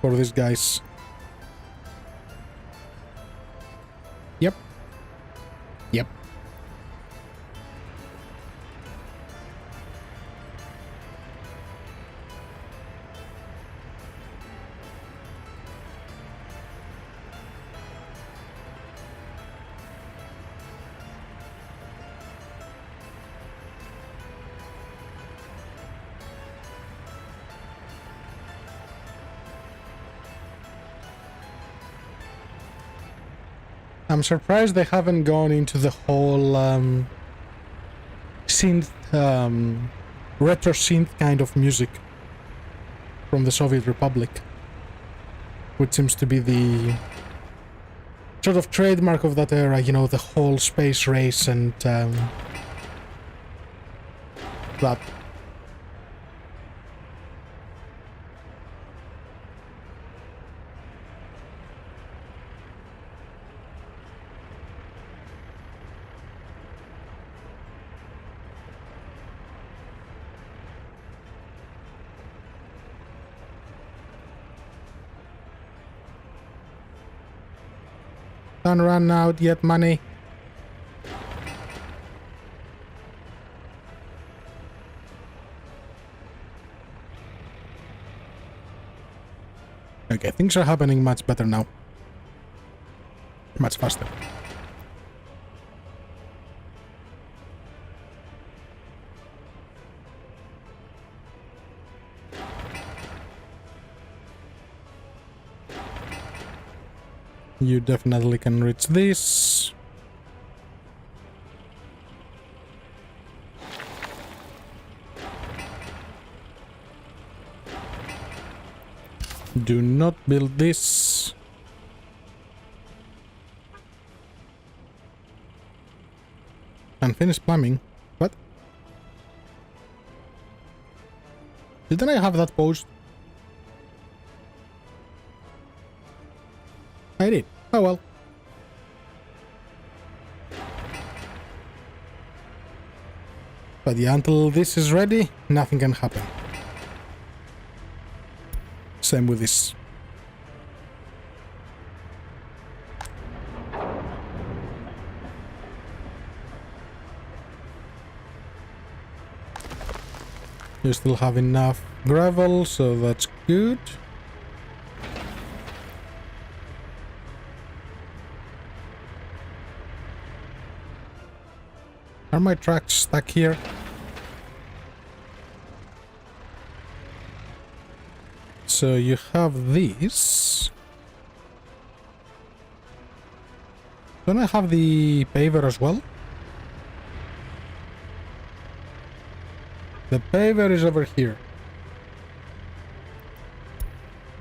S1: For these guys. Yep. Yep. I'm surprised they haven't gone into the whole synth, retro synth kind of music from the Soviet Republic, which seems to be the sort of trademark of that era, you know, the whole space race and that. Don't run out yet, money. Okay, things are happening much better now. Much faster. You definitely can reach this. Do not build this. Unfinished plumbing. What? Didn't I have that post? I did. Oh well. But yeah, until this is ready, nothing can happen. Same with this. You still have enough gravel, so that's good. Are my tracks stuck here? So you have these. Don't I have the paver as well? The paver is over here.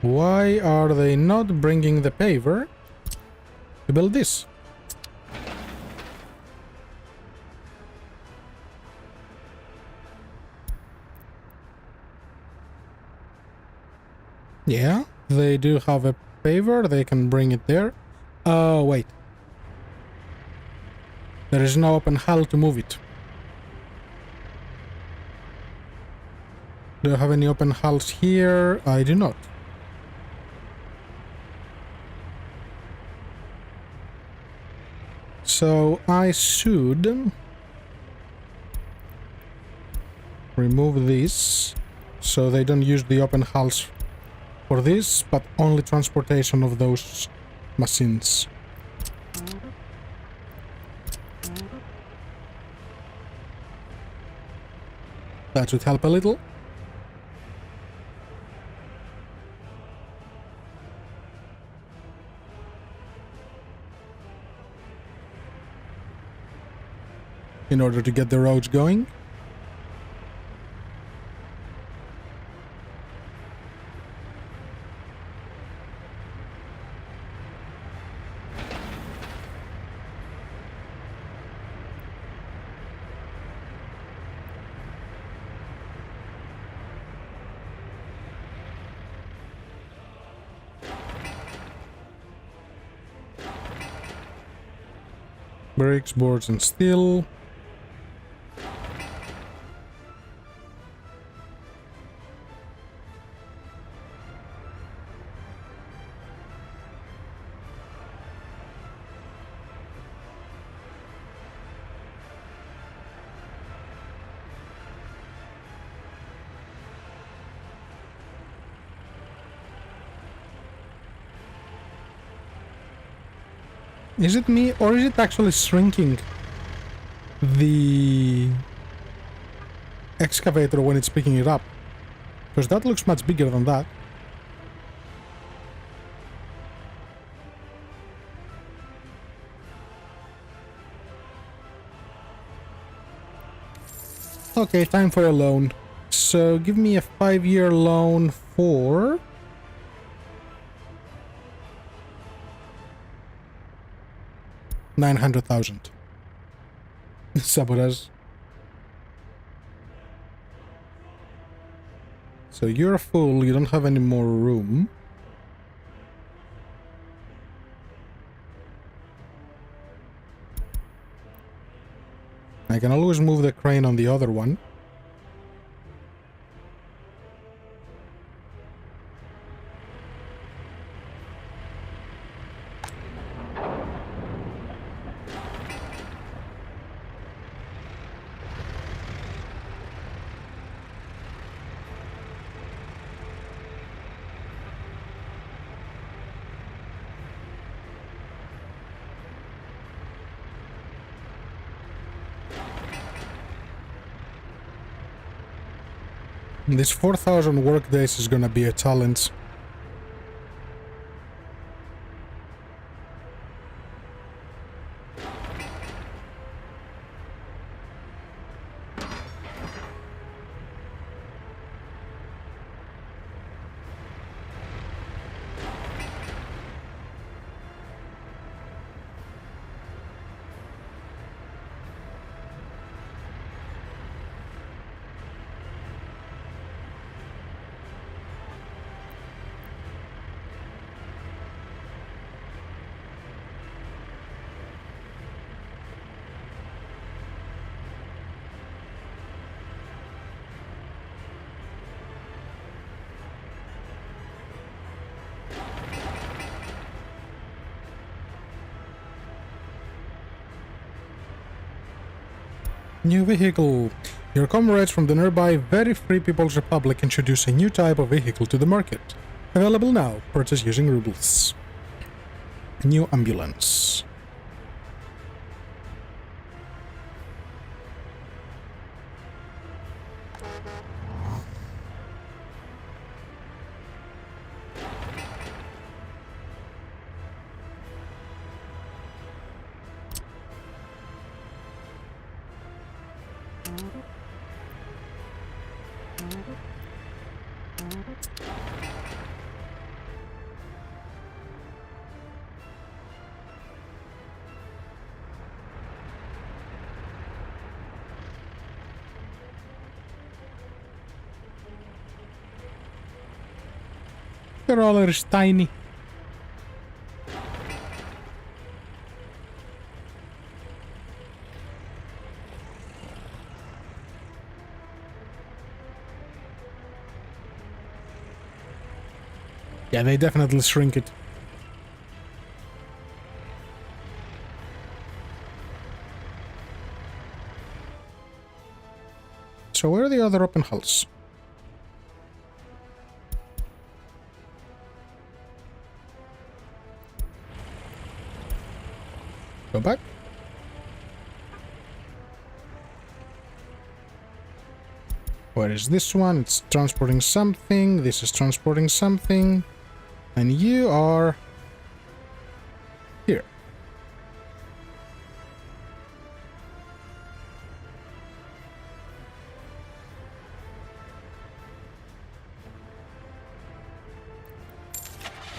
S1: Why are they not bringing the paver to build this? Yeah, they do have a paver, they can bring it there. Oh, wait. There is no open hull to move it. Do I have any open hulls here? I do not. So I should remove this so they don't use the open hulls for this, but only transportation of those machines. That should help a little. In order to get the roads going. Bricks, boards, and steel. Is it me, or is it actually shrinking the excavator when it's picking it up? Because that looks much bigger than that. Okay, time for a loan. So give me a 5-year loan for... $900,000. Sabotage. So you're full, you don't have any more room. I can always move the crane on the other one. This 4,000 workdays is gonna be a challenge. New vehicle. Your comrades from the nearby Very Free People's Republic introduce a new type of vehicle to the market. Available now. Purchase using rubles. New ambulance. The roller is tiny. Yeah, they definitely shrink it. So where are the other open hulls? Go back. Where is this one? It's transporting something. This is transporting something. And you are here.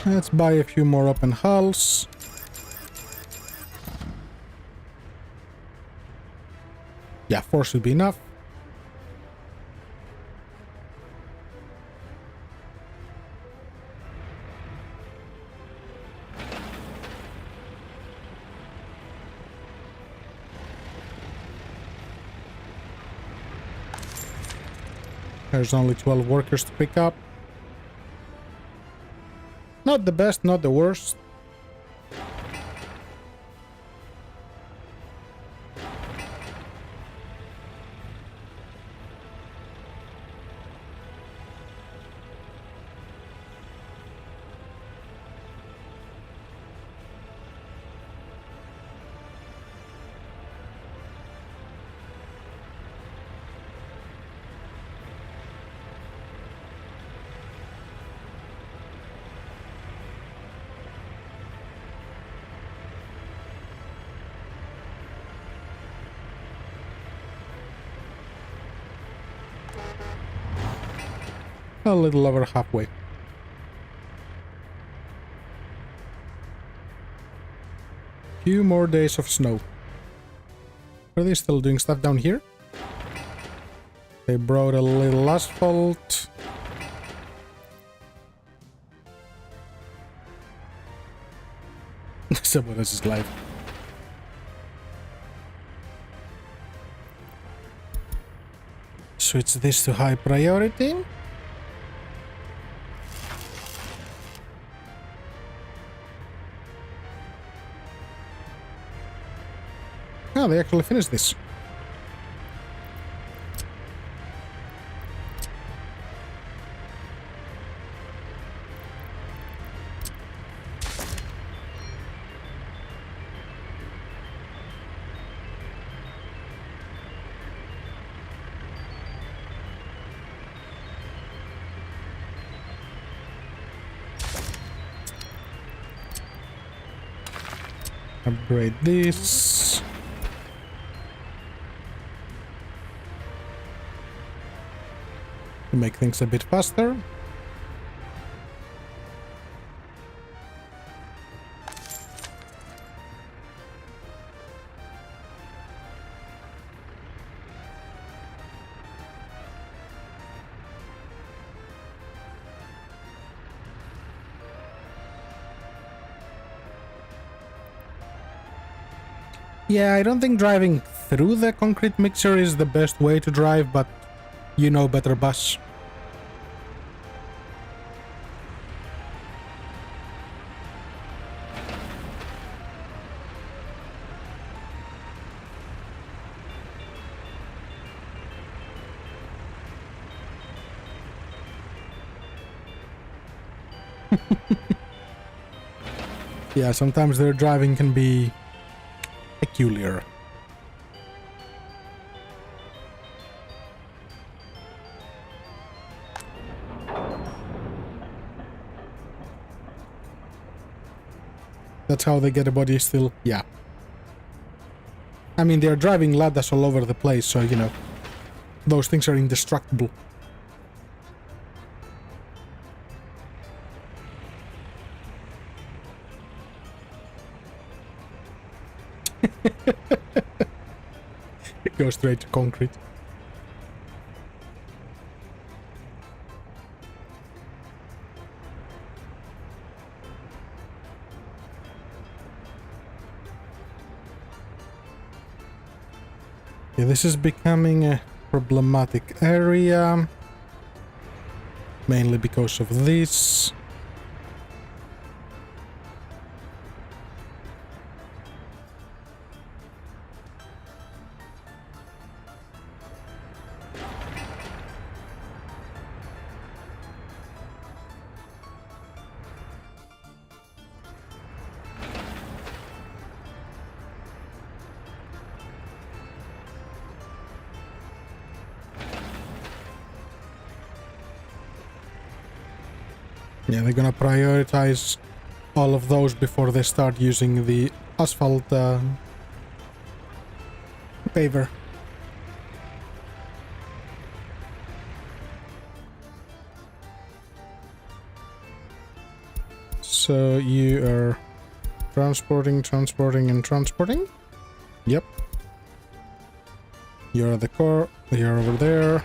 S1: Let's buy a few more open hulls. Yeah, 4 should be enough. There's only 12 workers to pick up. Not the best, not the worst. A little over halfway. Few more days of snow. Are they still doing stuff down here? They brought a little asphalt. Someone else's life. Switch this to high priority. Oh, they actually finished this. Upgrade this. To make things a bit faster. Yeah, I don't think driving through the concrete mixer is the best way to drive, but you know better, Bus. Yeah, sometimes their driving can be peculiar. That's how they get a body still. Yeah. I mean, they're driving ladders all over the place, so, you know, those things are indestructible. It goes straight to concrete. Yeah, this is becoming a problematic area. Mainly because of this. Yeah, they're gonna prioritize all of those before they start using the asphalt paver. So you are transporting, and transporting? Yep. You're the core, you're over there.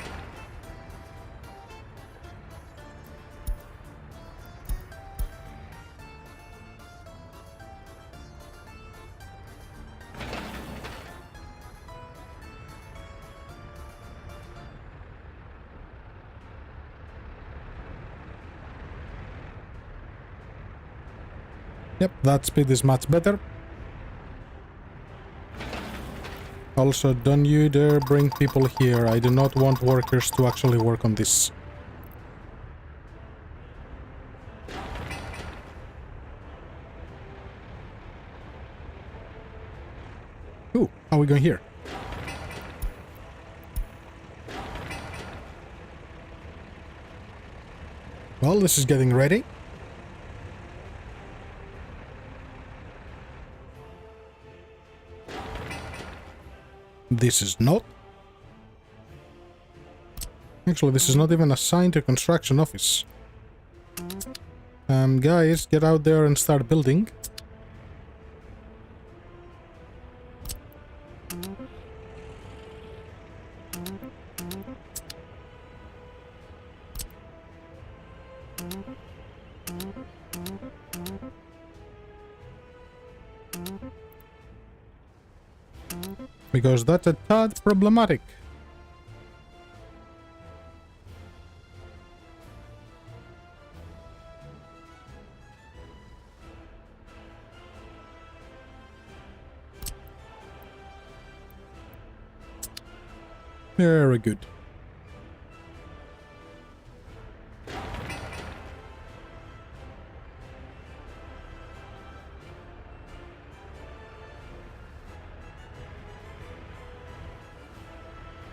S1: Yep, that speed is much better. Also, don't you dare bring people here. I do not want workers to actually work on this. Ooh, how are we going here? Well, this is getting ready. This is not. Actually, this is not even assigned to construction office. Guys, get out there and start building. Because that's a tad problematic. Very good.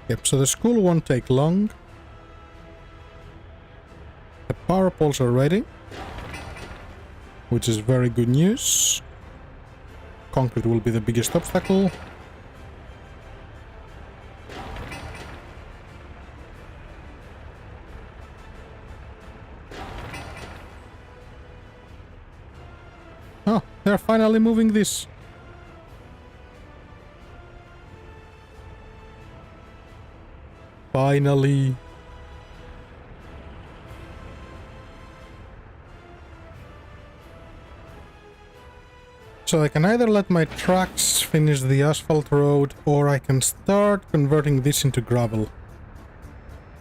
S1: Yep, so the school won't take long. The power poles are ready, which is very good news. concrete will be the biggest obstacle. Oh, they're finally moving this. Finally. So I can either let my trucks finish the asphalt road, or I can start converting this into gravel.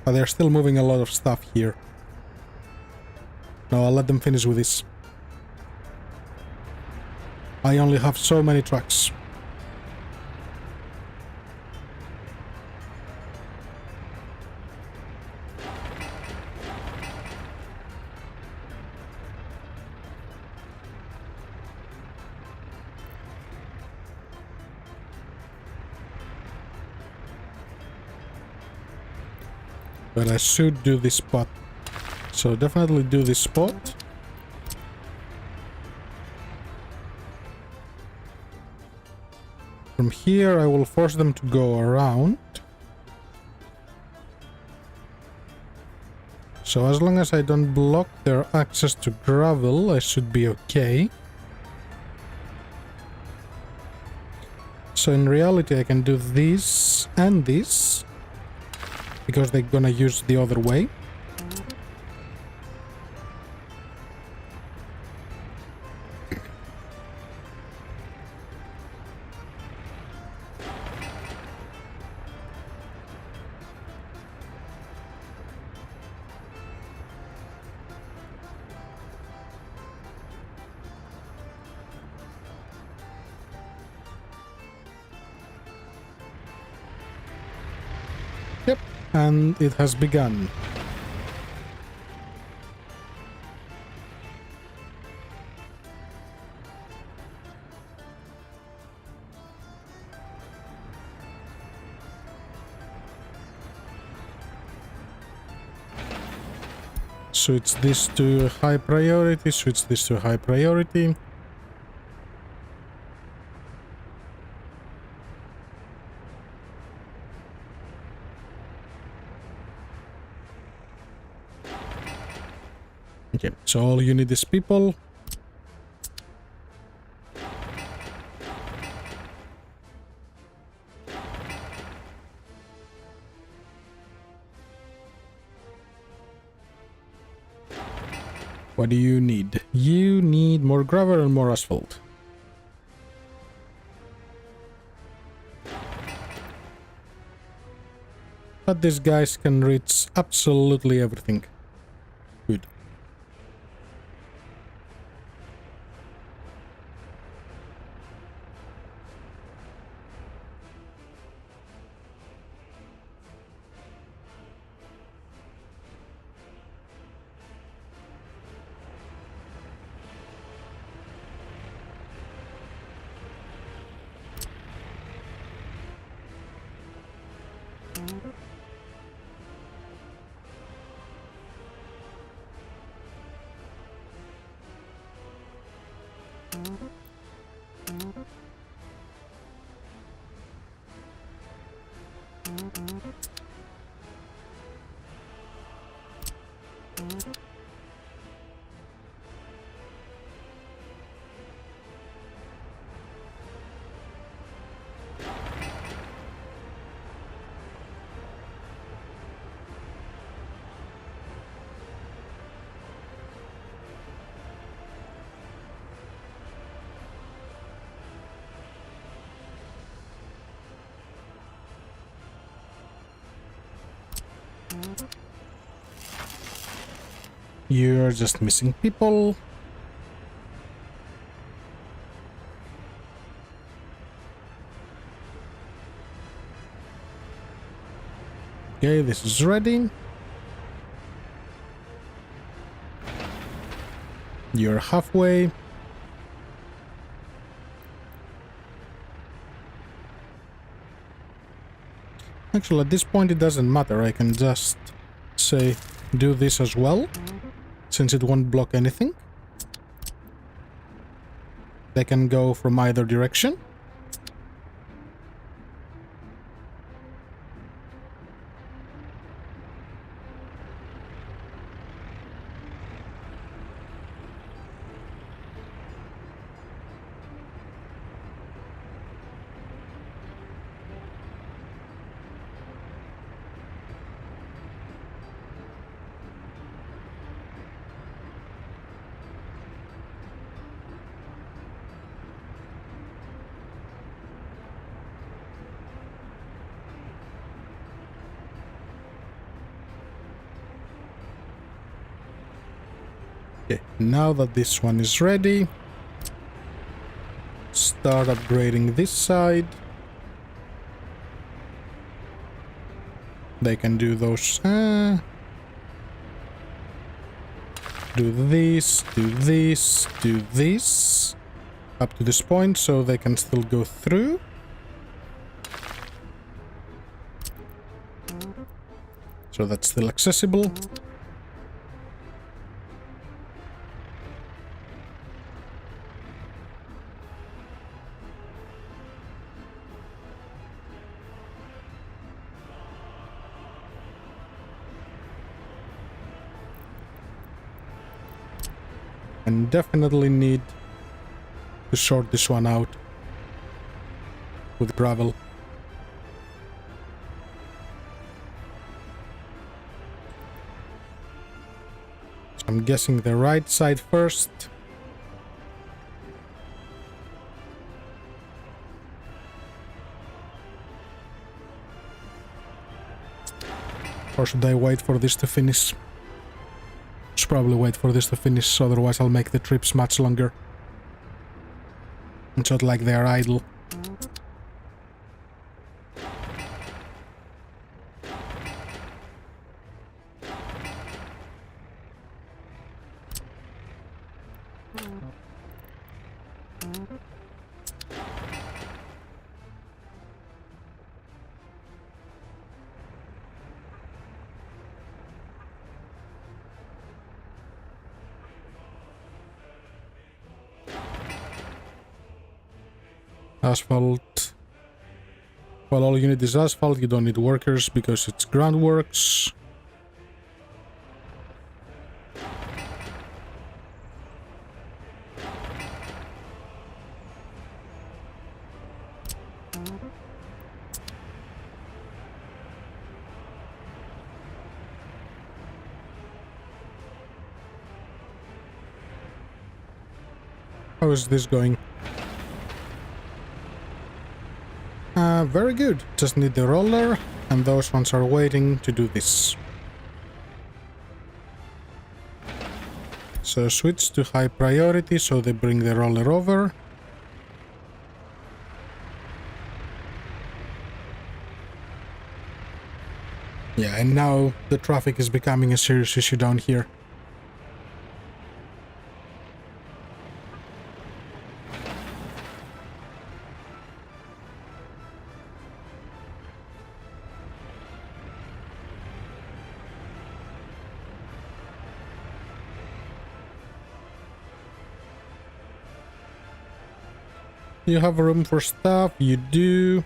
S1: But they're still moving a lot of stuff here. No, I'll let them finish with this. I only have so many trucks. But I should do this spot. So definitely do this spot. From here I will force them to go around. So as long as I don't block their access to gravel, I should be okay. So in reality I can do this and this, because they're gonna use the other way. Yep, and it has begun. Switch this to high priority, switch this to high priority. Okay, so all you need is people. What do you need? You need more gravel and more asphalt. But these guys can reach absolutely everything. Good. You're just missing people. Okay, this is ready. You're halfway. Actually, at this point it doesn't matter. I can just say do this as well, since it won't block anything. They can go from either direction. Okay, now that this one is ready, start upgrading this side. They can do those. Do this, do this, do this. Up to this point, so they can still go through. So that's still accessible. And definitely need to sort this one out with gravel. So I'm guessing the right side first. Or should I wait for this to finish? Should probably wait for this to finish, otherwise I'll make the trips much longer. It's not like they're idle. Asphalt. Well, all you need is asphalt, you don't need workers because it's groundworks. How is this going? Very good. Just need the roller, and those ones are waiting to do this. So switch to high priority so they bring the roller over. Yeah, and now the traffic is becoming a serious issue down here. You have room for stuff? You do.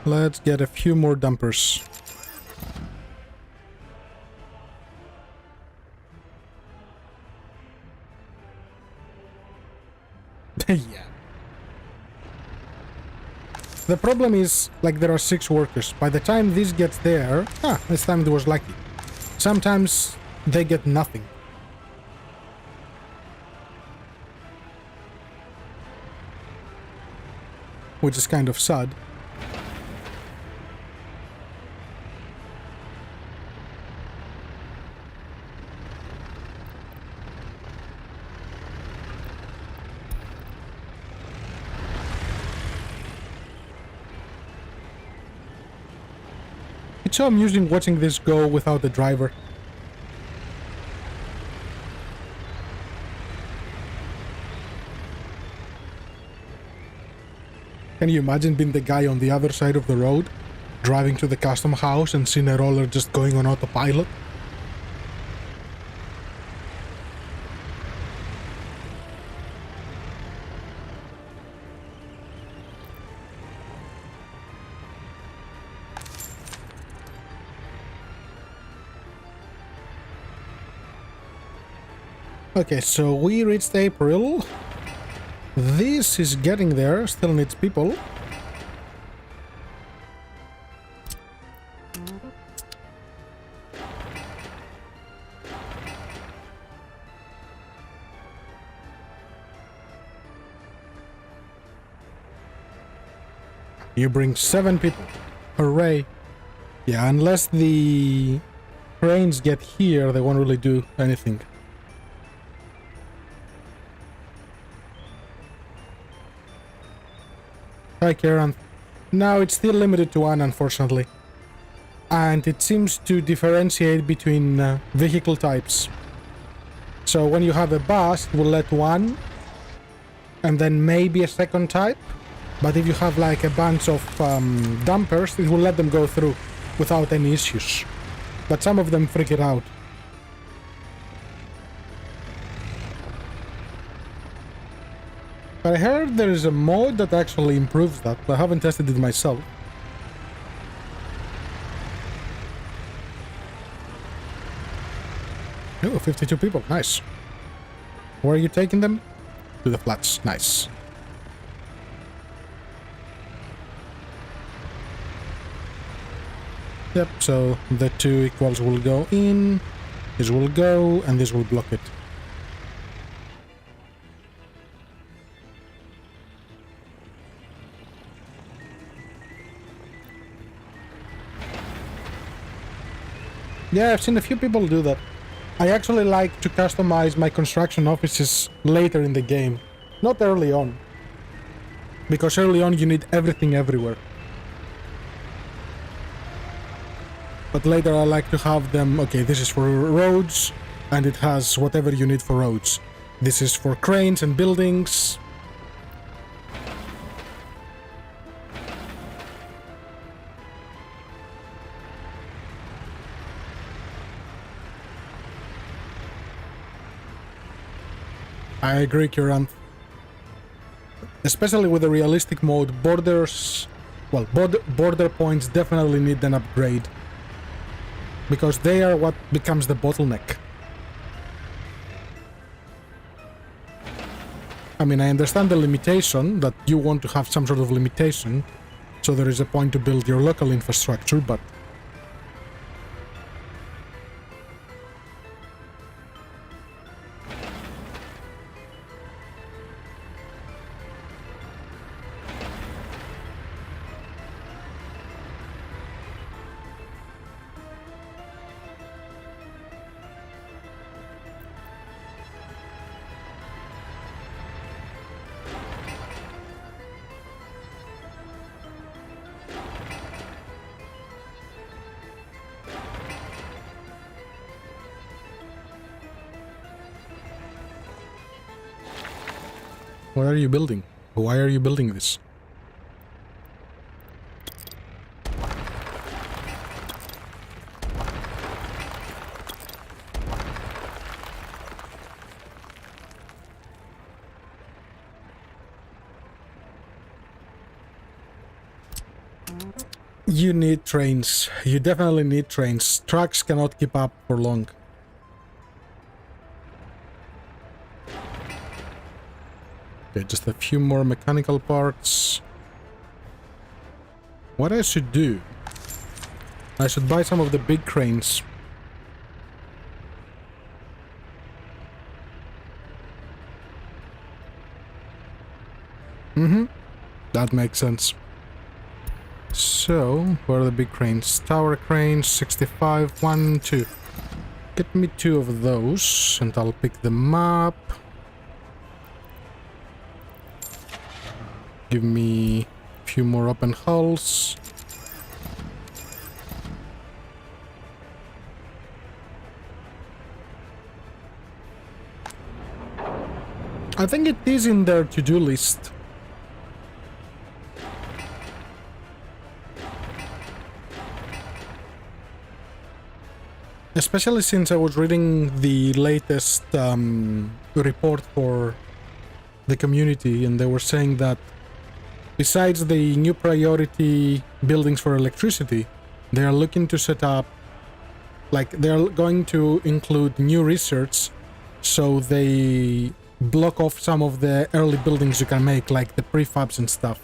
S1: Let's get a few more dumpers. Yeah. The problem is, like, there are 6 workers. By the time this gets there... this time it was lucky. Sometimes they get nothing. Which is kind of sad. It's so amusing watching this go without the driver. Can you imagine being the guy on the other side of the road, driving to the custom house and seeing a roller just going on autopilot? Okay, so we reached April. This is getting there, still needs people. You bring 7 people. Hooray. Yeah, unless the cranes get here, they won't really do anything. Hi, Karen. No, it's still limited to 1, unfortunately. And it seems to differentiate between vehicle types. So when you have a bus, it will let 1, and then maybe a second type. But if you have like a bunch of dumpers, it will let them go through without any issues. But some of them freak it out. I heard there is a mod that actually improves that, but I haven't tested it myself. Oh, 52 people, nice. Where are you taking them? To the flats, nice. Yep, so the 2 equals will go in, this will go, and this will block it. Yeah, I've seen a few people do that. I actually like to customize my construction offices later in the game, not early on. Because early on you need everything everywhere. But later I like to have them, okay, this is for roads, and it has whatever you need for roads. This is for cranes and buildings. I agree, Kiran. Especially with the realistic mode, borders... Well, border points definitely need an upgrade. Because they are what becomes the bottleneck. I mean, I understand the limitation, that you want to have some sort of limitation, so there is a point to build your local infrastructure, but... What are you building? Why are you building this? You need trains. You definitely need trains. Trucks cannot keep up for long. Okay, just a few more mechanical parts. What I should do? I should buy some of the big cranes. That makes sense. So, where are the big cranes? Tower cranes, 65, 1, 2. Get me 2 of those, and I'll pick them up. Give me a few more open hulls. I think it is in their to-do list. Especially since I was reading the latest report for the community, and they were saying that besides the new priority buildings for electricity, they are looking to set up, like, they're going to include new research so they block off some of the early buildings you can make, like the prefabs and stuff.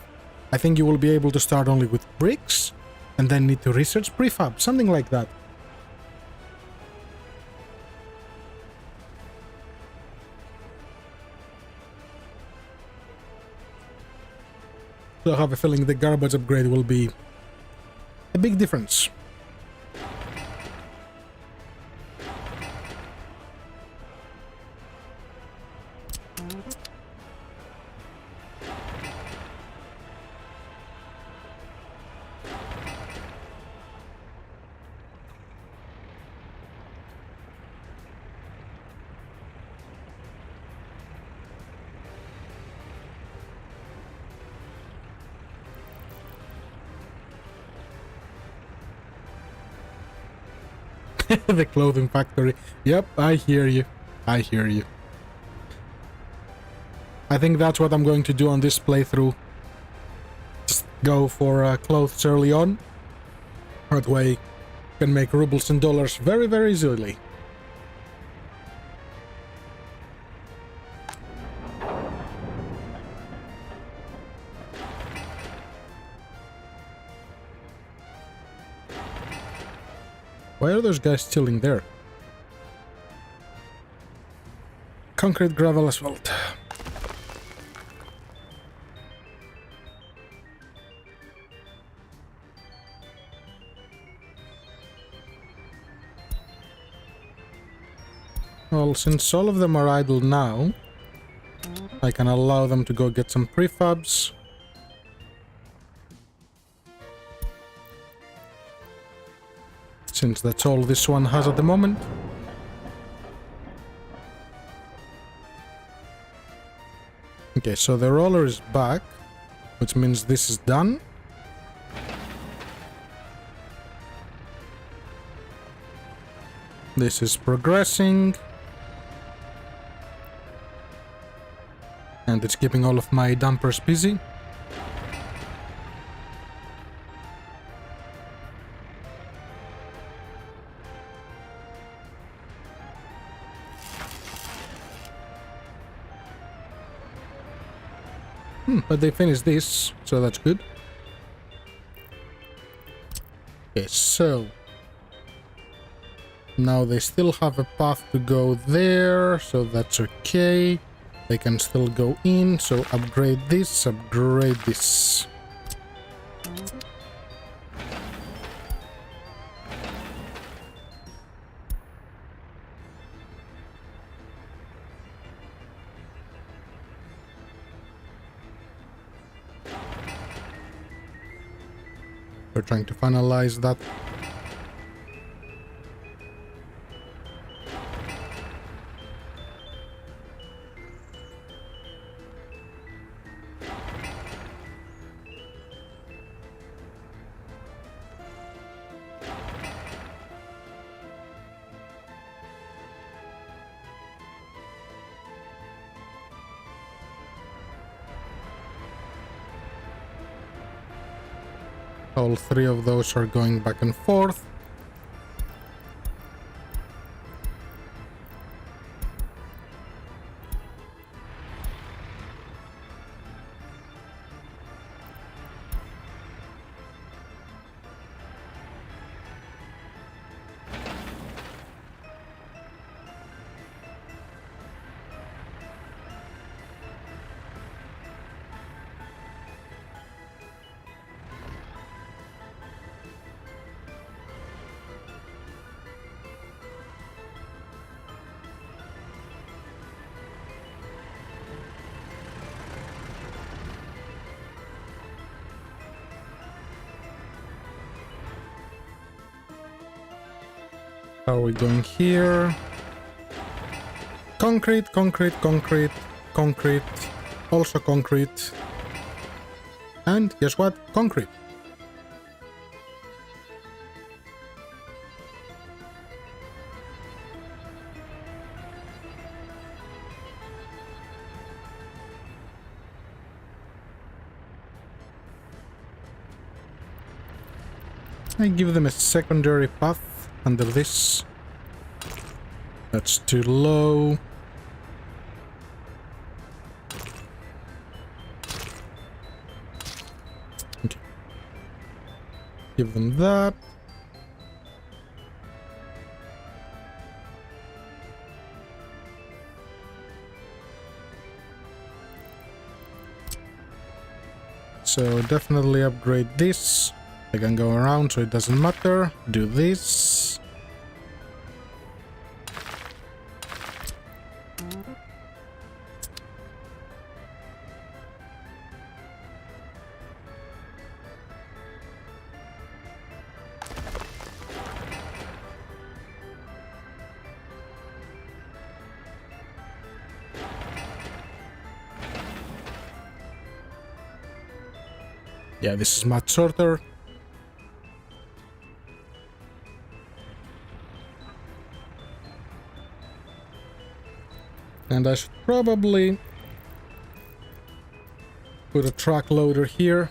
S1: I think you will be able to start only with bricks, and then need to research prefab, something like that. So I have a feeling the garbage upgrade will be a big difference. The clothing factory. Yep, I hear you. I hear you. I think that's what I'm going to do on this playthrough. Just go for clothes early on. That way, you can make rubles and dollars very, very easily. Why are those guys chilling there? Concrete, gravel, asphalt. Well, since all of them are idle now, I can allow them to go get some prefabs. Since that's all this one has at the moment. Okay, so the roller is back, which means this is done. This is progressing. And it's keeping all of my dumpers busy. But they finished this, so that's good. Okay, so now they still have a path to go there, so that's okay. They can still go in, so upgrade this, upgrade this. We're trying to finalize that. All three of those are going back and forth. How are we going here? Concrete, concrete, concrete, concrete, also concrete. And guess what? Concrete. I give them a secondary path under this. That's too low. Give them that. So definitely upgrade this. I can go around, so it doesn't matter. Do this. Yeah, this is much shorter. And I should probably put a truck loader here.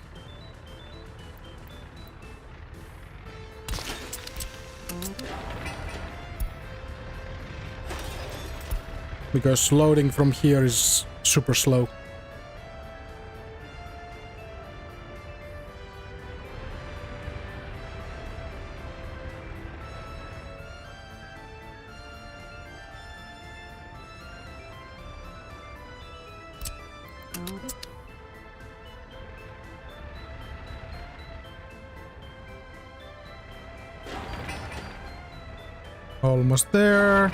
S1: Because loading from here is super slow. Almost there.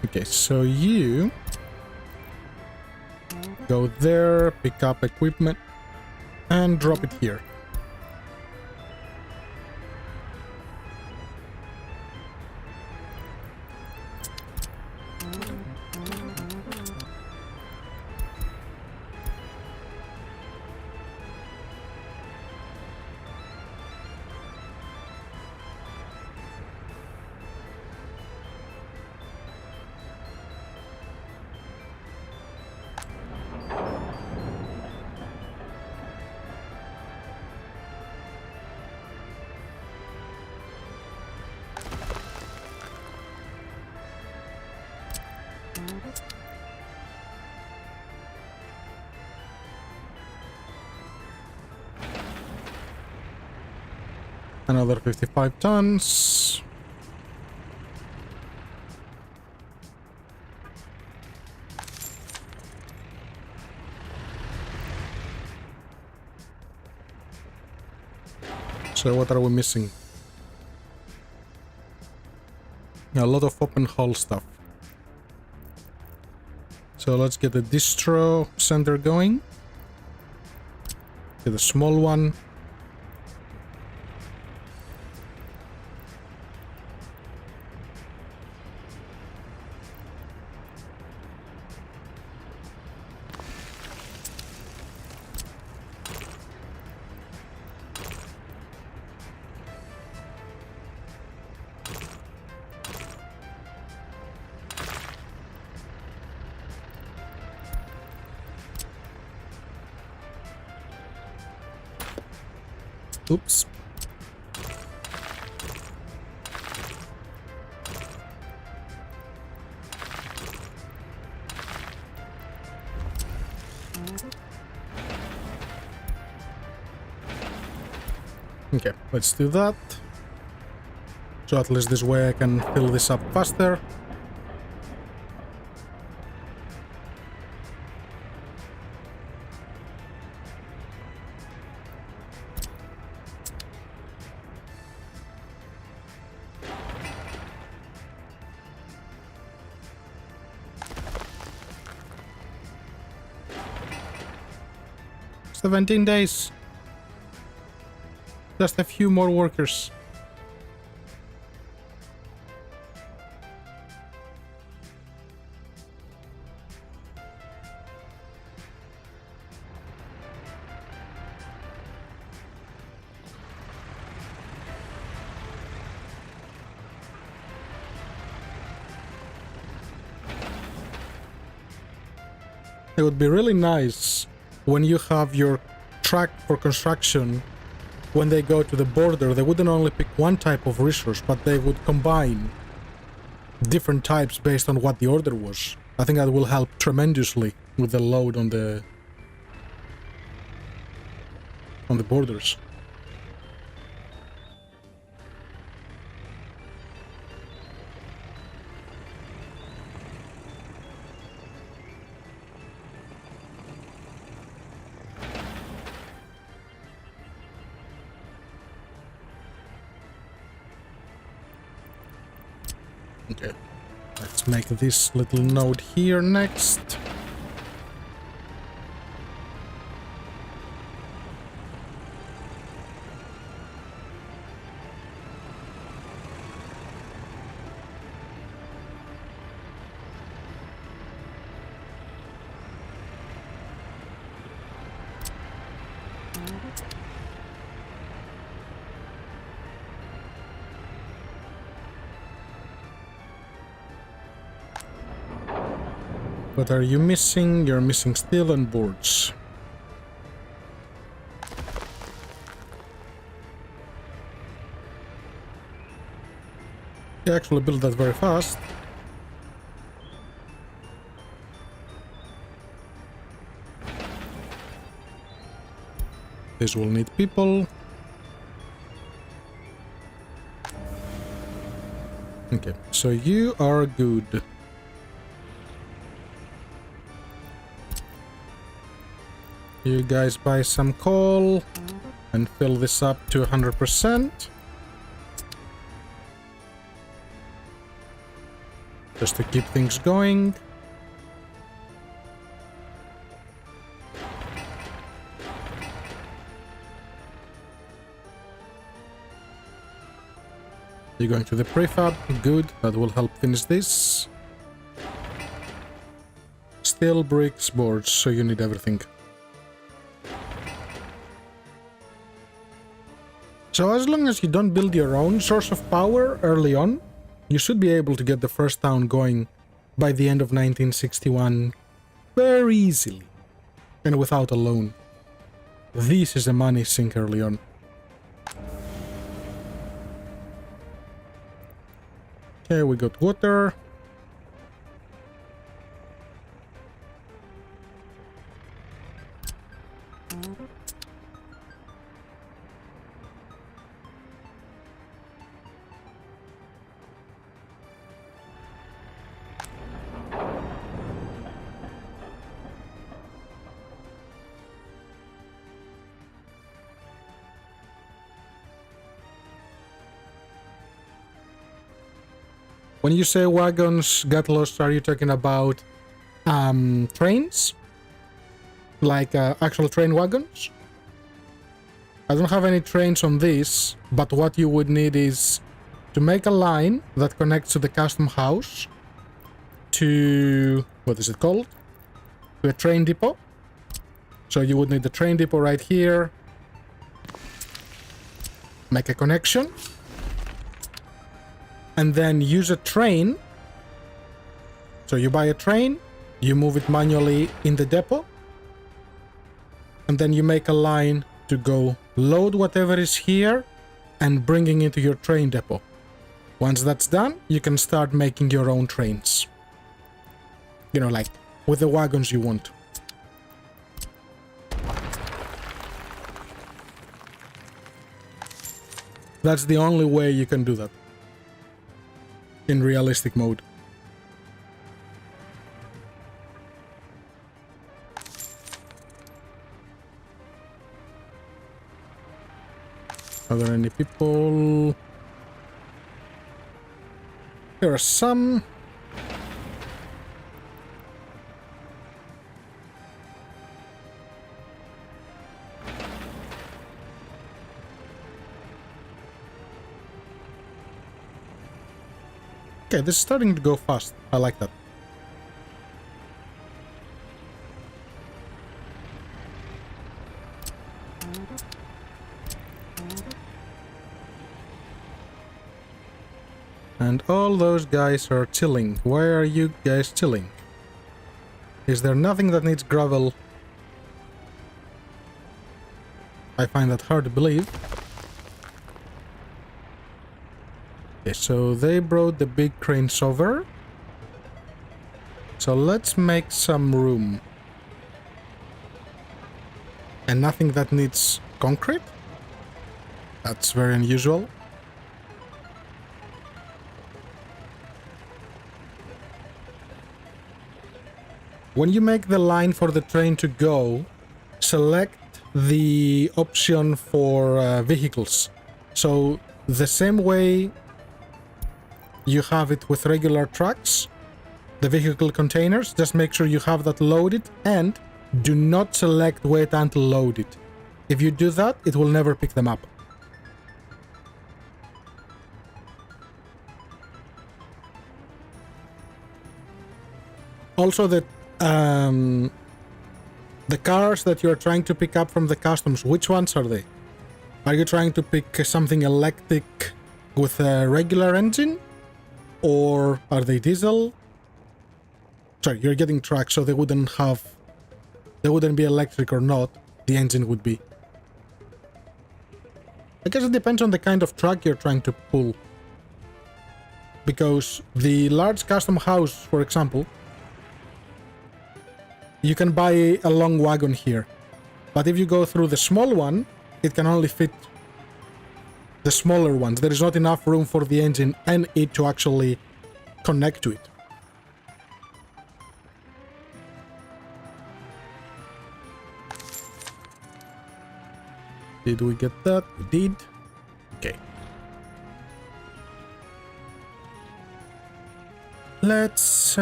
S1: Okay, so you go there, pick up equipment, and drop it here. Another 55 tons. So what are we missing? A lot of open hull stuff. So let's get the distro center going. Get a small one. Oops. Okay, let's do that. So at least this way I can fill this up faster. "17 days. Just a few more workers." It would be really nice when you have your track for construction. When they go to the border, they wouldn't only pick one type of resource, but they would combine different types based on what the order was. I think that will help tremendously with the load on the on the borders. Okay, let's make this little node here next. What are you missing? You're missing steel and boards. You actually build that very fast. This will need people. Okay, so you are good. You guys buy some coal and fill this up to 100%. Just to keep things going. You're going to the prefab. Good. That will help finish this. Steel, bricks, boards. So you need everything. So as long as you don't build your own source of power early on, you should be able to get the first town going by the end of 1961 very easily and without a loan. This is a money sink early on. Okay, we got water. When you say wagons got lost, are you talking about trains? Like actual train wagons? I don't have any trains on this, but what you would need is to make a line that connects to the custom house to, what is it called? To a train depot. So you would need the train depot right here. Make a connection. And then use a train. So you buy a train, you move it manually in the depot, and then you make a line to go load whatever is here and bringing it to your train depot. Once that's done, you can start making your own trains. You know, like with the wagons you want. That's the only way you can do that. In realistic mode. Are there any people? There are some. Okay, this is starting to go fast. I like that. And all those guys are chilling. Why are you guys chilling? Is there nothing that needs gravel? I find that hard to believe. Okay, so they brought the big cranes over. So let's make some room. And nothing that needs concrete. That's very unusual. When you make the line for the train to go, select the option for vehicles. So the same way you have it with regular trucks, the vehicle containers, just make sure you have that loaded and do not select wait until loaded. If you do that, it will never pick them up. Also, the cars that you're trying to pick up from the customs, which ones are they? Are you trying to pick something electric with a regular engine? Or are they diesel? Sorry, you're getting trucks, so they wouldn't be electric or not. The engine would be. I guess it depends on the kind of truck you're trying to pull. Because the large custom house, for example, you can buy a long wagon here. But if you go through the small one, it can only fit the smaller ones. There is not enough room for the engine and it to actually connect to it. Did we get that? We did. Okay. Let's...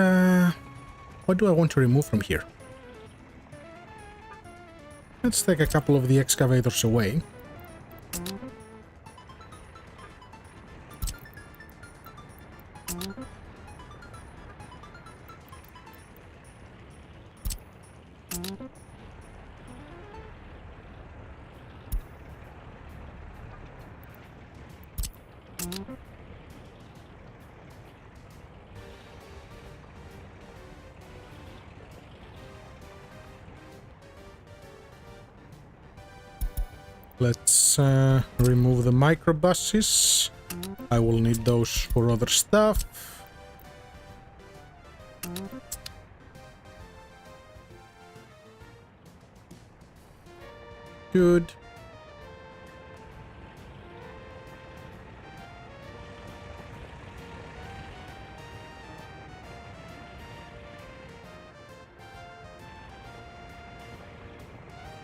S1: what do I want to remove from here? Let's take a couple of the excavators away. Let's remove the microbuses. I will need those for other stuff. Good.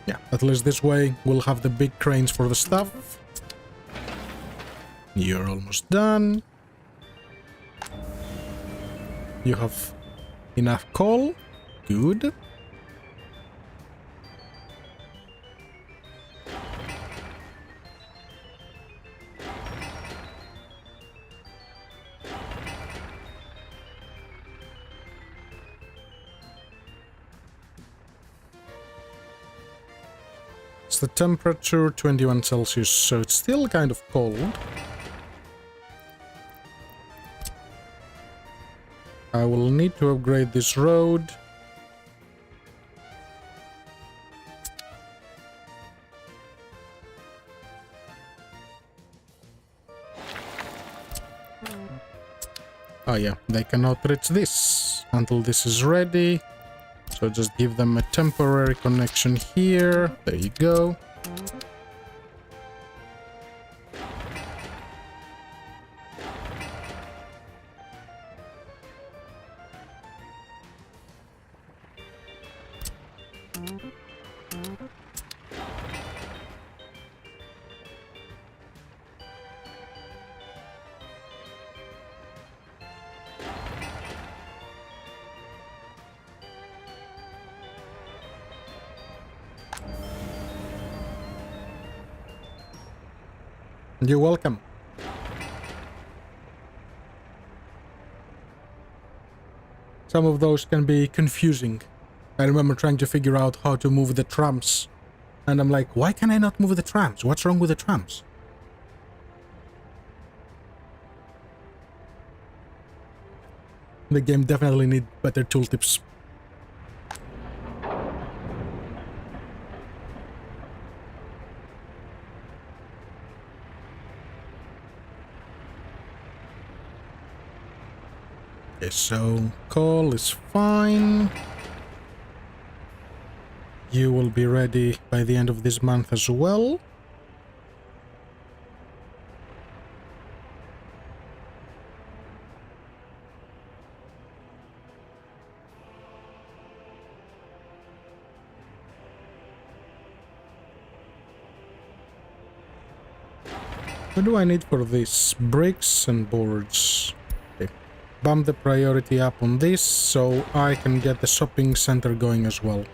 S1: Yeah, at least this way we'll have the big cranes for the stuff. You're almost done. You have enough coal. Good. The temperature 21 Celsius, so it's still kind of cold. I will need to upgrade this road. Oh yeah, they cannot reach this until this is ready. So just give them a temporary connection here. There you go. You're welcome. Some of those can be confusing. I remember trying to figure out how to move the trams. And I'm like, why can I not move the trams? What's wrong with the trams? The game definitely needs better tooltips. Okay, so coal is fine. You will be ready by the end of this month as well. What do I need for this? Bricks and boards. Okay. Bump the priority up on this so I can get the shopping center going as well.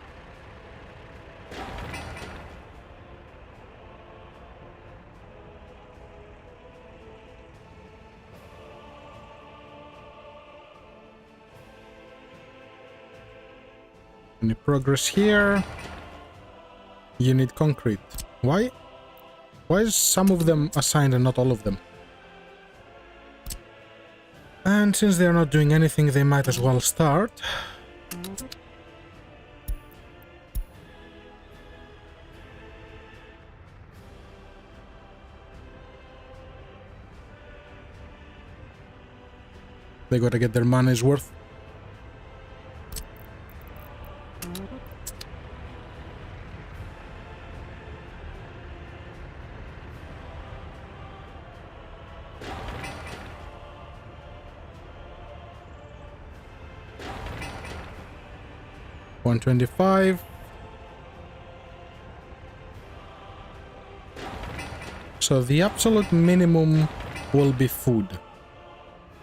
S1: Any progress here? You need concrete. Why? Why is some of them assigned and not all of them? And since they're not doing anything, they might as well start. They gotta get their money's worth. $125. So the absolute minimum will be food.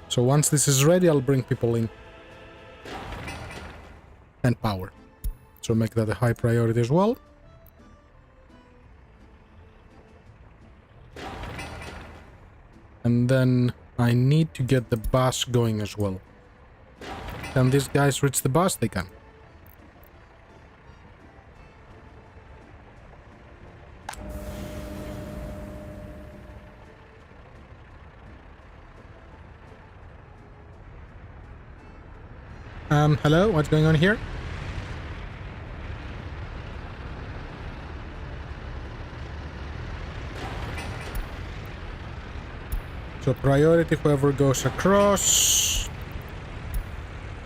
S1: So once this is ready, I'll bring people in. And power. So make that a high priority as well. And then I need to get the bus going as well. Can these guys reach the bus? They can. Hello, what's going on here? So priority whoever goes across.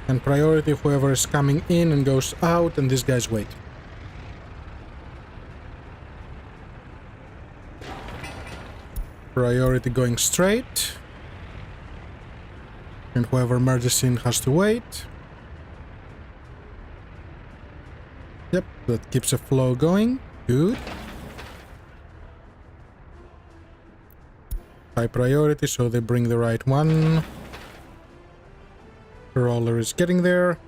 S1: And priority whoever is coming in and goes out, and these guys wait. Priority going straight. And whoever merges in has to wait. Yep, that keeps a flow going. Good. High priority, so they bring the right one. Roller is getting there.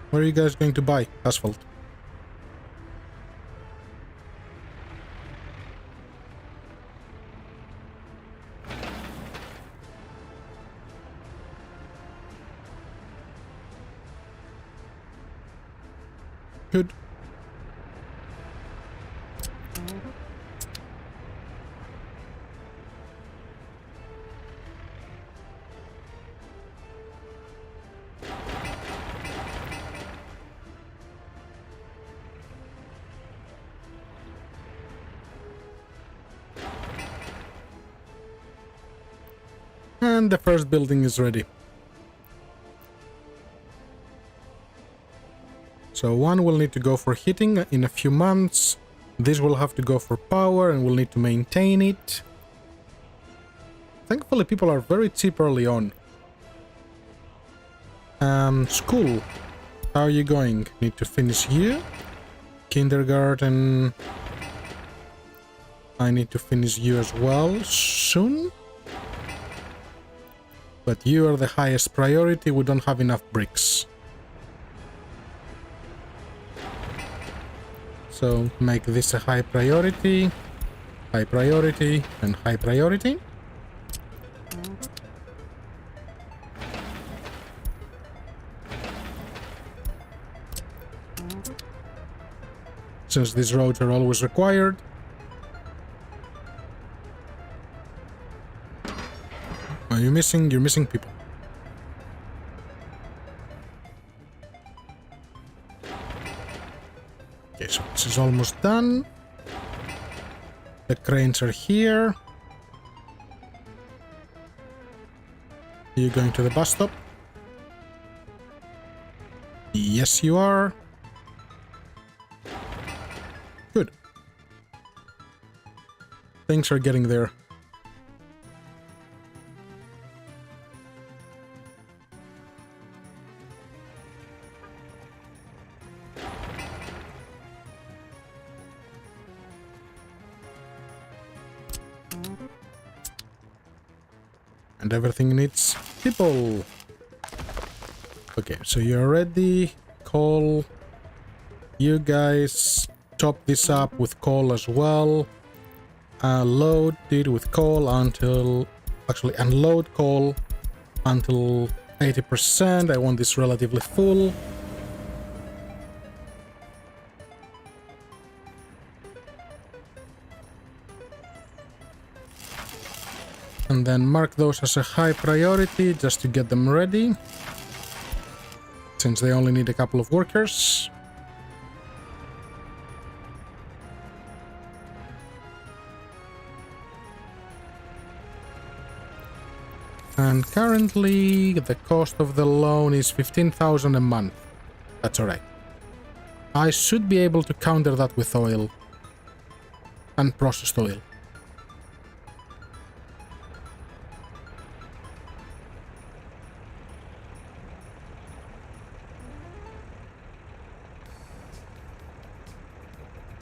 S1: What are you guys going to buy? Asphalt. Good. And the first building is ready. So one will need to go for heating in a few months. This will have to go for power and we'll need to maintain it. Thankfully people are very cheap early on. School. How are you going? Need to finish you. Kindergarten. I need to finish you as well soon. But you are the highest priority. We don't have enough bricks. So make this a high priority, and high priority. Since these roads are always required. Are you missing? You're missing people. Okay, so this is almost done. The cranes are here. Are you going to the bus stop? Yes, you are. Good. Things are getting there. And everything needs people. Okay, so you're ready. Coal. You guys top this up with coal as well. Load it with coal until... Actually, unload coal until 80%. I want this relatively full. And then mark those as a high priority just to get them ready, since they only need a couple of workers. And currently the cost of the loan is 15,000 a month. That's alright. I should be able to counter that with oil. And processed oil.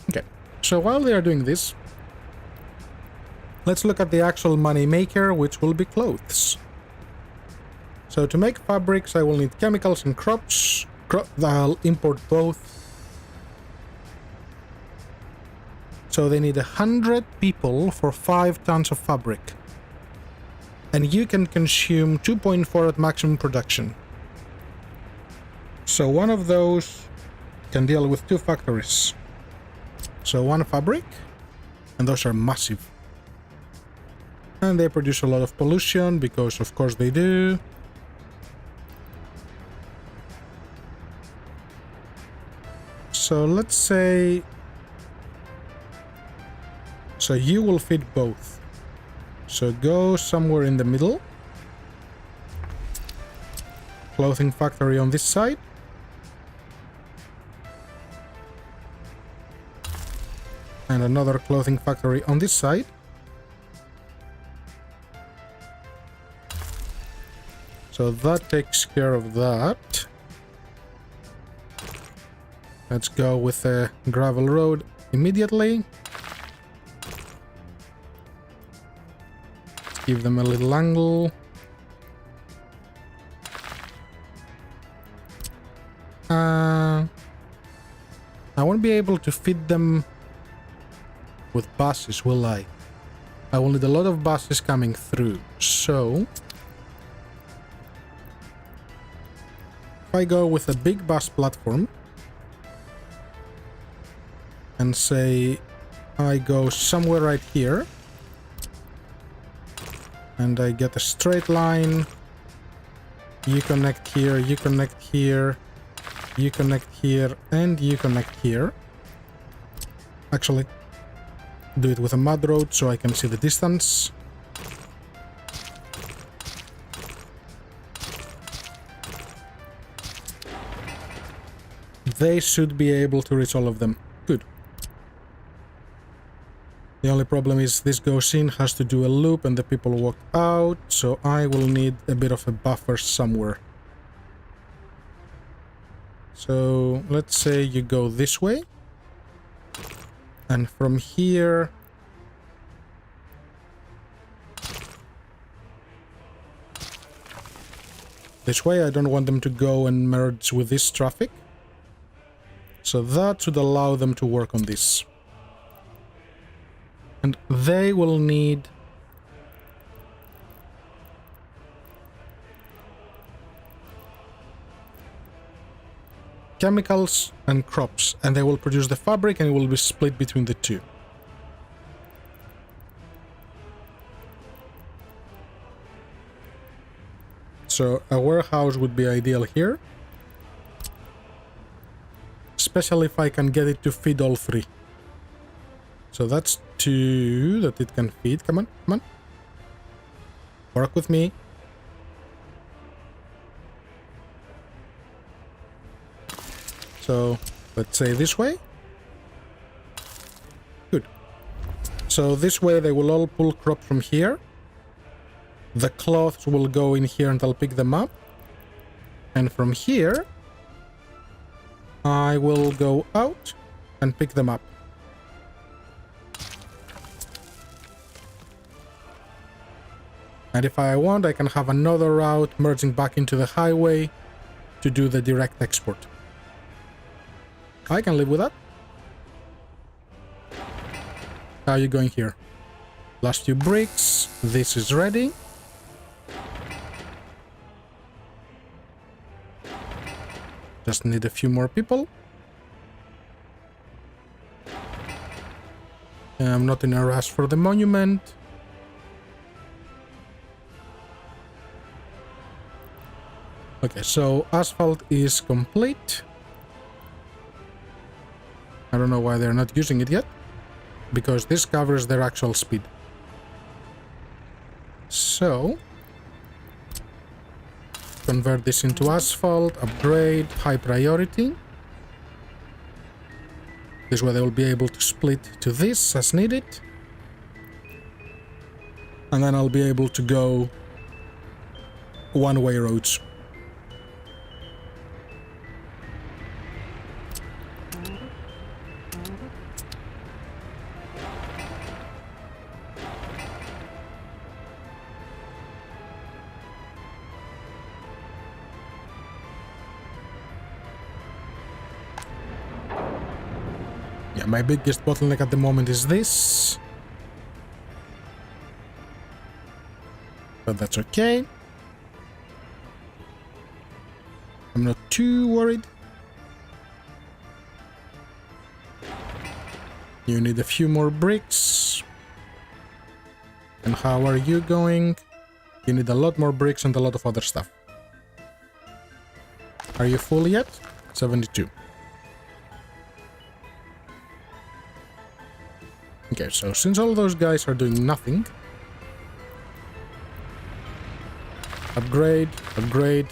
S1: Okay, so while they are doing this, let's look at the actual money maker, which will be clothes. So to make fabrics, I will need chemicals and crops. I'll import both. So they need 100 people for 5 tons of fabric. And you can consume 2.4 at maximum production. So one of those can deal with 2 factories. So 1 fabric, and those are massive. And they produce a lot of pollution, because of course they do. So let's say... So you will feed both. So go somewhere in the middle. Clothing factory on this side. And another clothing factory on this side. So that takes care of that. Let's go with a gravel road immediately. Give them a little angle. I won't be able to feed them with buses, will I? I will need a lot of buses coming through, so... If I go with a big bus platform and say I go somewhere right here and I get a straight line, you connect here, you connect here, you connect here, and you connect here. Actually, do it with a mud road so I can see the distance. They should be able to reach all of them. Good. The only problem is this goes in, has to do a loop, and the people walk out, so I will need a bit of a buffer somewhere. So let's say you go this way. And from here... This way, I don't want them to go and merge with this traffic. So that should allow them to work on this. And they will need... chemicals and crops, and they will produce the fabric and it will be split between the two. So a warehouse would be ideal here. Especially if I can get it to feed all 3. So that's 2 that it can feed. Come on, come on. Work with me. So let's say this way. Good. So this way they will all pull crop from here. The cloths will go in here and I'll pick them up. And from here, I will go out and pick them up. And if I want, I can have another route merging back into the highway to do the direct export. I can live with that. How are you going here? Last few bricks. This is ready. Just need a few more people. I'm not in a rush for the monument. Okay, so asphalt is complete. I don't know why they're not using it yet. Because this covers their actual speed. So convert this into asphalt, upgrade, high priority. This way they will be able to split to this as needed. And then I'll be able to go one-way roads. My biggest bottleneck at the moment is this. But that's okay. I'm not too worried. You need a few more bricks. And how are you going? You need a lot more bricks and a lot of other stuff. Are you full yet? 72. Okay, so since all those guys are doing nothing, upgrade, upgrade.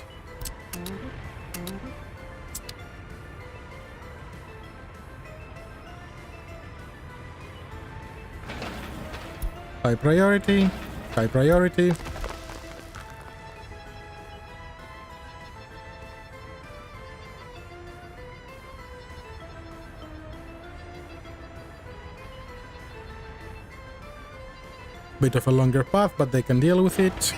S1: High priority, high priority. Bit of a longer path, but they can deal with it.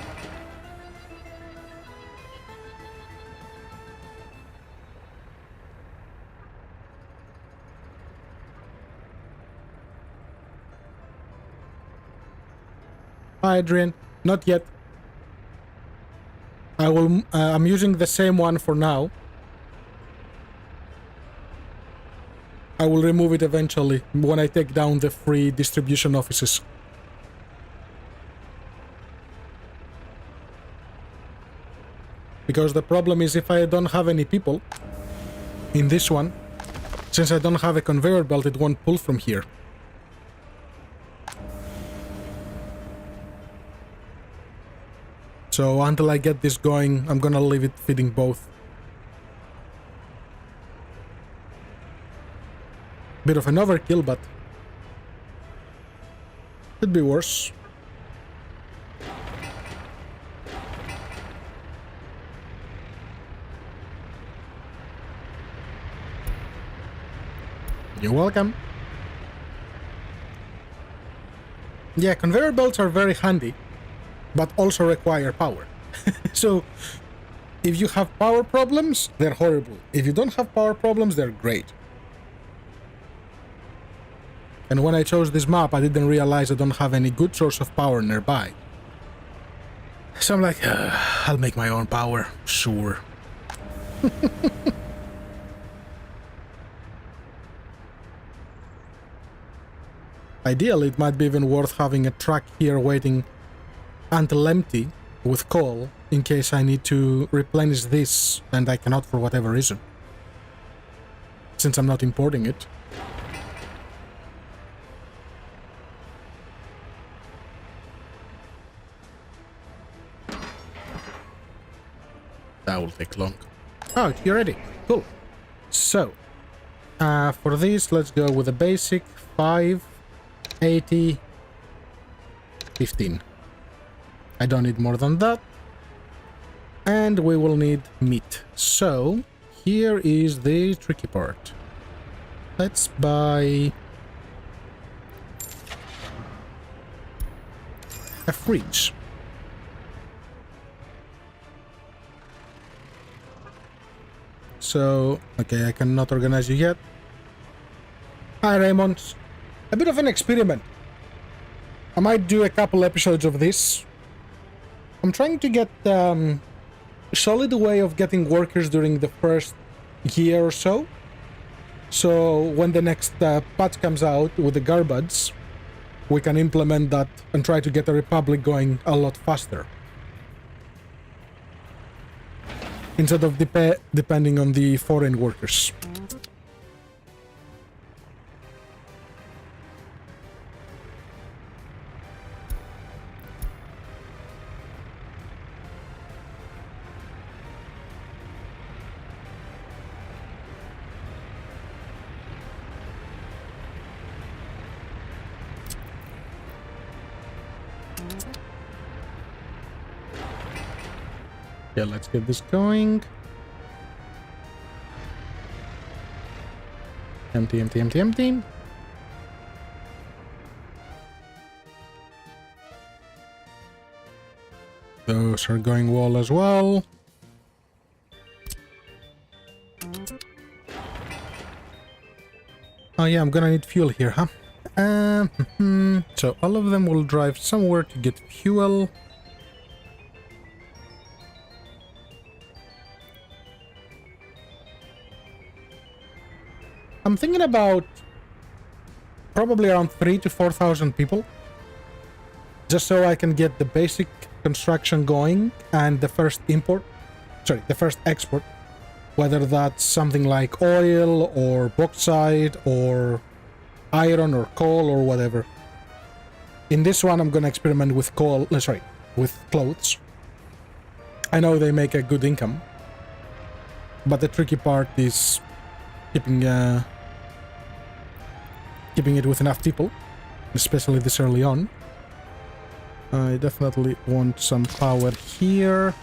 S1: Hi, Adrian. Not yet. I'm using the same one for now. I will remove it eventually when I take down the free distribution offices. Because the problem is if I don't have any people in this one, since I don't have a conveyor belt, it won't pull from here. So until I get this going, I'm gonna leave it feeding both. Bit of an overkill, but could be worse. You're welcome. Yeah, conveyor belts are very handy, but also require power. So, if you have power problems, they're horrible. If you don't have power problems, they're great. And when I chose this map, I didn't realize I don't have any good source of power nearby. So I'm like, I'll make my own power, sure. Ideally, it might be even worth having a truck here waiting until empty with coal in case I need to replenish this and I cannot for whatever reason. Since I'm not importing it. That will take long. Oh, you're ready. Cool. So, For this, let's go with a basic 5, 80, 15. I don't need more than that. And we will need meat. So, here is the tricky part. Let's buy a fridge. So, okay, I cannot organize you yet. Hi, Raymond. A bit of an experiment. I might do a couple episodes of this. I'm trying to get a solid way of getting workers during the first year or so. So when the next patch comes out with the garbage, we can implement that and try to get the Republic going a lot faster. Instead of depending on the foreign workers. Yeah, let's get this going. Empty, empty, empty, empty. Those are going well as well. Oh yeah, I'm gonna need fuel here, huh? So all of them will drive somewhere to get fuel. I'm thinking about probably around 3,000 to 4,000 people. Just so I can get the basic construction going and the first export. Whether that's something like oil or bauxite or iron or coal or whatever. In this one, I'm gonna experiment with with clothes. I know they make a good income, but the tricky part is keeping it with enough people, especially this early on. I definitely want some power here.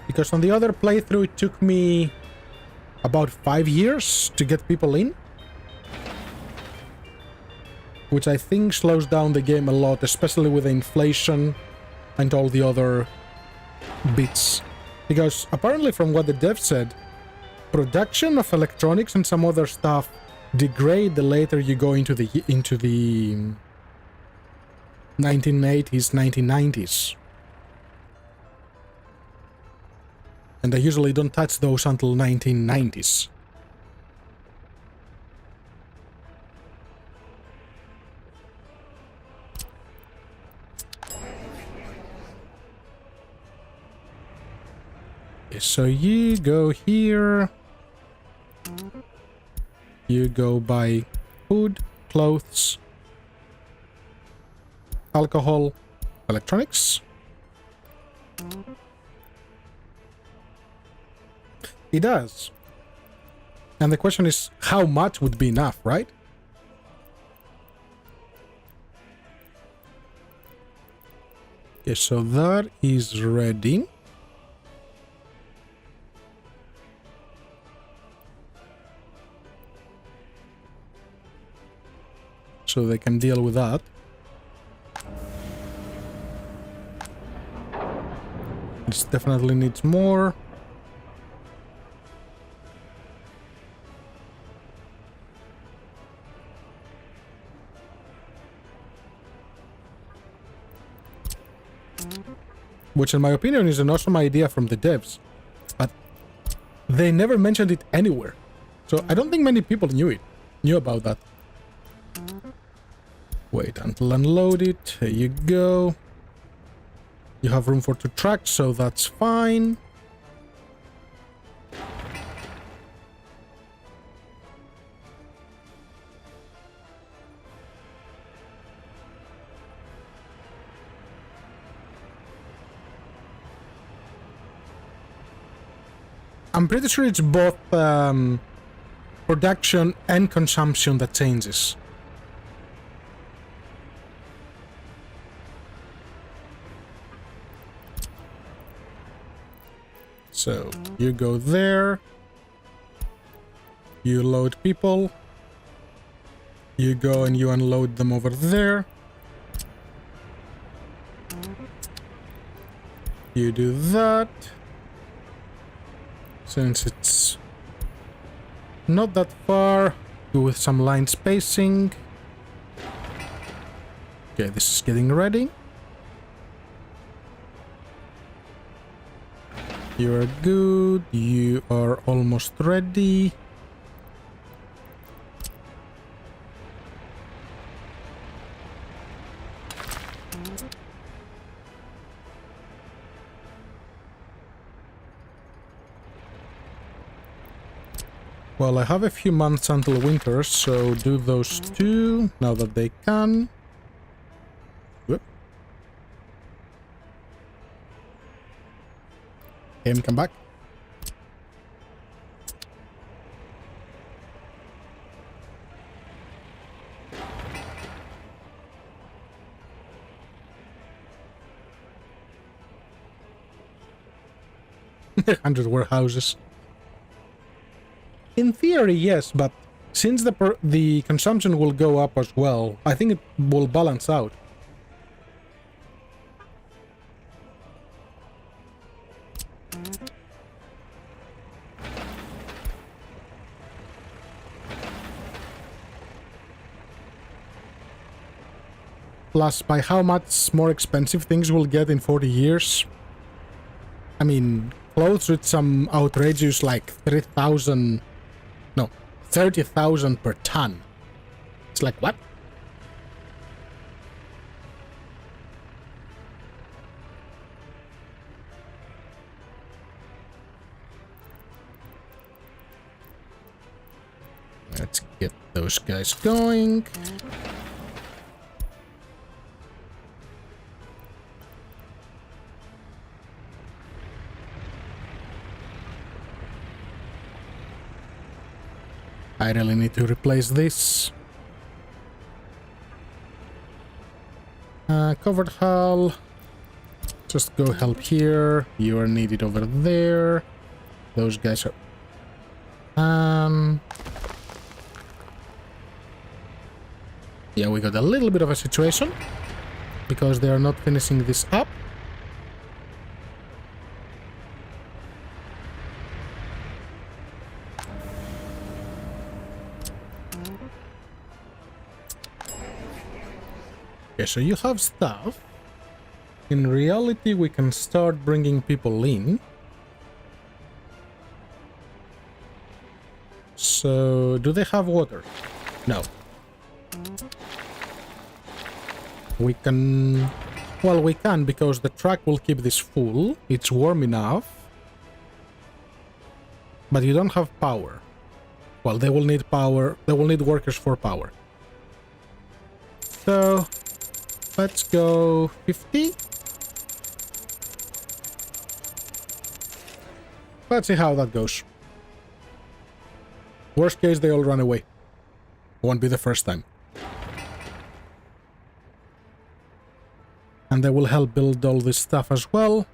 S1: Because on the other playthrough, it took me about 5 years to get people in. Which I think slows down the game a lot, especially with inflation and all the other bits. Because apparently from what the dev said, production of electronics and some other stuff degrade the later you go into the 1980s, 1990s. And I usually don't touch those until 1990s. So you go here. You go buy food, clothes, alcohol, electronics. It does. And the question is, how much would be enough, right? Okay, so that is ready. So they can deal with that. This definitely needs more. Which in my opinion is an awesome idea from the devs. But they never mentioned it anywhere. So I don't think many people knew about that. Wait until unloaded. Here you go. You have room for 2 trucks, so that's fine. I'm pretty sure it's both production and consumption that changes. So you go there, you load people, you go and you unload them over there, you do that. Since it's not that far, do with some line spacing. Okay, this is getting ready. You are good, you are almost ready. Well, I have a few months until winter, so do those two now that they can. Whoop. Game, come back. Hundred warehouses. In theory, yes, but since the consumption will go up as well, I think it will balance out. Plus, by how much more expensive things will get in 40 years. I mean, clothes with some outrageous like 3,000... No, 30,000 per ton. It's like, what? Let's get those guys going. I really need to replace this. Covered hull. Just go help here. You are needed over there. Those guys are... Yeah, we got a little bit of a situation. Because they are not finishing this up. Okay, so you have stuff. In reality, we can start bringing people in. So, do they have water? No. We can... Well, we can, because the truck will keep this full. It's warm enough. But you don't have power. Well, they will need power. They will need workers for power. So... Let's go 50. Let's see how that goes. Worst case, they all run away. Won't be the first time. And they will help build all this stuff as well.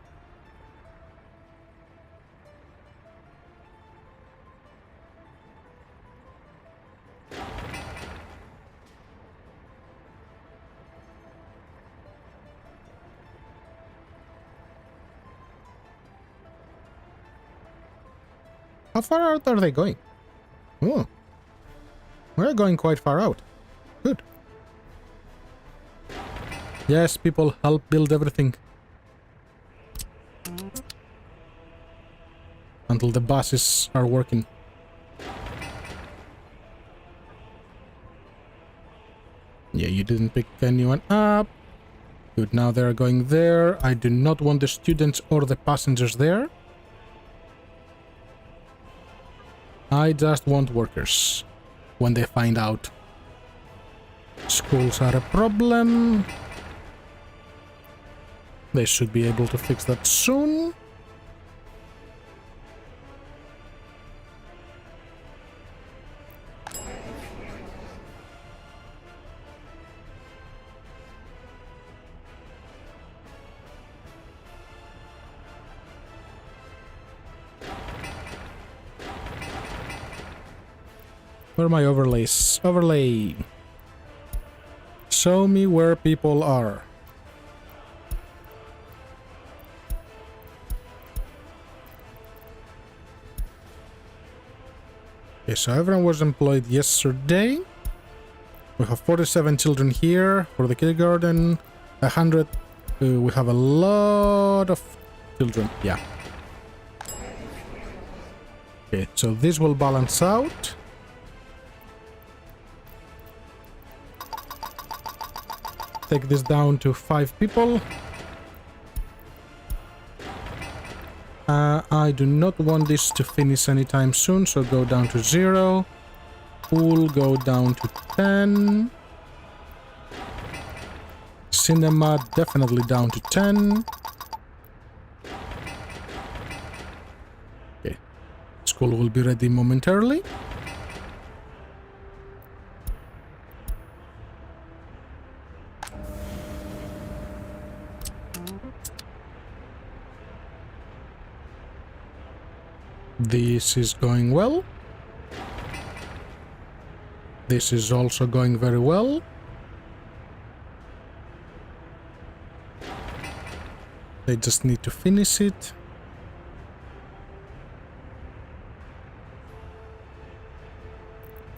S1: How far out are they going? Oh. We're going quite far out. Good. Yes, people help build everything. Until the buses are working. Yeah, you didn't pick anyone up. Good, now they're going there. I do not want the students or the passengers there. I just want workers. When they find out schools are a problem, they should be able to fix that soon. Where are my overlays? Overlay. Show me where people are. Okay, so everyone was employed yesterday. We have 47 children here for the kindergarten. 100. We have a lot of children. Yeah. Okay, so this will balance out. Take this down to 5 people. I do not want this to finish anytime soon, so go down to 0. Pool, go down to 10. Cinema, definitely down to 10. Okay. School will be ready momentarily. This is going well. This is also going very well. They just need to finish it.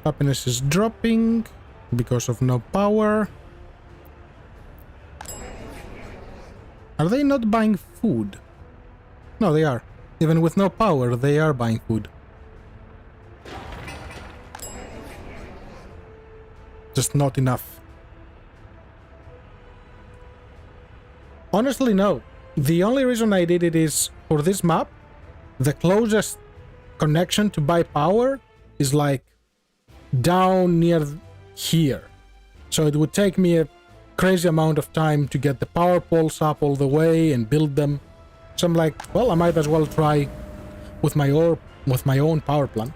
S1: Happiness is dropping because of no power. Are they not buying food? No, they are. Even with no power, they are buying food. Just not enough. Honestly, no. The only reason I did it is, for this map, the closest connection to buy power is like down near here. So it would take me a crazy amount of time to get the power poles up all the way and build them. So I'm like, well, I might as well try with my own power plant.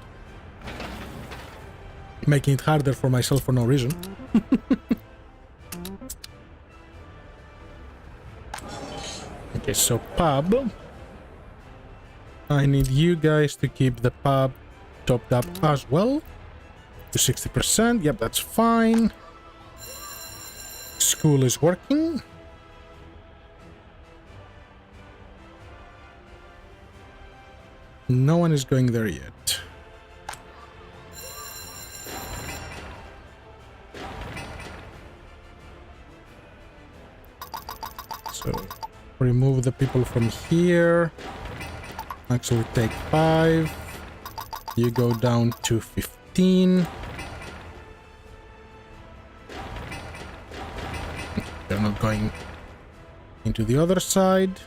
S1: Making it harder for myself for no reason. Okay, so pub. I need you guys to keep the pub topped up as well. To 60%. Yep, that's fine. School is working. No one is going there yet. So, remove the people from here. Actually, take 5. You go down to 15. They're not going into the other side.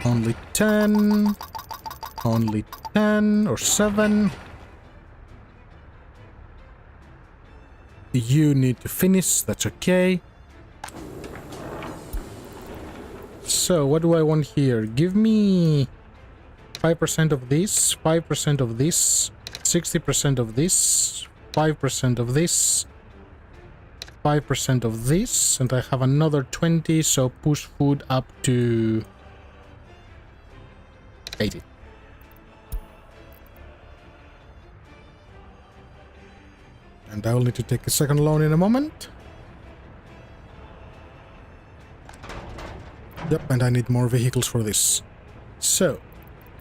S1: Only 10. Only 10 or 7. You need to finish, that's okay. So, what do I want here? Give me 5% of this, 5% of this, 60% of this, 5% of this, 5% of this, and I have another 20, so push food up to 80. And I will need to take a second loan in a moment. Yep, and I need more vehicles for this. So,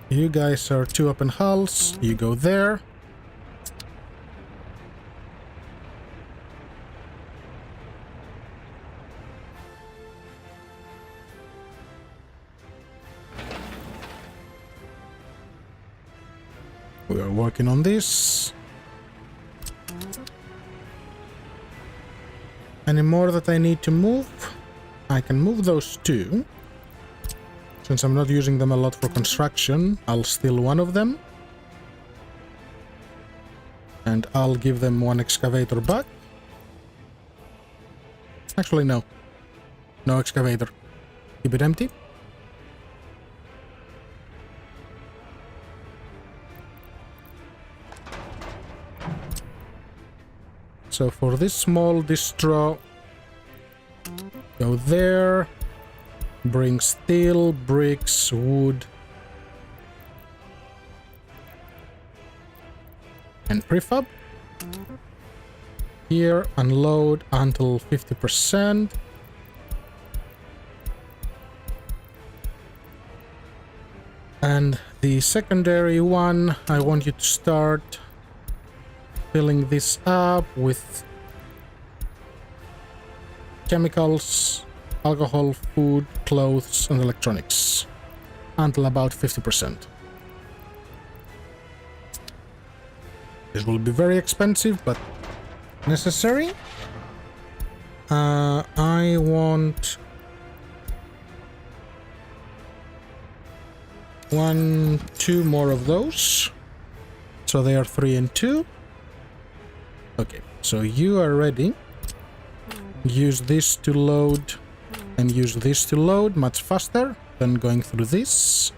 S1: you guys are 2 open hulls. You go there. We are working on this. Any more that I need to move? I can move those 2. Since I'm not using them a lot for construction, I'll steal one of them. And I'll give them 1 excavator back. Actually, no. No excavator. Keep it empty. So for this small distro, go there, Bring steel, bricks, wood, and prefab. Here, unload until 50%. And the secondary one, I want you to start filling this up with chemicals, alcohol, food, clothes, and electronics until about 50%. This will be very expensive, but necessary. I want 1, 2 more of those. So they are 3 and 2. Okay, so you are ready. Use this to load and use this to load much faster than going through this.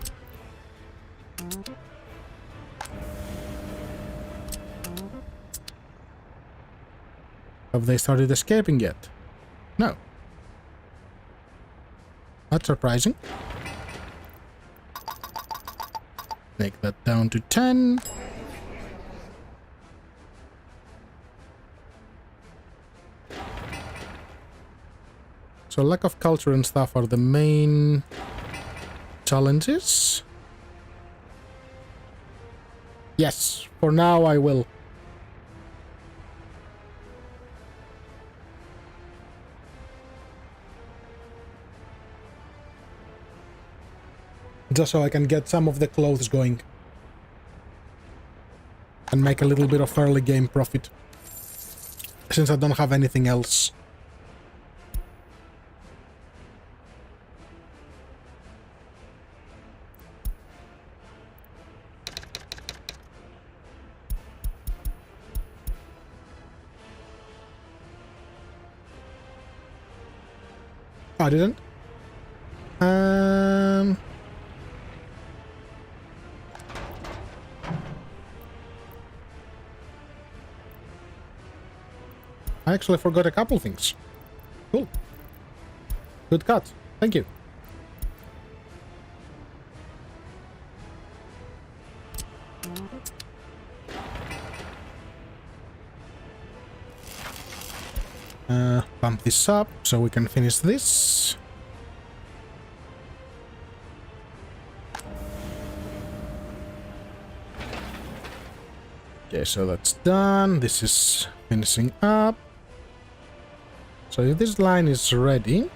S1: Have they started escaping yet? No. That's surprising. Take that down to 10. So lack of culture and stuff are the main challenges. Yes, for now I will. Just so I can get some of the clothes going. And make a little bit of early game profit. Since I don't have anything else. I didn't. I actually forgot a couple things. Cool. Good cut. Thank you. Bump this up so we can finish this. Okay, so that's done. This is finishing up. So if this line is ready,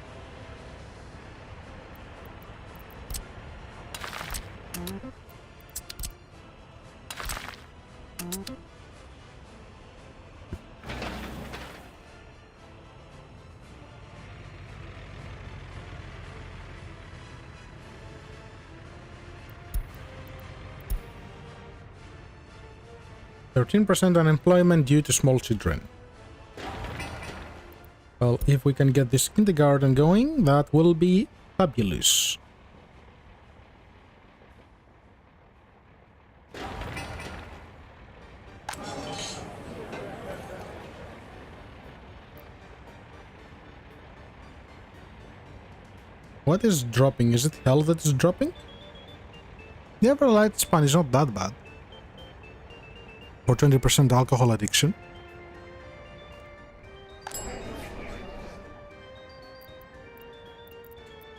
S1: %13% unemployment due to small children. Well, if we can get this kindergarten going, that will be fabulous. What is dropping? Is it health that is dropping? The average lifespan is not that bad. For 20% alcohol addiction.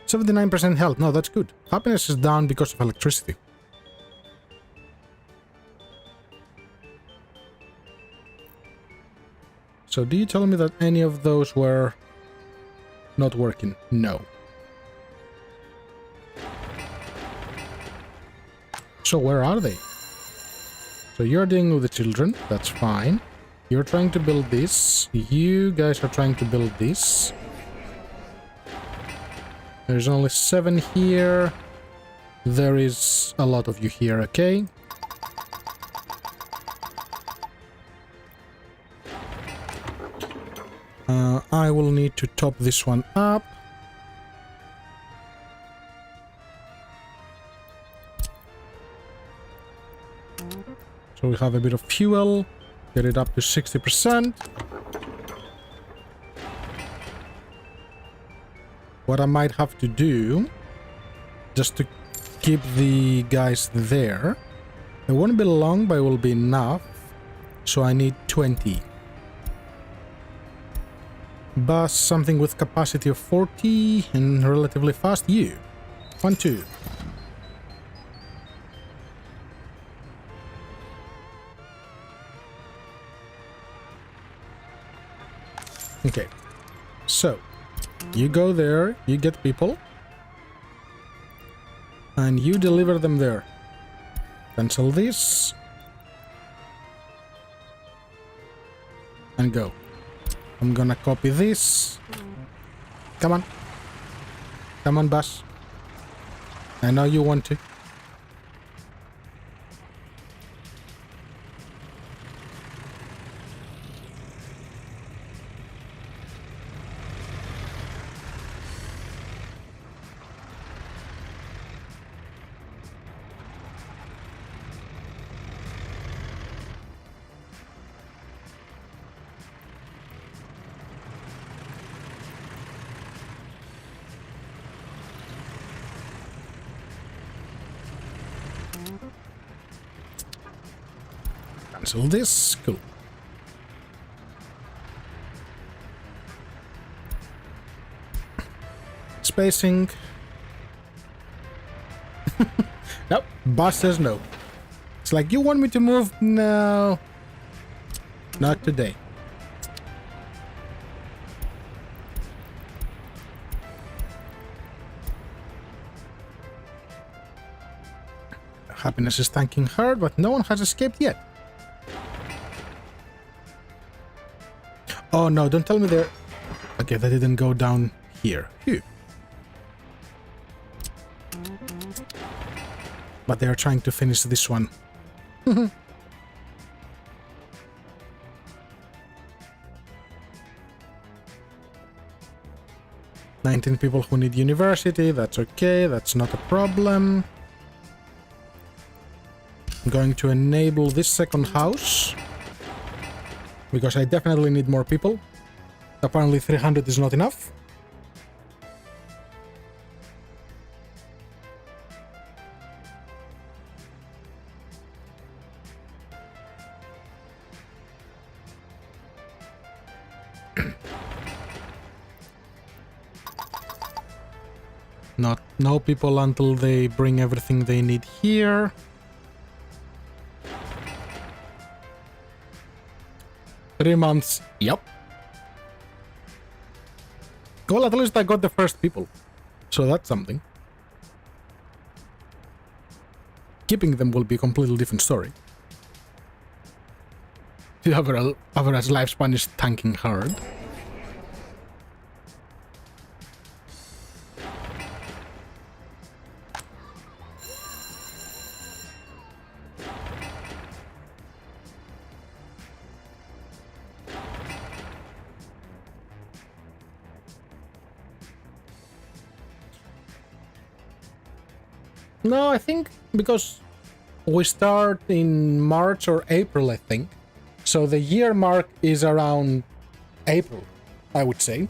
S1: %79% health. No, that's good. Happiness is down because of electricity. So do you tell me that any of those were not working? No. So where are they? So you're dealing with the children. That's fine. You're trying to build this. You guys are trying to build this. There's only 7 here. There is a lot of you here, okay? I will need to top this one up. So we have a bit of fuel. Get it up to 60%. what I might have to do, just to keep the guys there, it won't be long, but it will be enough. So I need 20. Bus, something with capacity of 40 and relatively fast. You. 1, 2. Okay. So, you go there, you get people, and you deliver them there. Cancel this. And go. I'm gonna copy this. Come on. Come on, bus. I know you want to. Cancel this. Cool. Spacing. Nope. Boss says no. It's like, you want me to move? No. Not today. Happiness is thanking her, but no one has escaped yet. Oh no, don't tell me they're... Okay, they didn't go down here. Phew. But they're trying to finish this one. 19 people who need university, that's okay, that's not a problem. I'm going to enable this second house, because I definitely need more people. Apparently 300 is not enough. No people until they bring everything they need here. Three months. Yep. Well, at least I got the first people. So that's something. Keeping them will be a completely different story. The average lifespan is tanking hard. No, I think because we start in March or April, I think. So the year mark is around April, I would say.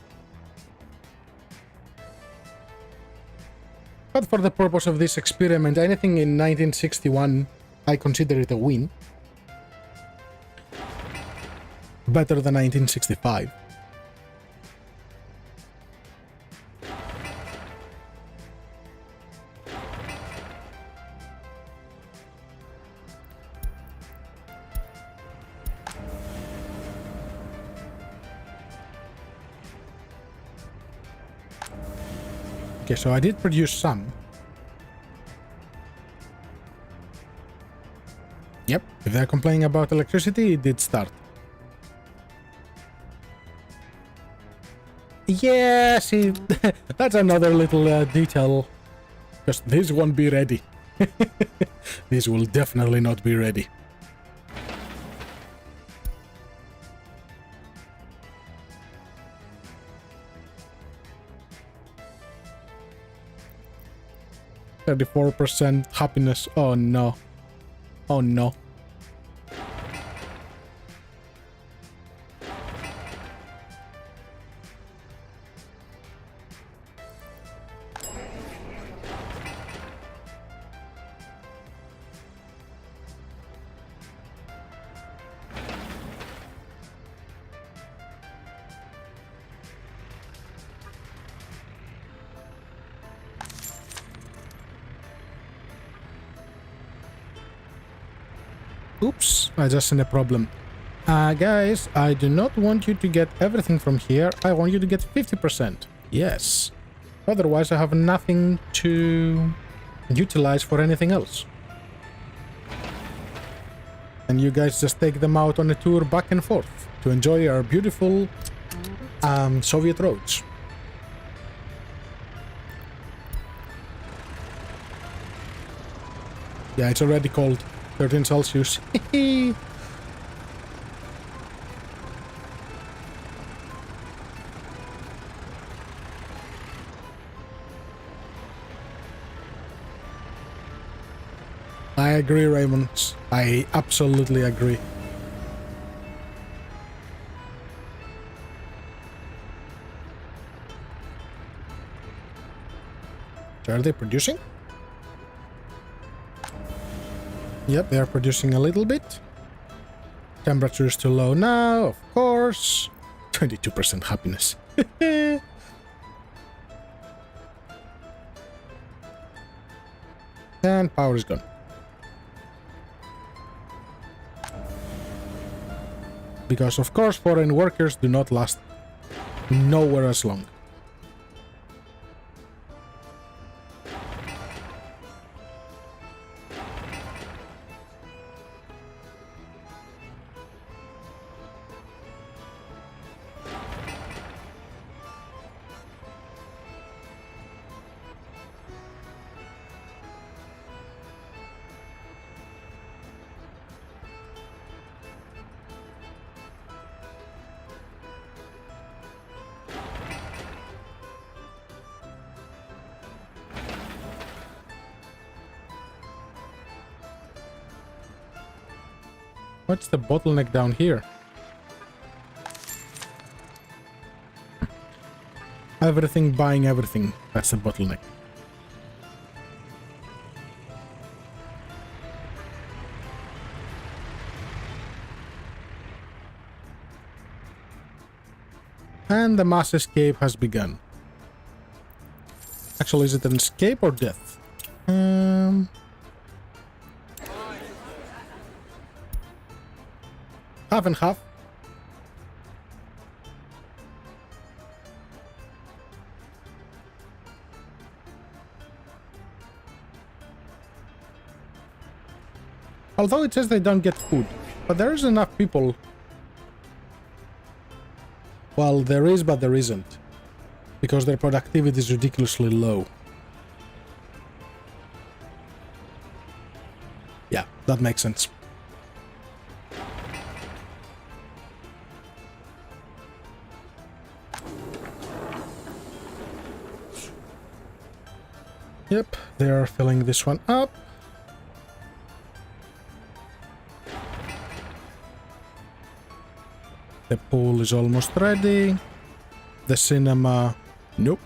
S1: But for the purpose of this experiment, anything in 1961, I consider it a win. Better than 1965. Okay, so I did produce some. Yep, if they're complaining about electricity, it did start. Yeah, see, that's another little detail. Because this won't be ready. This will definitely not be ready. %34 happiness. Oh no. Oh no. Oops, I just seen a problem. Guys, I do not want you to get everything from here. I want you to get 50%. Yes. Otherwise, I have nothing to utilize for anything else. And you guys just take them out on a tour back and forth to enjoy our beautiful Soviet roads. Yeah, it's already cold. 13 Celsius. I agree, Raymond. I absolutely agree. Are they producing? Yep, they are producing a little bit. Temperature is too low now, of course. 22% happiness. And power is gone. Because of course foreign workers do not last nowhere as long. What's the bottleneck down here? Everything buying everything. That's the bottleneck. And the mass escape has begun. Actually, is it an escape or death? Half and half. Although it says they don't get food, but there is enough people. Well, there is, but there isn't. Because their productivity is ridiculously low. Yeah, that makes sense. Yep, they are filling this one up. The pool is almost ready. The cinema... Nope.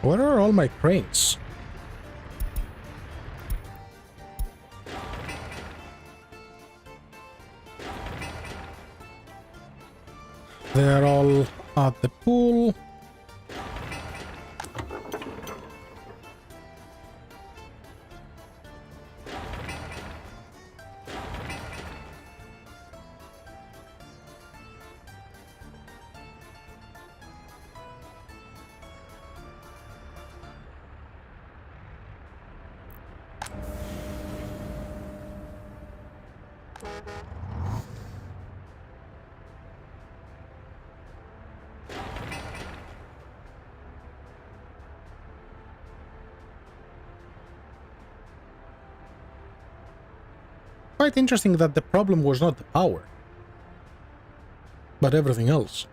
S1: Where are all my cranes? They're all at the pool. Quite interesting that the problem was not the power, but everything else.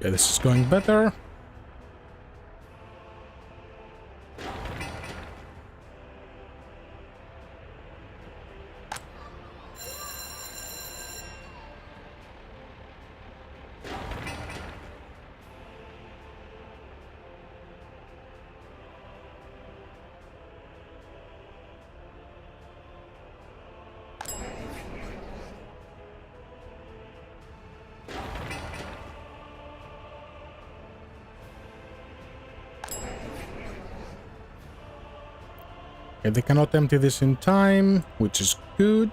S1: Yeah, this is going better. Okay, they cannot empty this in time, which is good.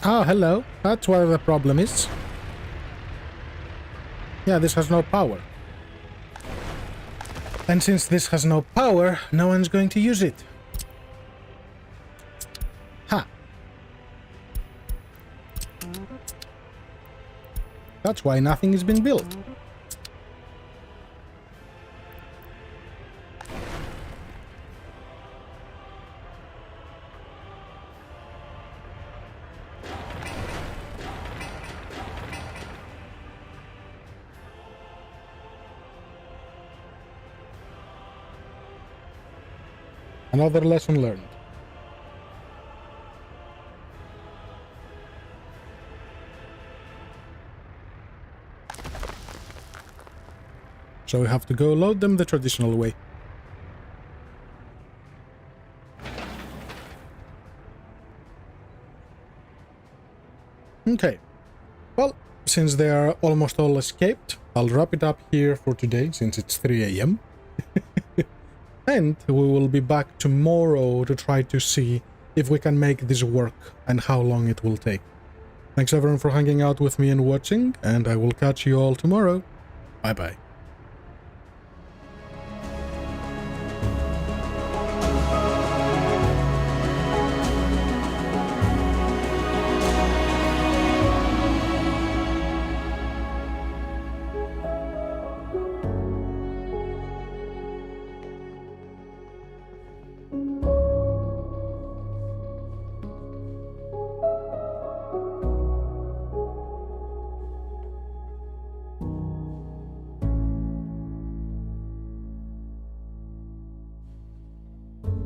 S1: Oh, hello. That's where the problem is. Yeah, this has no power. And since this has no power, no one's going to use it. Ha! That's why nothing is being built. Another lesson learned. So we have to go load them the traditional way. Okay. Well, since they are almost all escaped, I'll wrap it up here for today, since it's 3 a.m. And we will be back tomorrow to try to see if we can make this work and how long it will take. Thanks everyone for hanging out with me and watching, and I will catch you all tomorrow. Bye bye.